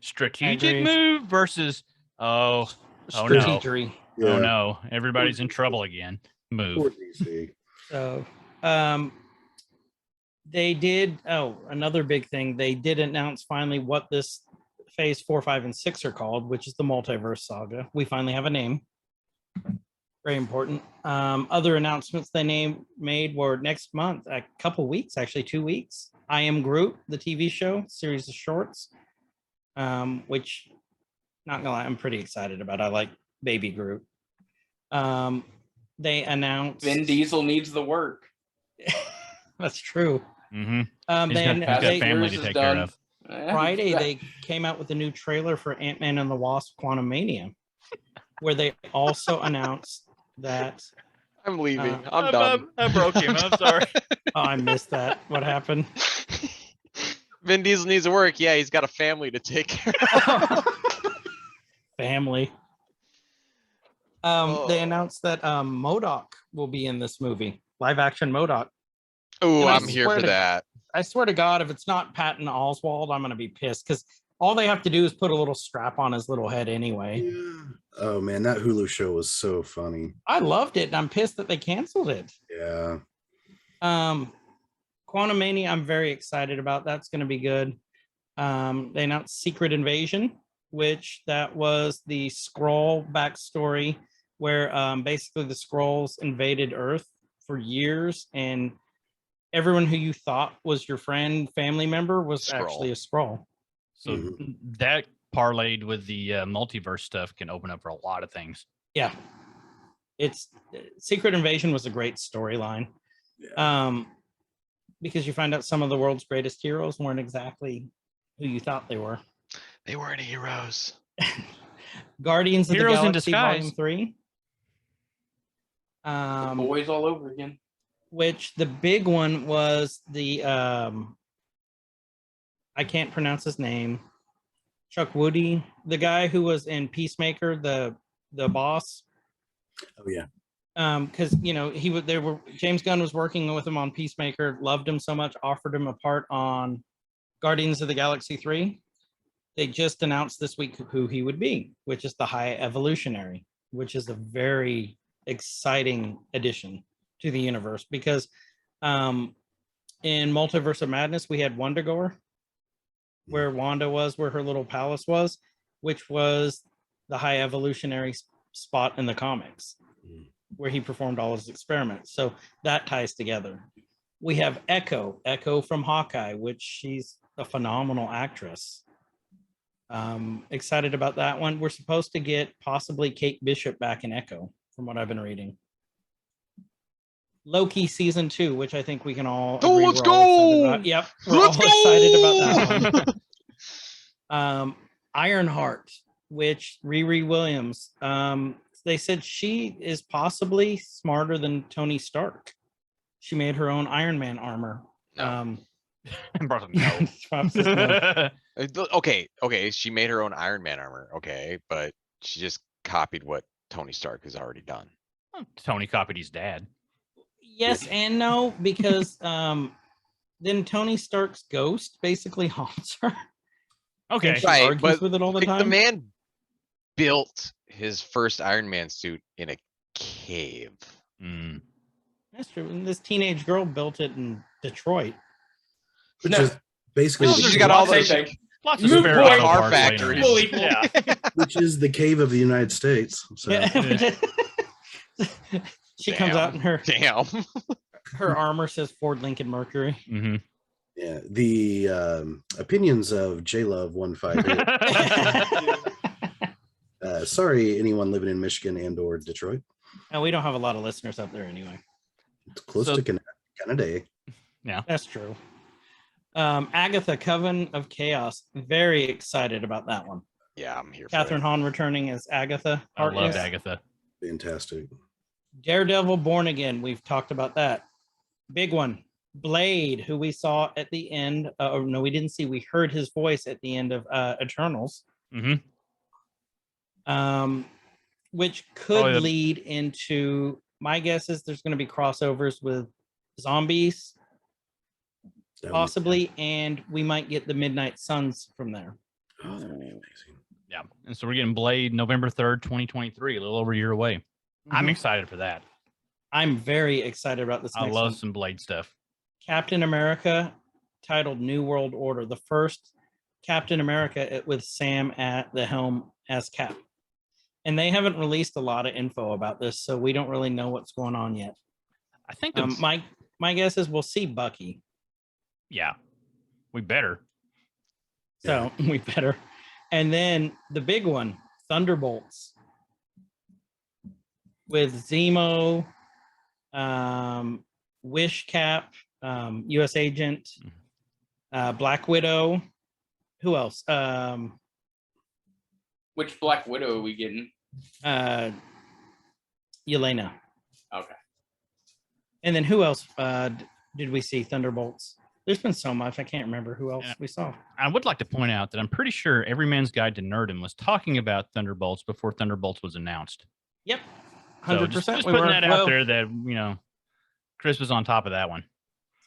Strategic move versus strategery. Oh no, everybody's in trouble again. Move. So they did another big thing. They did announce finally what this phase 4, 5, and 6 are called, which is the Multiverse Saga. We finally have a name. Very important. Other announcements they made were next month, a couple weeks, actually 2 weeks. I Am Groot, the TV show, series of shorts, which, not gonna lie, I'm pretty excited about. I like Baby Groot. They announced Vin Diesel needs the work. That's true. Mm-hmm. He's got family to take care of. Friday, they came out with a new trailer for Ant-Man and the Wasp: Quantumania, where they also announced that I'm leaving. I'm done. I broke him. I'm sorry. Oh, I missed that. What happened? Vin Diesel needs to work. Yeah, he's got a family to take care of. Family. They announced that MODOK will be in this movie, live action MODOK. Oh, And I'm here for that. I swear to God, if it's not Patton Oswalt, I'm gonna be pissed because all they have to do is put a little strap on his little head anyway. Yeah. Oh man, that Hulu show was so funny. I loved it, and I'm pissed that they canceled it. Yeah. Quantumania, I'm very excited about. That's going to be good. They announced Secret Invasion, which that was the Skrull backstory, where basically the Skrulls invaded Earth for years, and everyone who you thought was your friend, family member was actually a Skrull. So that parlayed with the multiverse stuff can open up for a lot of things. Yeah. Secret Invasion was a great storyline. Yeah. because you find out some of the world's greatest heroes weren't exactly who you thought they were. They weren't heroes. Guardians of Heroes the in Galaxy disguise. Volume 3. Boys all over again. Which the big one was the I can't pronounce his name. Chuck Woody, the guy who was in Peacemaker, the boss. Oh yeah. Because James Gunn was working with him on Peacemaker, loved him so much, offered him a part on Guardians of the Galaxy 3. They just announced this week who he would be, which is the High Evolutionary, which is a very exciting addition to the universe because in Multiverse of Madness we had Wondagore, where Wanda was, where her little palace was, which was the High Evolutionary spot in the comics where he performed all his experiments. So that ties together. We have Echo from Hawkeye, which she's a phenomenal actress. Excited about that one. We're supposed to get possibly Kate Bishop back in Echo, from what I've been reading. Loki season 2, which I think we can all agree let's we're all excited go! about. Yep, we're Let's all excited about that one. Ironheart, which Riri Williams. They said she is possibly smarter than Tony Stark. She made her own Iron Man armor. No. Trump says no. Okay, she made her own Iron Man armor. Okay, but she just copied what Tony Stark has already done. Tony copied his dad. Yes and no, because then Tony Stark's ghost basically haunts her. Okay. And she Right, argues but with it all the like, time. the man built his first Iron Man suit in a cave. Mm. That's true. And this teenage girl built it in Detroit. Which No. is basically No, the there's She's cave- got all Same those. thing. Lots of Moot spare point. auto Car parts laying factories. around. Fully Yeah. which is the cave of the United States. So She comes out in her Damn. armor says Ford Lincoln Mercury. Mm-hmm. yeah, the opinions of JLove 158. Sorry, anyone living in Michigan and or Detroit. And we don't have a lot of listeners up there anyway. It's close So- to Canada. That's true. Agatha, Coven of Chaos. Very excited about that one. Yeah, I'm here for Catherine it. Hahn returning as Agatha. I loved Harkness. Agatha. Fantastic. Daredevil Born Again. We've talked about that. Big one. Blade, who we saw at the end. No, we didn't see. We heard his voice at the end of Eternals. Mm-hmm. Which could Oh, yeah. lead into, my guess is there's going to be crossovers with zombies, That would be- possibly, and we might get the Midnight Suns from there. Oh, that would be amazing. Yeah. And so we're getting Blade November 3rd, 2023, a little over a year away. I'm Mhm. excited for that. I'm very excited about this I next love one. some Blade stuff. Captain America, titled New World Order, the first Captain America with Sam at the helm as Cap. And they haven't released a lot of info about this, so we don't really know what's going on yet. I think it's, My guess is we'll see Bucky. yeah, we better. So we better. And then the big one, Thunderbolts, with Zemo, Wish Cap, U.S. Agent, Black Widow. Who else? Which Black Widow are we getting? Yelena. Okay. And then who else did we see? Thunderbolts. There's been so much. I can't remember who else Yeah. we saw. I would like to point out that I'm pretty sure Every Man's Guide to Nerdom was talking about Thunderbolts before Thunderbolts was announced. Yep. So 100%. just we putting were. that out Well, there that, Chris was on top of that one.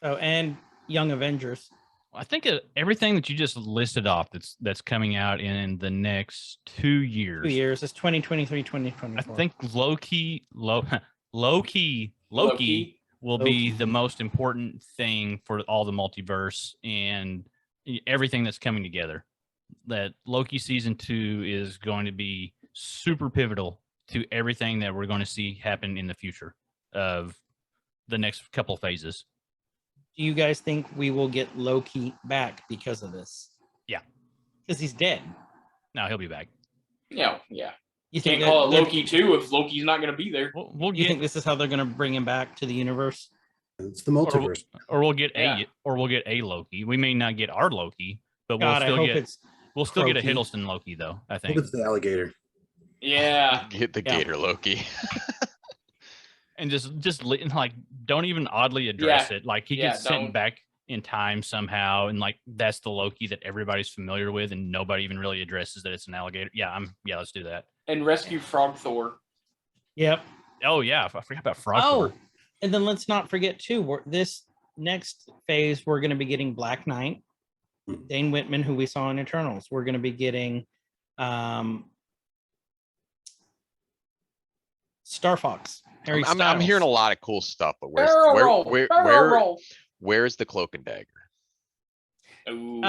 So, and Young Avengers. I think everything that you just listed off that's coming out in the next 2 years. 2 years. It's 2023, I 2024. think Loki will be the most important thing for all the multiverse and everything that's coming together. That Loki season 2 is going to be super pivotal to everything that we're going to see happen in the future of the next couple phases. Do you guys think we will get Loki back because of this? Yeah. Because he's dead. No, he'll be back. Yeah. You Can't think call it that- Loki 2 if Loki's not going to be there. We'll You get think this is how they're going to bring him back to the universe? It's the multiverse. Or we'll get Yeah. a Loki. We may not get our Loki, but God, I hope it's we'll still get a Croaky. Hiddleston Loki though. I I hope think. it's the alligator. Yeah. Get the Yeah. Gator Loki. And like don't even oddly address it. Like he Yeah, gets sent don't. back in time somehow, and like that's the Loki that everybody's familiar with, and nobody even really addresses that it's an alligator. Yeah, let's do that. And rescue Frog Thor. Yep. Oh yeah, I forgot about Frog. Oh, Thor. and then let's not forget too. This next phase, we're going to be getting Black Knight, Dane Whitman, who we saw in Eternals. We're going to be getting Star Fox. Harry I'm hearing a Styles. lot of cool stuff, but Barrel roll. where's the Cloak and Dagger? Ooh.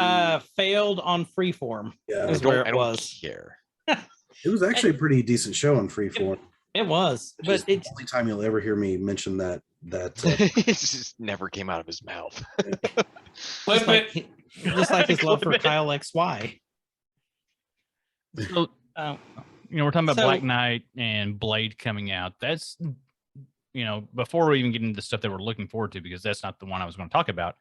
Failed on Freeform. Yeah, Is I where don't, it I don't was. care. it was actually a pretty decent show on Freeform. It was, Which but is the it's only time you'll ever hear me mention that. It just never came out of his mouth. just like, just like his love for Clip it. Kyle XY. So, we're talking about So- Black Knight and Blade coming out. That's, before we even get into the stuff that we're looking forward to, because that's not the one I was going to talk about.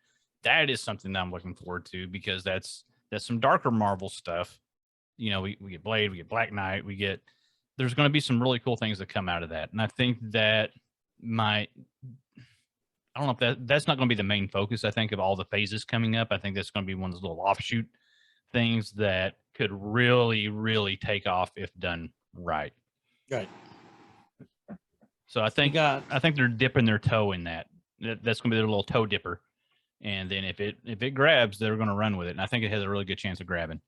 That is something that I'm looking forward to, because that's some darker Marvel stuff. We get Blade, we get Black Knight, there's going to be some really cool things that come out of that. And I think that I don't know if that's not going to be the main focus, I think, of all the phases coming up. I think that's going to be one of those little offshoot things that could really, really take off if done right. Right. So I think they're dipping their toe in that. That's going to be their little toe dipper. And then if it grabs, they're going to run with it. And I think it has a really good chance of grabbing.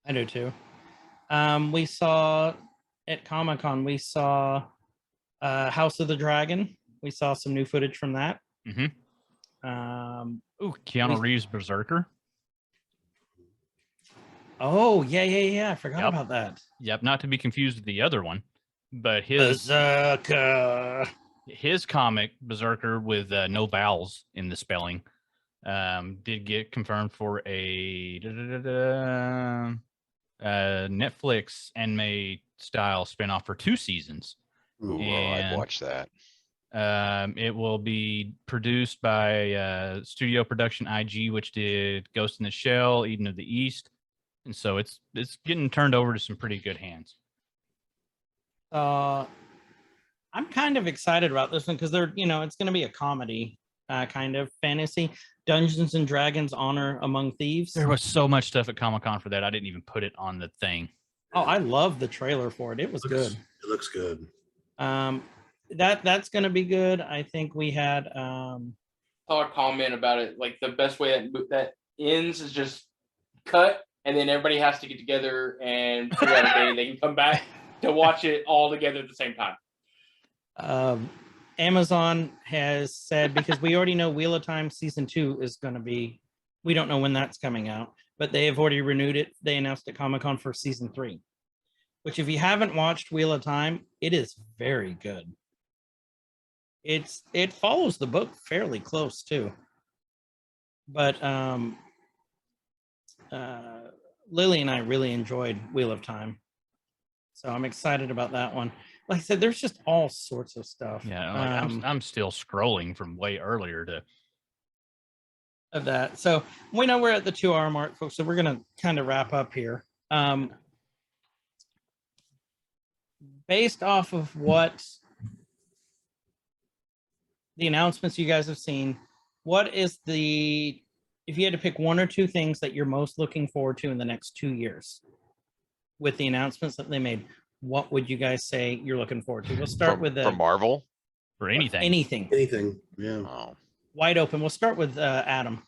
I do too. We saw at Comicon, we saw House of the Dragon. We saw some new footage from that. Mm-hmm. Keanu Reeves Berserker. Oh, yeah. I forgot about that. Yep, not to be confused with the other one, but his Berserker. his comic Berserker with no vowels in the spelling did get confirmed for a Netflix anime style spinoff for 2 seasons. Ooh, I'd watch that. It will be produced by Studio Production IG, which did Ghost in the Shell, Eden of the East, and so it's getting turned over to some pretty good hands. I'm kind of excited about this one because it's going to be a comedy, kind of fantasy. Dungeons and Dragons: Honor Among Thieves. There was so much stuff at Comic-Con for that. I didn't even put it on the thing. Oh, I love the trailer for it. It was good. It looks good. That's going to be good. I think we had Saw a comment about it. Like the best way that ends is just cut, and then everybody has to get together and figure out a day they can come back to watch it all together at the same time. Amazon has said, because we already know Wheel of Time season 2 is going to be, we don't know when that's coming out, but they have already renewed it. They announced at Comic-Con for season 3, which if you haven't watched Wheel of Time, it is very good. It follows the book fairly close too. But Lily and I really enjoyed Wheel of Time. So I'm excited about that one. Like I said, there's just all sorts of stuff. Yeah, I'm still scrolling from way earlier to of that. So we know we're at the 2-hour mark, folks. So we're gonna kind of wrap up here. Based off of what the announcements you guys have seen, what is if you had to pick 1 or 2 things that you're most looking forward to in the next 2 years with the announcements that they made, what would you guys say you're looking forward to? We'll start with from Marvel. for anything. Anything. Yeah. Oh, Wide open. We'll start with Adam.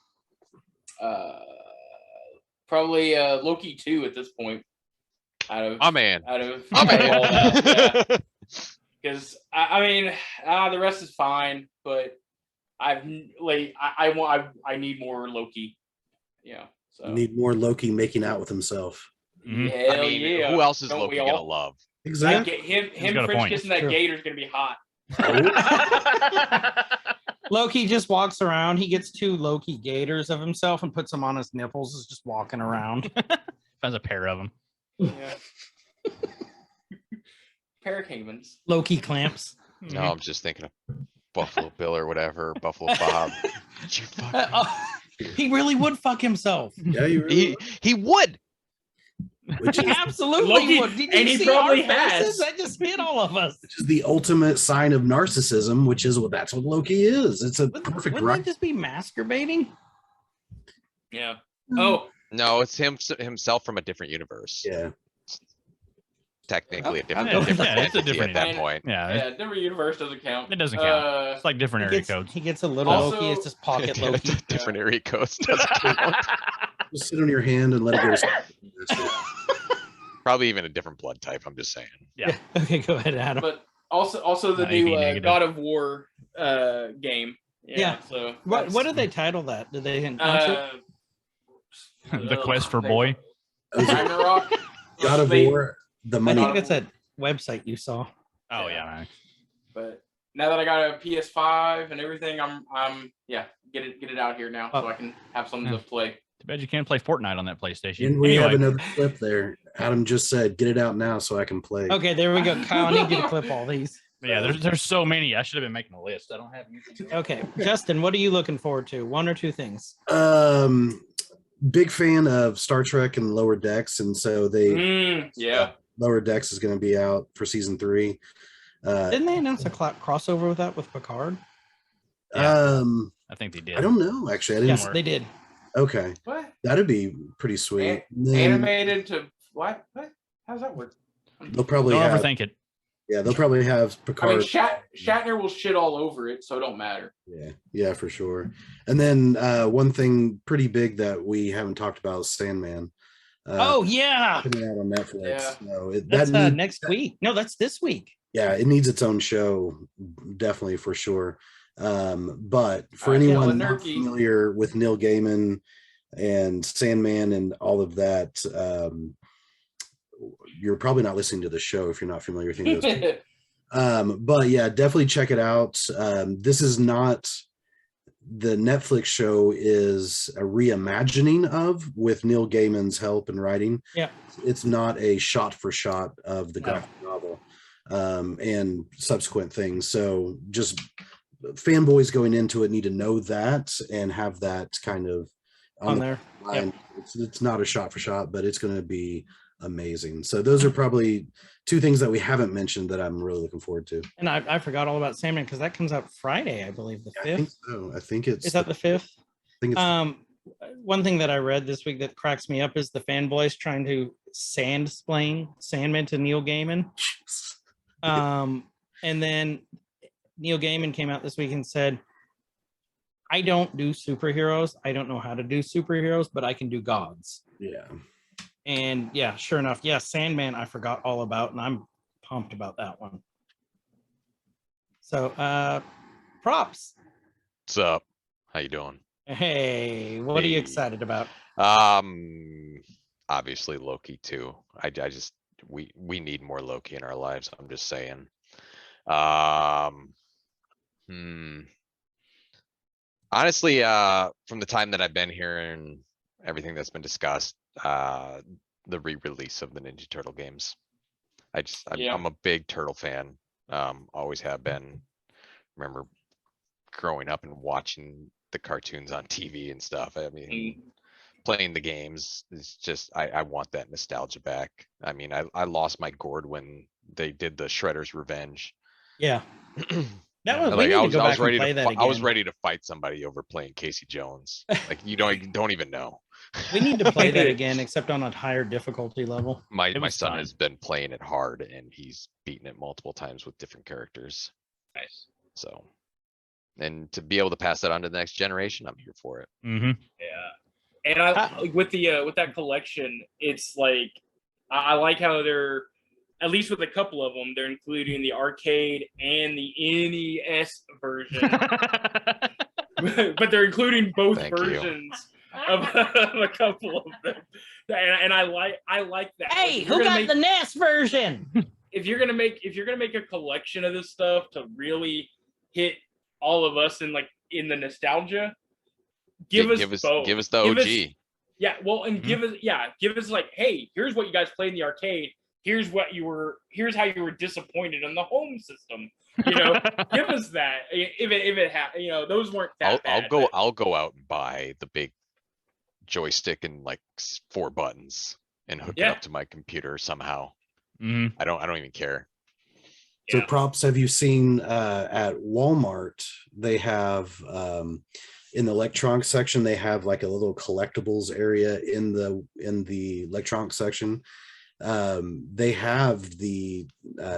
Probably Loki 2 at this point. I'm in. Out of I'm all that, in. because I mean, the rest is fine, but I need more Loki. Yeah. So Need more Loki making out with himself. Mhm. hell I mean, yeah. who else is Don't Loki we gonna all? love? Exactly. Him got a French point. kissing that True. gator is gonna be hot. Loki just walks around. He gets 2 Loki gators of himself and puts them on his nipples. Is just walking around. Finds a pair of them. Yeah. Pair of Cavens. Loki clamps. No, I'm just thinking of Buffalo Bill or whatever, Buffalo Bob. Did you fuck me? He really would fuck himself. Yeah, you really He would. which He is, absolutely Loki- would. Did and you he see probably our faces? has. That just hit all of us. which is the ultimate sign of narcissism, which is what that's what Loki is. It's a perfect Wouldn't right. that just be masturbating? Yeah. Oh, No, it's himself from a different universe. Yeah. Technically, a I'll different, go with different that. It's a entity different- at that point. Yeah, yeah, different universe doesn't count. it doesn't count. It's like different area He codes. gets a little Also- Loki. It's just pocket Loki. Different area codes. Doesn't count. Just sit on your hand and let it go. That's it. Probably even a different blood type. I'm just saying. Yeah. Okay, go ahead, Adam. But also the AB new negative. God of War game. Yeah. So What did they title that? Did they announce it? The quest for boy. Ragnarok. God of They- War, the I money. think that's a website you saw. Oh yeah, man. But now that I got a PS5 and everything, I'm get it out here now so I can have something to play. Too bad you can't play Fortnite on that PlayStation. And we have Anyway, another clip there. Adam just said, "Get it out now so I can play." Okay, there we go. Kyle, I need you to clip all these. yeah, there's so many. I should have been making a list. I don't have anything. Okay, Justin, what are you looking forward to? One or two things? Big fan of Star Trek and Lower Decks, and so they Yeah. Lower Decks is going to be out for season 3. Didn't they announce a crossover with that with Picard? I think they did. I don't know actually. I didn't. Yes, they did. Okay, What? that'd be pretty sweet. Then Animated to what? What? How's that work? they'll probably Don't have. overthink it. Yeah, they'll probably have I mean, Picard. Shatner will shit all over it, so it don't matter. Yeah, for sure. And then one thing pretty big that we haven't talked about is Sandman. Oh yeah, Coming out on Netflix. Yeah. So that's that needs, next week. No, that's this week. yeah, it needs its own show, definitely for sure. But for I anyone feel not nerdy. familiar with Neil Gaiman and Sandman and all of that, you're probably not listening to the show if you're not familiar with any of those. But yeah, definitely check it out. This is not the Netflix show is a reimagining of with Neil Gaiman's help and writing. Yeah. It's not a shot for shot of the graphic novel and subsequent things. So just fanboys going into it need to know that and have that kind of On there. line. It's not a shot for shot, but it's going to be amazing. So those are probably two things that we haven't mentioned that I'm really looking forward to. And I forgot all about Sandman because that comes out Friday, I believe, the I think 5th. so. I think it's Is that the 5th? I think it's One thing that I read this week that cracks me up is the fanboys trying to sand-splain Sandman to Neil Gaiman. And then Neil Gaiman came out this week and said, I don't do superheroes. I don't know how to do superheroes, but I can do gods. yeah. And yeah, sure enough. Yeah, Sandman, I forgot all about, and I'm pumped about that one. So, props. What's up? How you doing? Hey, what are you Hey. excited about? Obviously Loki too. I just we need more Loki in our lives. I'm just saying. Honestly, from the time that I've been here and everything that's been discussed, the re-release of the Ninja Turtle games. I'm a big Turtle fan. Always have been. Remember growing up and watching the cartoons on TV and stuff. I mean, playing the games is just, I want that nostalgia back. I mean, I lost my gourd when they did the Shredder's Revenge. Yeah. That was, Like, we I need was to go back ready and play to that fi- again. I was ready to fight somebody over playing Casey Jones. Like you don't even know. We need to play that again, except on a higher difficulty level. My was son fun. has been playing it hard and he's beaten it multiple times with different characters. Nice. So, and to be able to pass that on to the next generation, I'm here for it. Mm-hmm. Yeah, and I like with that collection, it's like I like how they're, at least with a couple of them, they're including the arcade and the NES version, but they're including both Thank you. versions of a couple of them, and I like that. Hey, If you're who gonna got the NES version? if you're gonna make a collection of this stuff to really hit all of us in the nostalgia, give us both. Give us the OG. Yeah, well, and give us like, hey, here's what you guys played in the arcade. here's how you were disappointed in the home system. You know, give us that. If it you know, those weren't that bad. I'll go out and buy the big joystick and like 4 buttons and hook it up to my computer somehow. I don't even care. So props, have you seen at Walmart, they have in the electronics section, they have like a little collectibles area in the electronics section. They have the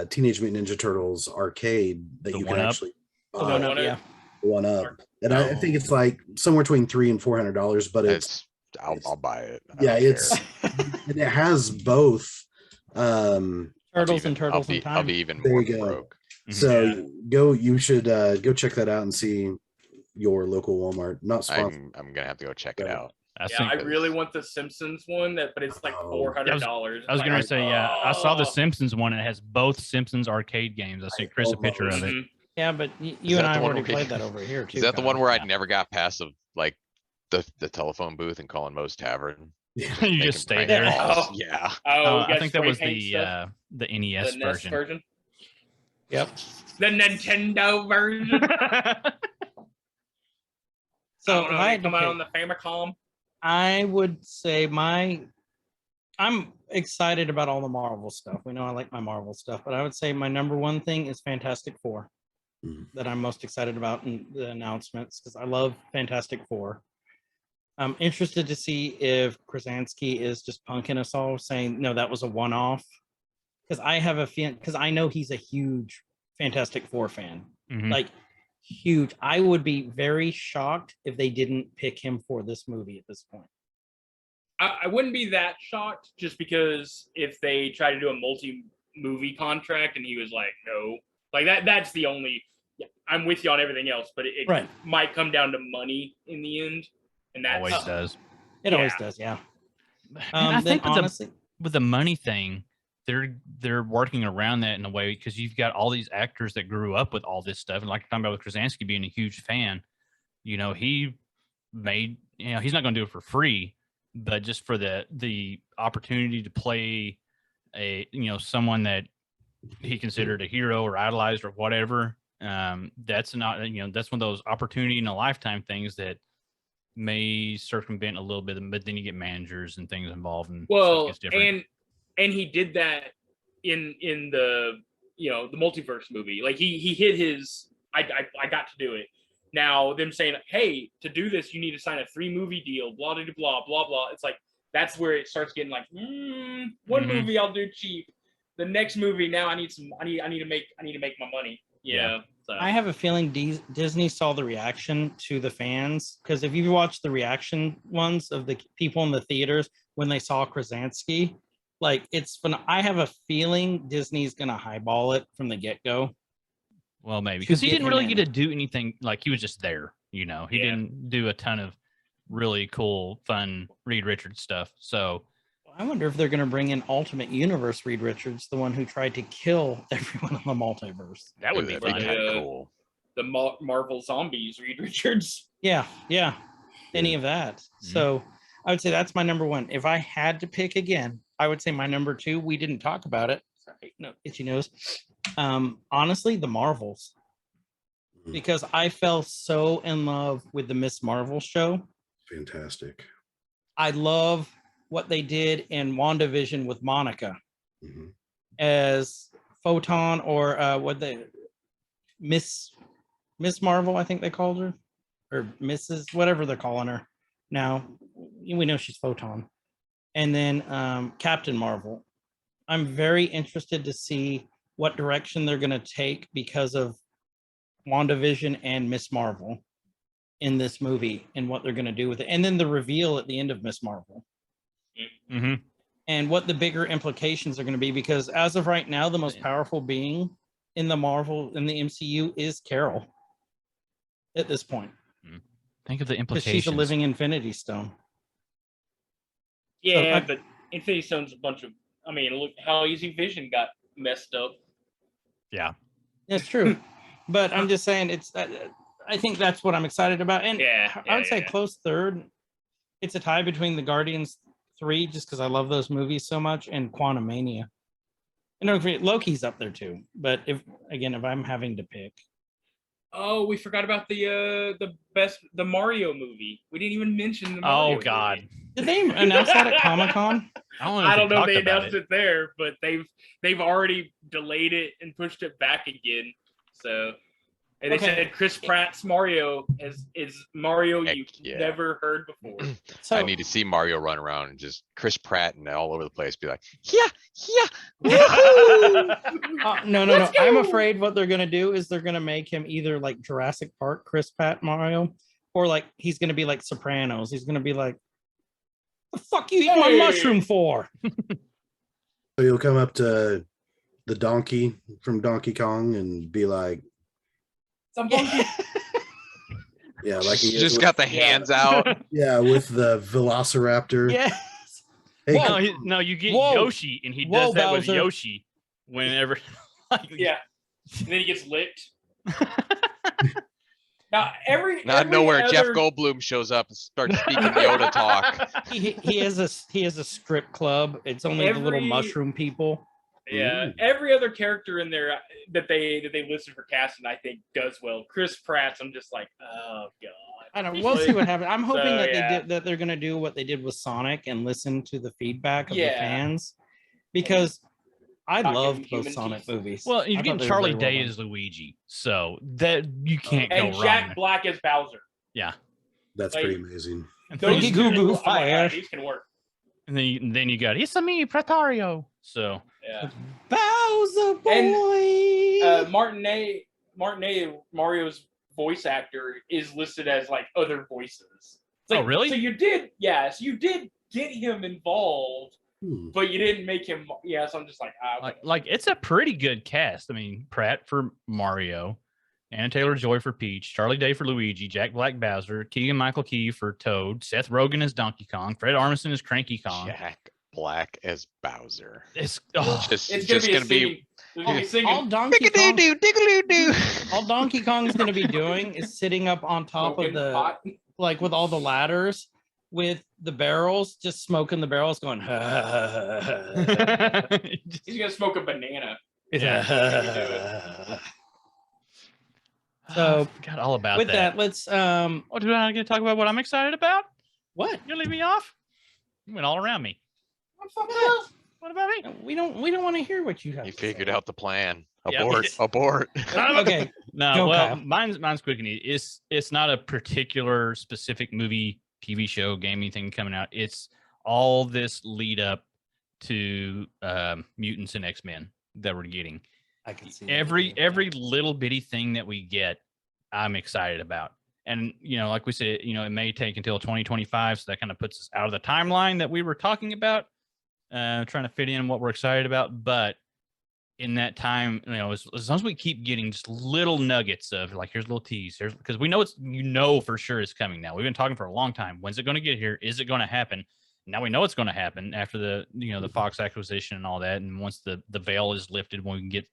Teenage Mutant Ninja Turtles arcade that you can actually buy. One up. And I think it's like somewhere between $300 and $400, but I'll buy it. And it has both Turtles in Time. I'll be even more broke. So you should go check that out and see your local Walmart. Not sponsored. I'm gonna have to go check it out. I really want the Simpsons one, but it's like $400. I was gonna say, I saw the Simpsons one. And it has both Simpsons arcade games. I sent Chris a picture of it. Yeah, but you and I already played that over here too. Is that the one where I never got past of like the telephone booth and calling Moe's Tavern? You just stay there. Yeah. I think that was the NES version. Yep. The Nintendo version. So I come out on the Famicom. I would say I'm excited about all the Marvel stuff. We know I like my Marvel stuff, but I would say my number one thing is Fantastic Four that I'm most excited about in the announcements, because I love Fantastic Four. I'm interested to see if Krasinski is just punking us all, saying, no, that was a one-off. Because I have a feeling, because I know he's a huge Fantastic Four fan. Like, huge. I would be very shocked if they didn't pick him for this movie at this point. I wouldn't be that shocked, just because if they try to do a multi-movie contract and he was like, no. Like, that's the only... I'm with you on everything else, but it might come down to money in the end. And that always does. It always does, yeah. I think honestly, with the money thing, they're working around that in a way, because you've got all these actors that grew up with all this stuff, and like you're talking about with Krasinski being a huge fan, you know, he made, you know, he's not going to do it for free, but just for the opportunity to play a, you know, someone that he considered a hero or idolized or whatever. That's not, you know, that's one of those opportunity in a lifetime things that may circumvent a little bit, but then you get managers and things involved, and and he did that in the, you know, the multiverse movie. Like he hit his I got to do it. Now them saying, hey, to do this you need to sign a 3-movie deal, blah blah blah blah blah. It's like that's where it starts getting like, one movie I'll do cheap. The next movie now I need to make my money. Yeah. So. I have a feeling Disney saw the reaction to the fans, because if you watch the reaction ones of the people in the theaters when they saw Krasinski, like, it's fun. I have a feeling Disney's gonna highball it from the get-go. Well, maybe because he didn't really get to do anything. Like, he was just there, you know. He didn't do a ton of really cool, fun Reed Richards stuff. So I wonder if they're going to bring in Ultimate Universe Reed Richards, the one who tried to kill everyone in the multiverse. That would be fun. Cool. The Marvel Zombies Reed Richards. Yeah. Any of that. So I would say that's my number one. If I had to pick again, I would say my number two, we didn't talk about it. Sorry, no, itchy nose. Honestly, the Marvels. Because I fell so in love with the Miss Marvel show. Fantastic. I love what they did in WandaVision with Monica as Photon, or what they Miss Marvel, I think they called her, or Mrs. whatever they're calling her now. We know she's Photon. And then Captain Marvel. I'm very interested to see what direction they're going to take because of WandaVision and Miss Marvel in this movie, and what they're going to do with it. And then the reveal at the end of Miss Marvel. And what the bigger implications are going to be, because as of right now, the most powerful being in the MCU is Carol at this point. Think of the implications. She's a living Infinity Stone. Yeah, but Infinity Stone's a bunch of, I mean, look how easy Vision got messed up. Yeah. That's true. But I'm just saying, it's I think that's what I'm excited about. And I would say close third, it's a tie between the Guardians 3, just because I love those movies so much, and Quantumania. And don't forget, Loki's up there too. But if I'm having to pick, Oh, we forgot about the Mario movie. We didn't even mention the Mario Oh God. movie. did they announce that at Comic-Con? I don't know if they talked about announced it there, but they've already delayed it and pushed it back again. So, and they said Chris Pratt's Mario is Mario Heck you've yeah. never heard before. So I need to see Mario run around and just Chris Pratt and all over the place be like, yeah. no. I'm afraid what they're gonna do is they're gonna make him either like Jurassic Park, Chris Pratt Mario, or like he's gonna be like Sopranos. He's gonna be like, "The fuck you eating my mushroom for?" So you'll come up to the donkey from Donkey Kong and be like, Some monkey. yeah, like he is Just with, got the hands out. yeah, with the Velociraptor. Yeah. Hey, No, you get Whoa. Yoshi, and he Whoa, does that with Bowser. Yoshi whenever. Like, Yeah. And then he gets licked. Now every Nowhere other, Jeff Goldblum shows up and starts speaking Yoda talk. He has a strip club. It's only the little Every- mushroom people. Yeah, Ooh. every other character in there that they listed for casting, I think does well. Chris Pratt's, I'm just like, oh god. I don't know. We'll see what happens. I'm hoping So, that yeah. they're gonna do what they did with Sonic and listen to the feedback of the Yeah. fans, because I Not loved giving both human Sonic teeth. movies. well, I you're thought getting they were Charlie very well Day done. as Luigi, so that you can't And go Jack wrong. Black as Bowser. Yeah, that's like- pretty amazing. and Those Boogie two, Goo Goo I'm like, Fire. these can work. then you got it's a me Pretario. So Yeah. Bowser And, boy. Martinet, Mario's voice actor, is listed as like other voices. It's like, Oh, really? So you did get him involved, Hmm. but you didn't make him. Yeah, so I'm just like, like it's a pretty good cast. I mean, Pratt for Mario, Anna Taylor-Joy for Peach, Charlie Day for Luigi, Jack Black Bowser, Keegan-Michael Key for Toad, Seth Rogen as Donkey Kong, Fred Armisen as Cranky Kong. Jack Black as Bowser. It's Just, it's gonna just be gonna be There's gonna be singing. All Donkey Kong, diggly-doo. all Donkey Kong's gonna be doing is sitting up on top of smoking the pot. like with all the ladders with the barrels, just smoking the barrels, going. He's gonna smoke a banana. Yeah. So So, I forgot all about With that. that, let's Oh, do I get to talk about what I'm excited about? what? You leave me off? You went all around me. What? What about me? We don't want to hear what you have. You to figured say. out the plan. Yeah. Abort. Okay. No, Go, well, Kyle. mine's quick and easy. It's not a particular specific movie, TV show, gaming thing coming out. It's all this lead up to Mutants and X-Men that we're getting. I can see that. Every little bitty thing that we get, I'm excited about. And like we said, it may take until 2025, so that kind of puts us out of the timeline that we were talking about, trying to fit in what we're excited about. But in that time, as long as we keep getting just little nuggets of like, here's a little tease, because we know for sure it's coming now. We've been talking for a long time. When's it going to get here? Is it going to happen? Now we know it's going to happen after the Fox acquisition and all that. And once the veil is lifted, when we can get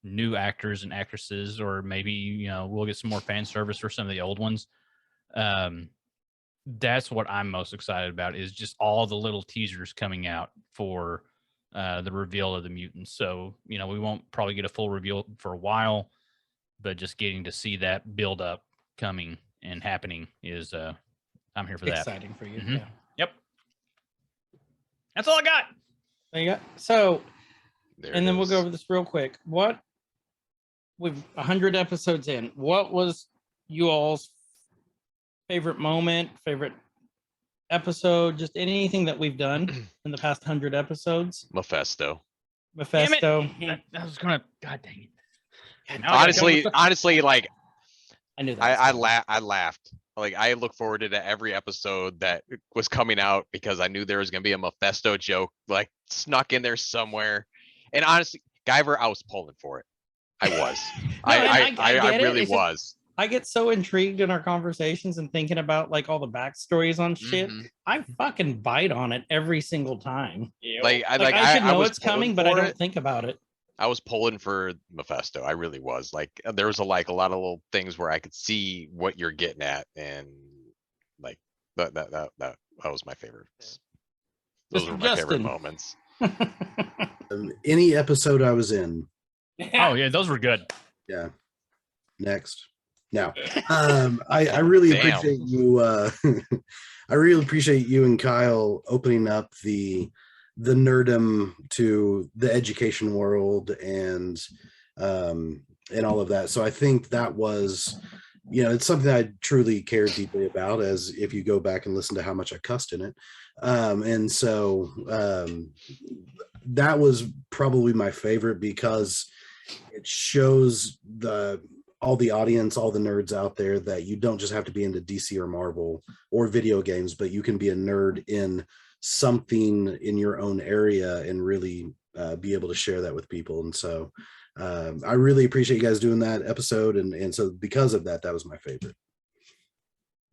new actors and actresses, or maybe we'll get some more fan service for some of the old ones. That's what I'm most excited about, is just all the little teasers coming out for the reveal of the Mutants. So we won't probably get a full reveal for a while, but just getting to see that build up coming and happening is I'm here for that. Exciting for you. Mhm. Yeah. Yep, that's all I got. There you go. So, There and it then we'll is. go over this real quick. What, with 100 episodes in, what was you all's favorite moment, favorite episode, just anything that we've done in the past 100 episodes? Mephisto. Mephisto. I was gonna. God dang it. Now I gotta go with Honestly, like I knew that. I laughed. Like I look forward to every episode that was coming out because I knew there was gonna be a Mephisto joke like snuck in there somewhere. And honestly, Guyver, I was pulling for it. I was. I I get it. really It's just- was. I get so intrigued in our conversations and thinking about like all the backstories on shit. Mhm. I fucking bite on it every single time. Yeah. Like I should know was it's coming, pulling but I for don't it. think about it. I was pulling for Mephisto. I really was. Like there was a lot of little things where I could see what you're getting at, and like that was my favorite. Those Mr. were my favorite Justin. moments. Any episode I was in. Oh yeah, those were good. Yeah. Next. Now, I really Damn. appreciate you. I really appreciate you and Kyle opening up the nerdum to the education world and all of that. So I think that was, it's something I truly care deeply about, as if you go back and listen to how much I cussed in it. And so that was probably my favorite, because it shows all the audience, all the nerds out there, that you don't just have to be into DC or Marvel or video games, but you can be a nerd in something in your own area and really be able to share that with people. And so I really appreciate you guys doing that episode. And so because of that, that was my favorite.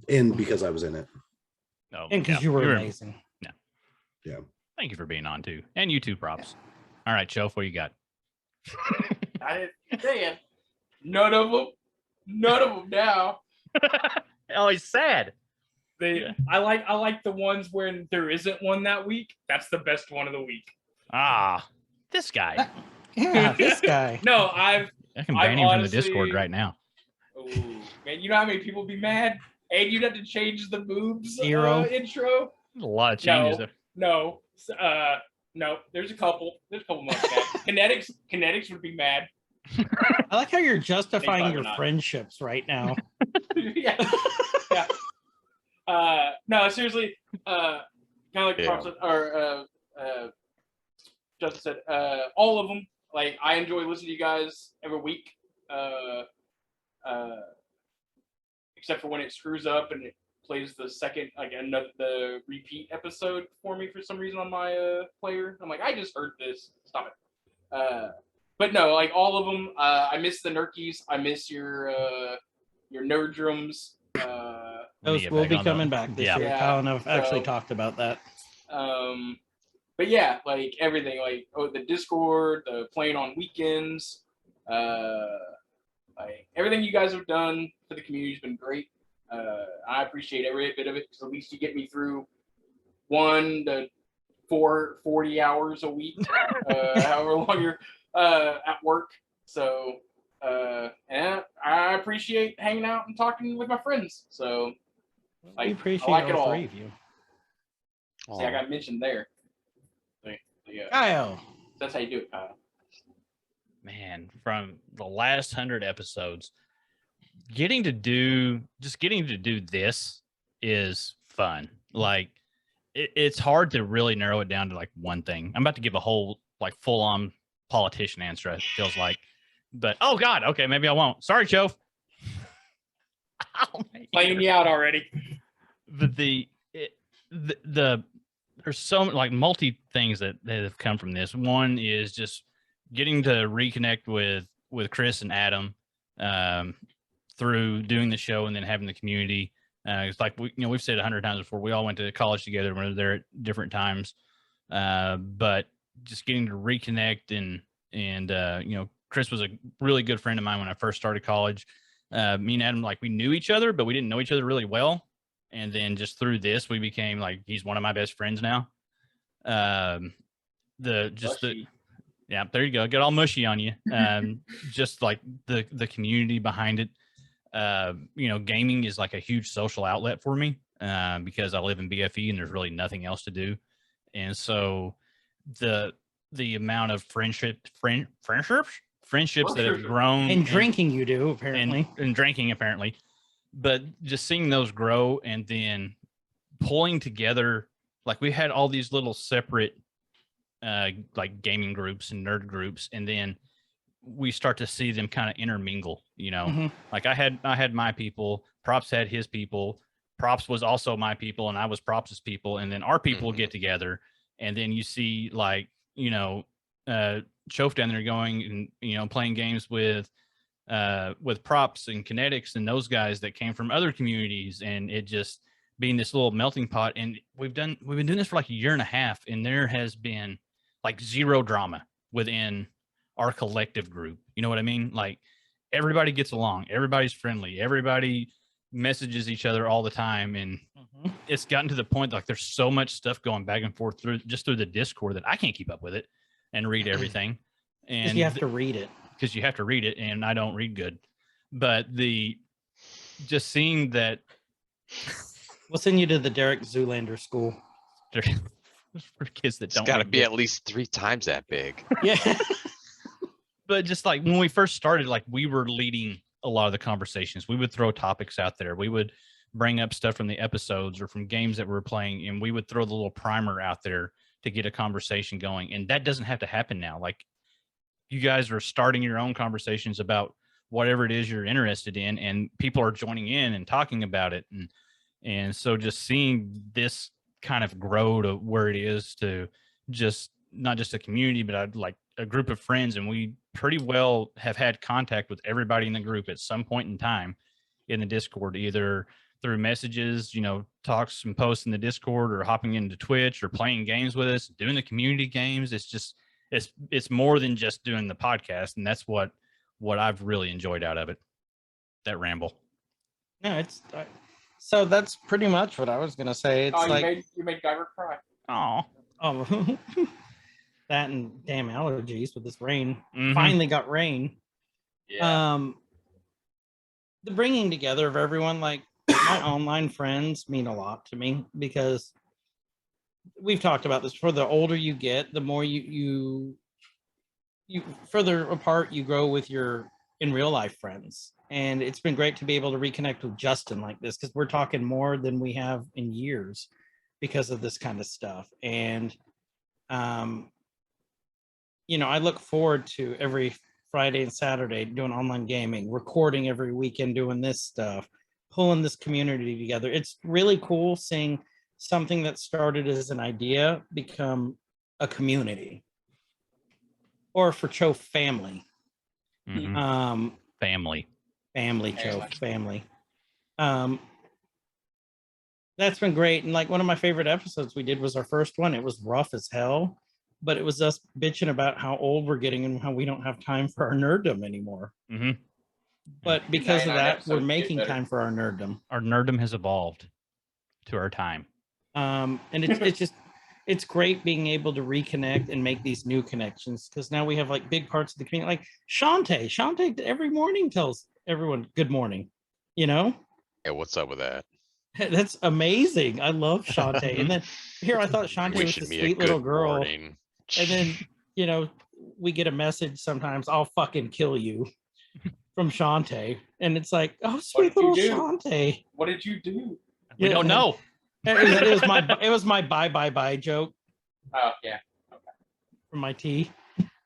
And because I was in it. Oh, And because you were amazing. Yeah. Thank you for being on too. And you too, props. All right, Chof, what you got? I didn't say it. None of them now. Oh, he's sad. I like the ones when there isn't one that week. That's the best one of the week. Ah, this guy. Yeah, this guy. No, I can ban him from the Discord honestly- right now. Oh man, you know how many people be mad? And you'd have to change the boobs Zero. intro. A lot of changes. there. No, there's a couple. There's a couple more mad. Kinetics would be mad. I like how you're justifying probably your not. friendships right now. Yeah. Yeah. No, seriously. Kind of like Yeah. Props or Justin said. All of them. Like, I enjoy listening to you guys every week. Except for when it screws up and it plays the second, like the repeat episode for me for some reason on my player. I'm like, I just heard this. Stop it. But no, like all of them. I miss the Nerkies. I miss your Nerddrums. Those get will back be on coming the- back this yeah. year. Yeah, Kyle and I've actually so- talked about that. But yeah, like everything, like the Discord, the playing on weekends, like everything you guys have done for the community has been great. I appreciate every bit of it, because at least you get me through 1 to 40 hours a week, however long you're at work. So, and I appreciate hanging out and talking with my friends. So, We appreciate like it all all. three of you. See, I got mentioned there. Yeah, Kyle. that's how you do it, Kyle. Man, from the last 100 episodes, getting to do this is fun. Like, it's hard to really narrow it down to like one thing. I'm about to give a whole like full on politician answer, it feels like, but oh god, okay, maybe I won't. Sorry, Chof. Playing you out already. But the there's so like multi things that have come from this. One is just getting to reconnect with Chris and Adam through doing the show and then having the community. It's like we've said 100 times before. We all went to college together. We were there at different times, but just getting to reconnect and Chris was a really good friend of mine when I first started college. Me and Adam, like, we knew each other, but we didn't know each other really well. And then just through this, we became like, he's one of my best friends now. Yeah, there you go. Get all mushy on you. Just like the community behind it. Gaming is like a huge social outlet for me because I live in BFE and there's really nothing else to do. And so the amount of friendships that have grown And drinking you do, apparently. and drinking apparently, but just seeing those grow and then pulling together, like we had all these little separate like gaming groups and nerd groups, and then we start to see them kind of intermingle, Mhm. like I had my people, Props had his people, Props was also my people, and I was Props's people, and then our people get together, and then you see like Chof down there going and playing games with Props and Kinetics and those guys that came from other communities, and it just being this little melting pot. And we've been doing this for like a year and a half, and there has been like zero drama within our collective group. You know what I mean? Like, everybody gets along, everybody's friendly, everybody messages each other all the time, and it's gotten to the point like there's so much stuff going back and forth through the Discord that I can't keep up with it and read everything. And you have to read it. Because you have to read it, and I don't read good. But just seeing that. We'll send you to the Derek Zoolander school. For kids that don't. It's got to be at least 3 times that big. Yeah. But just like when we first started, like we were leading a lot of the conversations. We would throw topics out there. We would bring up stuff from the episodes or from games that we were playing, and we would throw the little primer out there to get a conversation going. And that doesn't have to happen now. Like you guys are starting your own conversations about whatever it is you're interested in, and people are joining in and talking about it. And so just seeing this kind of grow to where it is to just not just a community, but like a group of friends. And we pretty well have had contact with everybody in the group at some point in time in the Discord, either through messages, talks and posts in the Discord, or hopping into Twitch, or playing games with us, doing the community games. It's just, it's more than just doing the podcast. And that's what I've really enjoyed out of it. That ramble. No, so that's pretty much what I was going to say. It's you made Guyver cry. Oh, that and damn allergies with this rain. Mhm. Finally got rain. Yeah. The bringing together of everyone, like my online friends mean a lot to me, because we've talked about this before. The older you get, the more you further apart you grow with your in real life friends. And it's been great to be able to reconnect with Justin like this, because we're talking more than we have in years because of this kind of stuff. And I look forward to every Friday and Saturday doing online gaming, recording every weekend, doing this stuff, pulling this community together. It's really cool seeing something that started as an idea become a community, or for Cho, family. Mhm. Family. Cho, family. That's been great. And like one of my favorite episodes we did was our first one. It was rough as hell, but it was us bitching about how old we're getting and how we don't have time for our nerddom anymore. Mm-hmm. But because of that, we're episodes making get better. time for our nerddom. Our nerddom has evolved to our time. And it's great being able to reconnect and make these new connections, because now we have like big parts of the community, like Shantae every morning tells everyone good morning. Yeah, what's up with that? That's amazing. I love Shantae. And then here I thought Shantae was Wishing the me a sweet little good girl. morning. And then, we get a message sometimes, I'll fucking kill you, from Shantae. And it's like, oh, sweet What did little you do? Shantae. What did you do? We don't know. It was my bye joke Oh yeah. from my tea.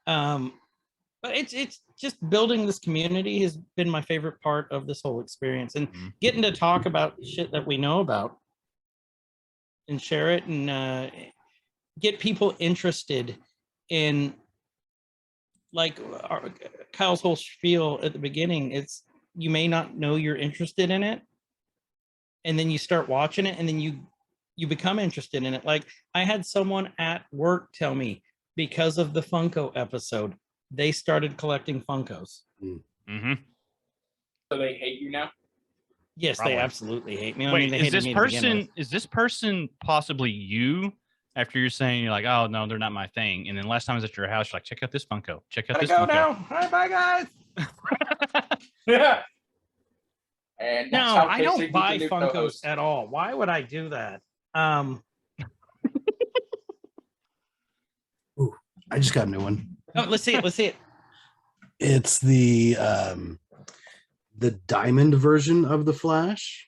But it's just building this community has been my favorite part of this whole experience, and getting to talk about shit that we know about and share it, and get people interested in, like Kyle's whole spiel at the beginning. It's, you may not know you're interested in it, and then you start watching it, and then you become interested in it. Like I had someone at work tell me, because of the Funko episode, they started collecting Funkos. Mm-hmm. So they hate you now? Yes, Probably. They absolutely hate me. I Wait, mean, they is hated this me to begin with. person possibly you? After you're saying, you're like, oh no, they're not my thing, and then last time I was at your house, you're like, check out this Funko. Check out this Gotta go Funko. now. All right, bye guys. Yeah. And No, that's how I Casey don't did buy the new Funkos co-host. at all. Why would I do that? Ooh, I just got a new one. Oh, let's see it. It's the diamond version of the Flash,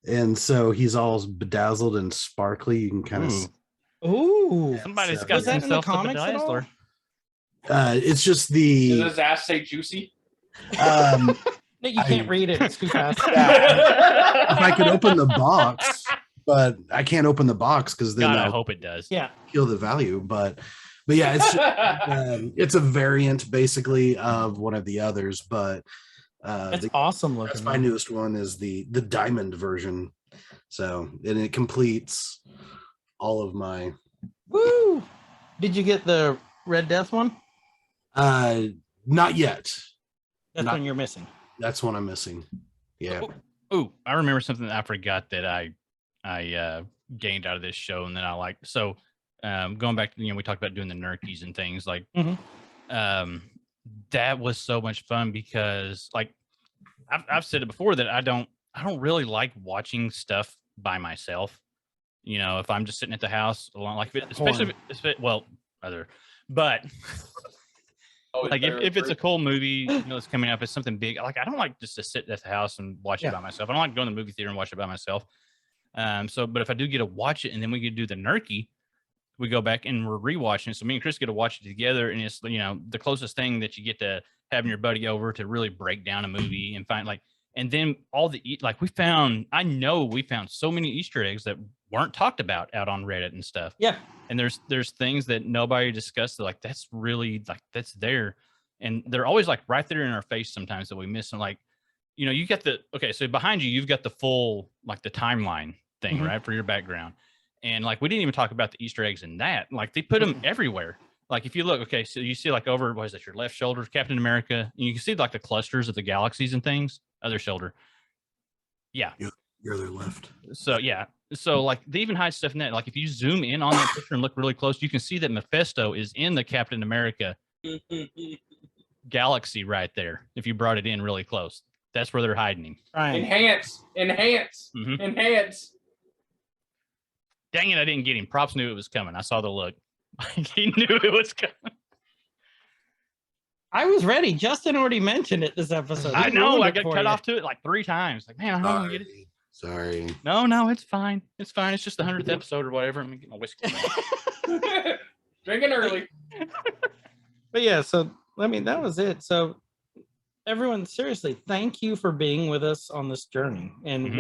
and so he's all bedazzled and sparkly. You can kind of Ooh. Somebody's so- got Was that in the themselves a comics at all? bedazzler. it's just Does the his ass say juicy? um, No, you can't read it. It's too fast. if I could open the box, but I can't open the box because then God, I I'll hope it does. Yeah. kill the value. But yeah, it's a variant basically of one of the others. But That's awesome looking. that's my newest one is the diamond version. So and it completes all of my. Woo! Did you get the Red Death one? Not yet. That's Not- one you're missing. That's one I'm missing. Yeah. Ooh, I remember something that I forgot that I I gained out of this show, and then I like so going back to we talked about doing the Nerkies and things like that was so much fun because like I've said it before that I don't really like watching stuff by myself. If I'm just sitting at the house alone, like especially but like if it's a cool movie, that's coming up, it's something big. Like I don't like just to sit at the house and watch it by myself. I don't like going to the movie theater and watch it by myself. But if I do get to watch it and then we could do the Nerky, we go back and we're rewatching it. So me and Chris get to watch it together, and it's the closest thing that you get to having your buddy over to really break down a movie and find and then all the I know we found so many Easter eggs that weren't talked about out on Reddit and stuff. Yeah. And there's things that nobody discussed that that's really that's there. And they're always right there in our face sometimes that we miss. And you got so behind you've got the full the timeline thing, right? For your background. And we didn't even talk about the Easter eggs in that. They put them everywhere. If you look, so you see over, what is that, your left shoulder, Captain America, and you can see the clusters of the galaxies and things, other shoulder. Yeah. Your other left. So, yeah. So, they even hide stuff in that. If you zoom in on that picture and look really close, you can see that Mephisto is in the Captain America galaxy right there. If you brought it in really close, that's where they're hiding him. Right. Enhance. Dang it, I didn't get him. Props knew it was coming. I saw the look. He knew it was coming. I was ready. Justin already mentioned it this episode. I know. I got cut off to it 3 times. Man, I don't get it. Sorry. No, it's fine. It's fine. It's just the 100th episode or whatever. Let me get my whiskey. Drinking early. But yeah, so that was it. So everyone, seriously, thank you for being with us on this journey. And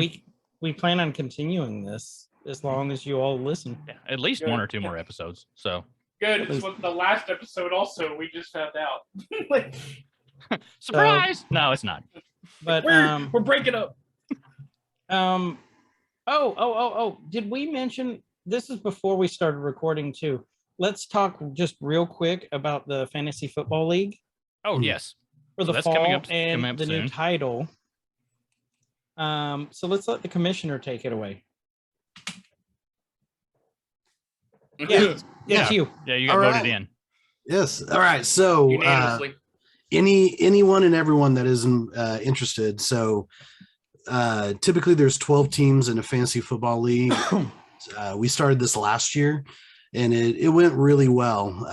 we plan on continuing this as long as you all listen. Yeah, at least 1 or 2 more episodes. So good. It's what the last episode also we just found out. Surprise! So, no, it's not. But we're breaking up. Did we mention this is before we started recording too? Let's talk just real quick about the Fantasy Football League. Oh, yes. For the fall coming up the soon. New title. So let's let the commissioner take it away. Yeah, it's you. Yeah, you got voted in. Yes. All right. So anyone and everyone that is interested. So typically there's 12 teams in a fantasy football league. We started this last year and it went really well.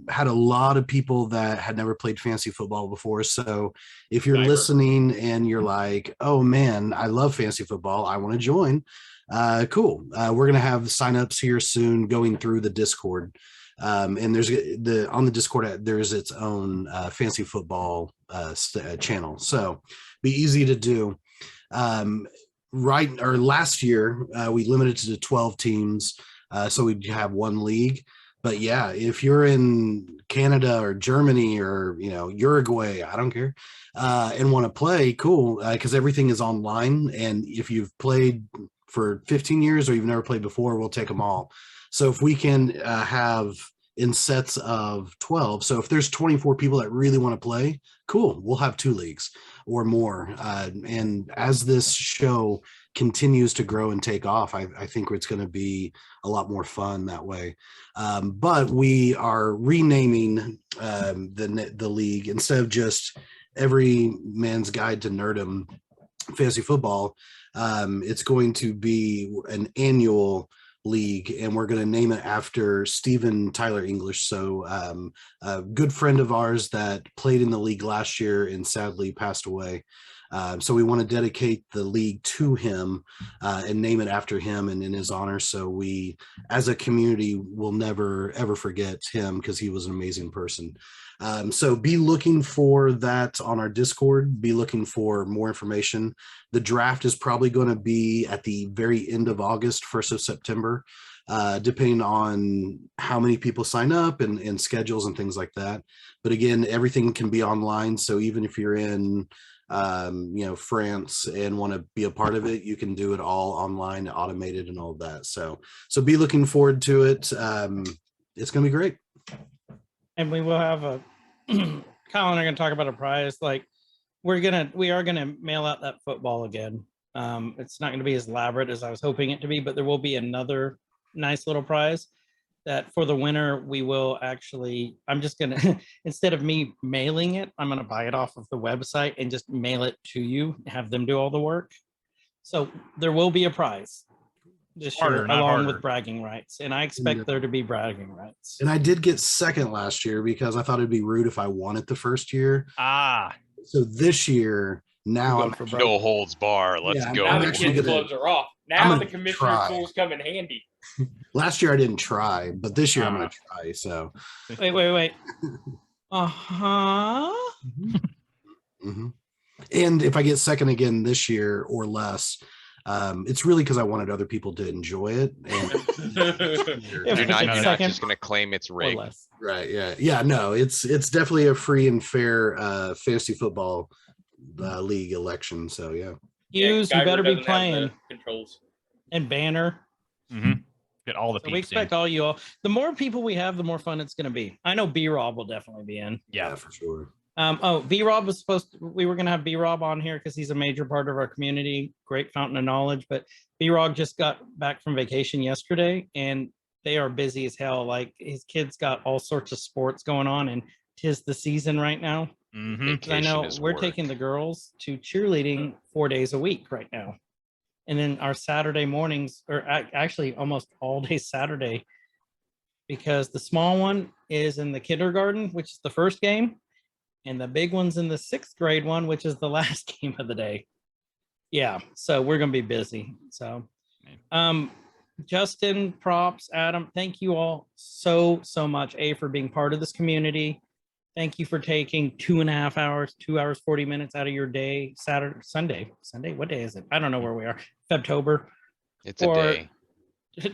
Had a lot of people that had never played fantasy football before. So if you're listening and you're like, oh man, I love fantasy football, I want to join. Cool. We're going to have signups here soon going through the Discord. And there's on the Discord, there's its own fantasy football channel. So be easy to do. Last year, we limited it to 12 teams. So we'd have 1 league. But yeah, if you're in Canada or Germany or, Uruguay, I don't care, and want to play, cool. Because everything is online. And if you've played for 15 years or you've never played before, we'll take them all. So if we can have in sets of 12, so if there's 24 people that really want to play, cool, we'll have 2 leagues or more. And as this show continues to grow and take off, I think it's going to be a lot more fun that way. But we are renaming the league. Instead of just Every Man's Guide to Nerdom Fantasy Football, it's going to be an annual league, and we're going to name it after Steven Tyler English. So a good friend of ours that played in the league last year and sadly passed away. So we want to dedicate the league to him and name it after him and in his honor. So we, as a community, will never, ever forget him because he was an amazing person. So be looking for that on our Discord, be looking for more information. The draft is probably going to be at the very end of August, 1st of September, depending on how many people sign up and schedules and things like that. But again, everything can be online. So even if you're in, France and want to be a part of it, you can do it all online, automated and all of that. So be looking forward to it. It's going to be great. And we will have Kyle and I are going to talk about a prize. We are going to mail out that football again. It's not going to be as elaborate as I was hoping it to be, but there will be another nice little prize that for the winner, we will actually, I'm just going to, instead of me mailing it, I'm going to buy it off of the website and just mail it to you, have them do all the work. So there will be a prize this Harder, year not along harder. with bragging rights. And I expect there to be bragging rights. And I did get second last year because I thought it'd be rude if I won it the first year. Ah, So this year, now We're I'm going for No holds bar. Let's Yeah, go. Now I'm the actually kids' gonna- gloves are off. I'm Now gonna the commissioner try. tools come in handy. last year I didn't try, but this year I'm Ah. gonna try. So Wait. Uh-huh. mhm. And if I get second again this year or less, it's really because I wanted other people to enjoy it. And If You're I not, get you're not second just going to claim it's or rigged. less. right, yeah. No, it's definitely a free and fair fantasy football league election. So yeah. Hughes, you Guyver better be doesn't have the playing. controls. And Banner. get all the So we peeps in. expect all you all. The more people we have, the more fun it's going to be. I know B-Rob will definitely be in. Yeah. For sure. V-Rob was we were going to have B-Rob on here because he's a major part of our community, great fountain of knowledge. But B-Rob just got back from vacation yesterday and they are busy as hell. Like his kids got all sorts of sports going on and 'tis the season right now. Mhm. 'Cause I know Vacation is we're work. taking the girls to cheerleading 4 days a week right now. And then our Saturday mornings, or actually almost all day Saturday, because the small one is in the kindergarten, which is the first game, and the big one's in the 6th grade one, which is the last game of the day. Yeah, so we're gonna be busy. So, Justin, props, Adam, thank you all so much. For being part of this community. Thank you for taking 2.5 hours, 2 hours, 40 minutes out of your day, Sunday. What day is it? I don't know where we are. Febtober. It's a Or- day.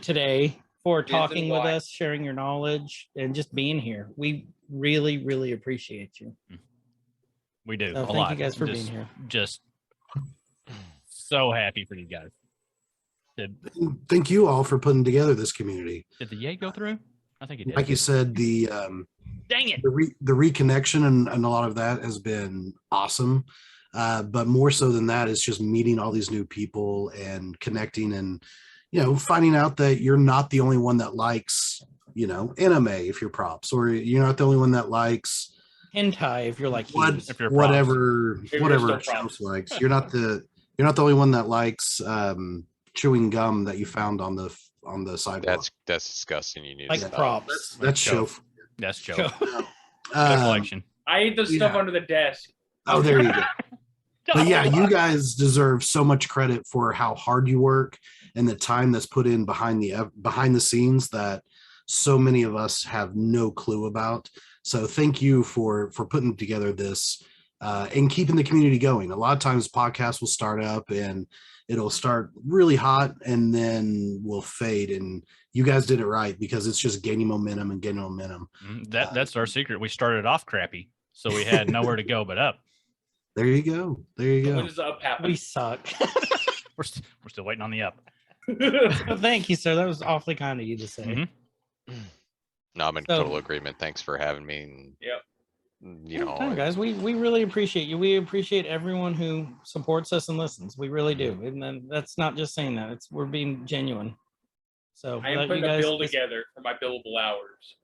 Today for Reason talking with why. us, sharing your knowledge, and just being here. We really appreciate you. We do. So a thank lot. you guys for Just- being here. Just so happy for you guys. Did Thank you all for putting together this community. the yay go through? I think it did. Like you said, the Dang it. the reconnection and a lot of that has been awesome. But more so than that, it's just meeting all these new people and connecting and, finding out that you're not the only one that likes, anime if you're props, or you're not the only one that likes Hentai, if you're like what, Hughes. If you're props. whatever If you're whatever still props. Shelf likes. You're not the only one that likes chewing gum that you found on the sidewalk. That's disgusting. You need Like to stop. props. That's Joe. Shelf. That's Joe. Joe. The collection. I ate the stuff Yeah. under the desk. Oh, there you go. But yeah, you guys deserve so much credit for how hard you work and the time that's put in behind the scenes that so many of us have no clue about. So thank you for putting together this and keeping the community going. A lot of times podcasts will start up and it'll start really hot and then will fade. And you guys did it right because it's just gaining momentum and gaining momentum. That's our secret. We started off crappy, so we had nowhere to go but up. There you go. There you When go. does the up happen? We suck. We're still waiting on the up. Well, thank you, sir. That was awfully kind of you to say. Mhm. No, I'm in So- total agreement. Thanks for having me. And, Yep. Anytime, guys, we really appreciate you. We appreciate everyone who supports us and listens. We really do. And then that's not just saying that. We're being genuine. So I am without you putting a guys, bill together for my billable hours.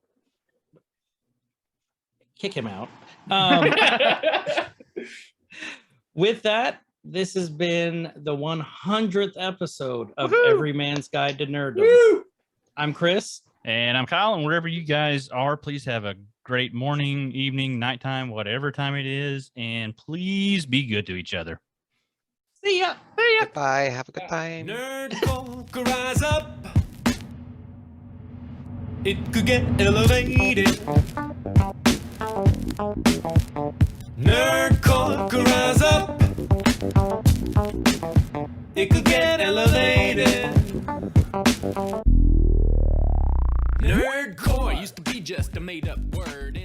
kick him out. With that, this has been the 100th episode of Woohoo! Every Man's Guide to Nerddom. Woo! I'm Chris. And I'm Kyle, and wherever you guys are, please have a great morning, evening, nighttime, whatever time it is, and please be good to each other. See ya. goodbye. Have a good time. Nerd folk rise up. It could get elevated. Nerd folk rise up. It could get elevated. Nerdcore used to be just a made up word.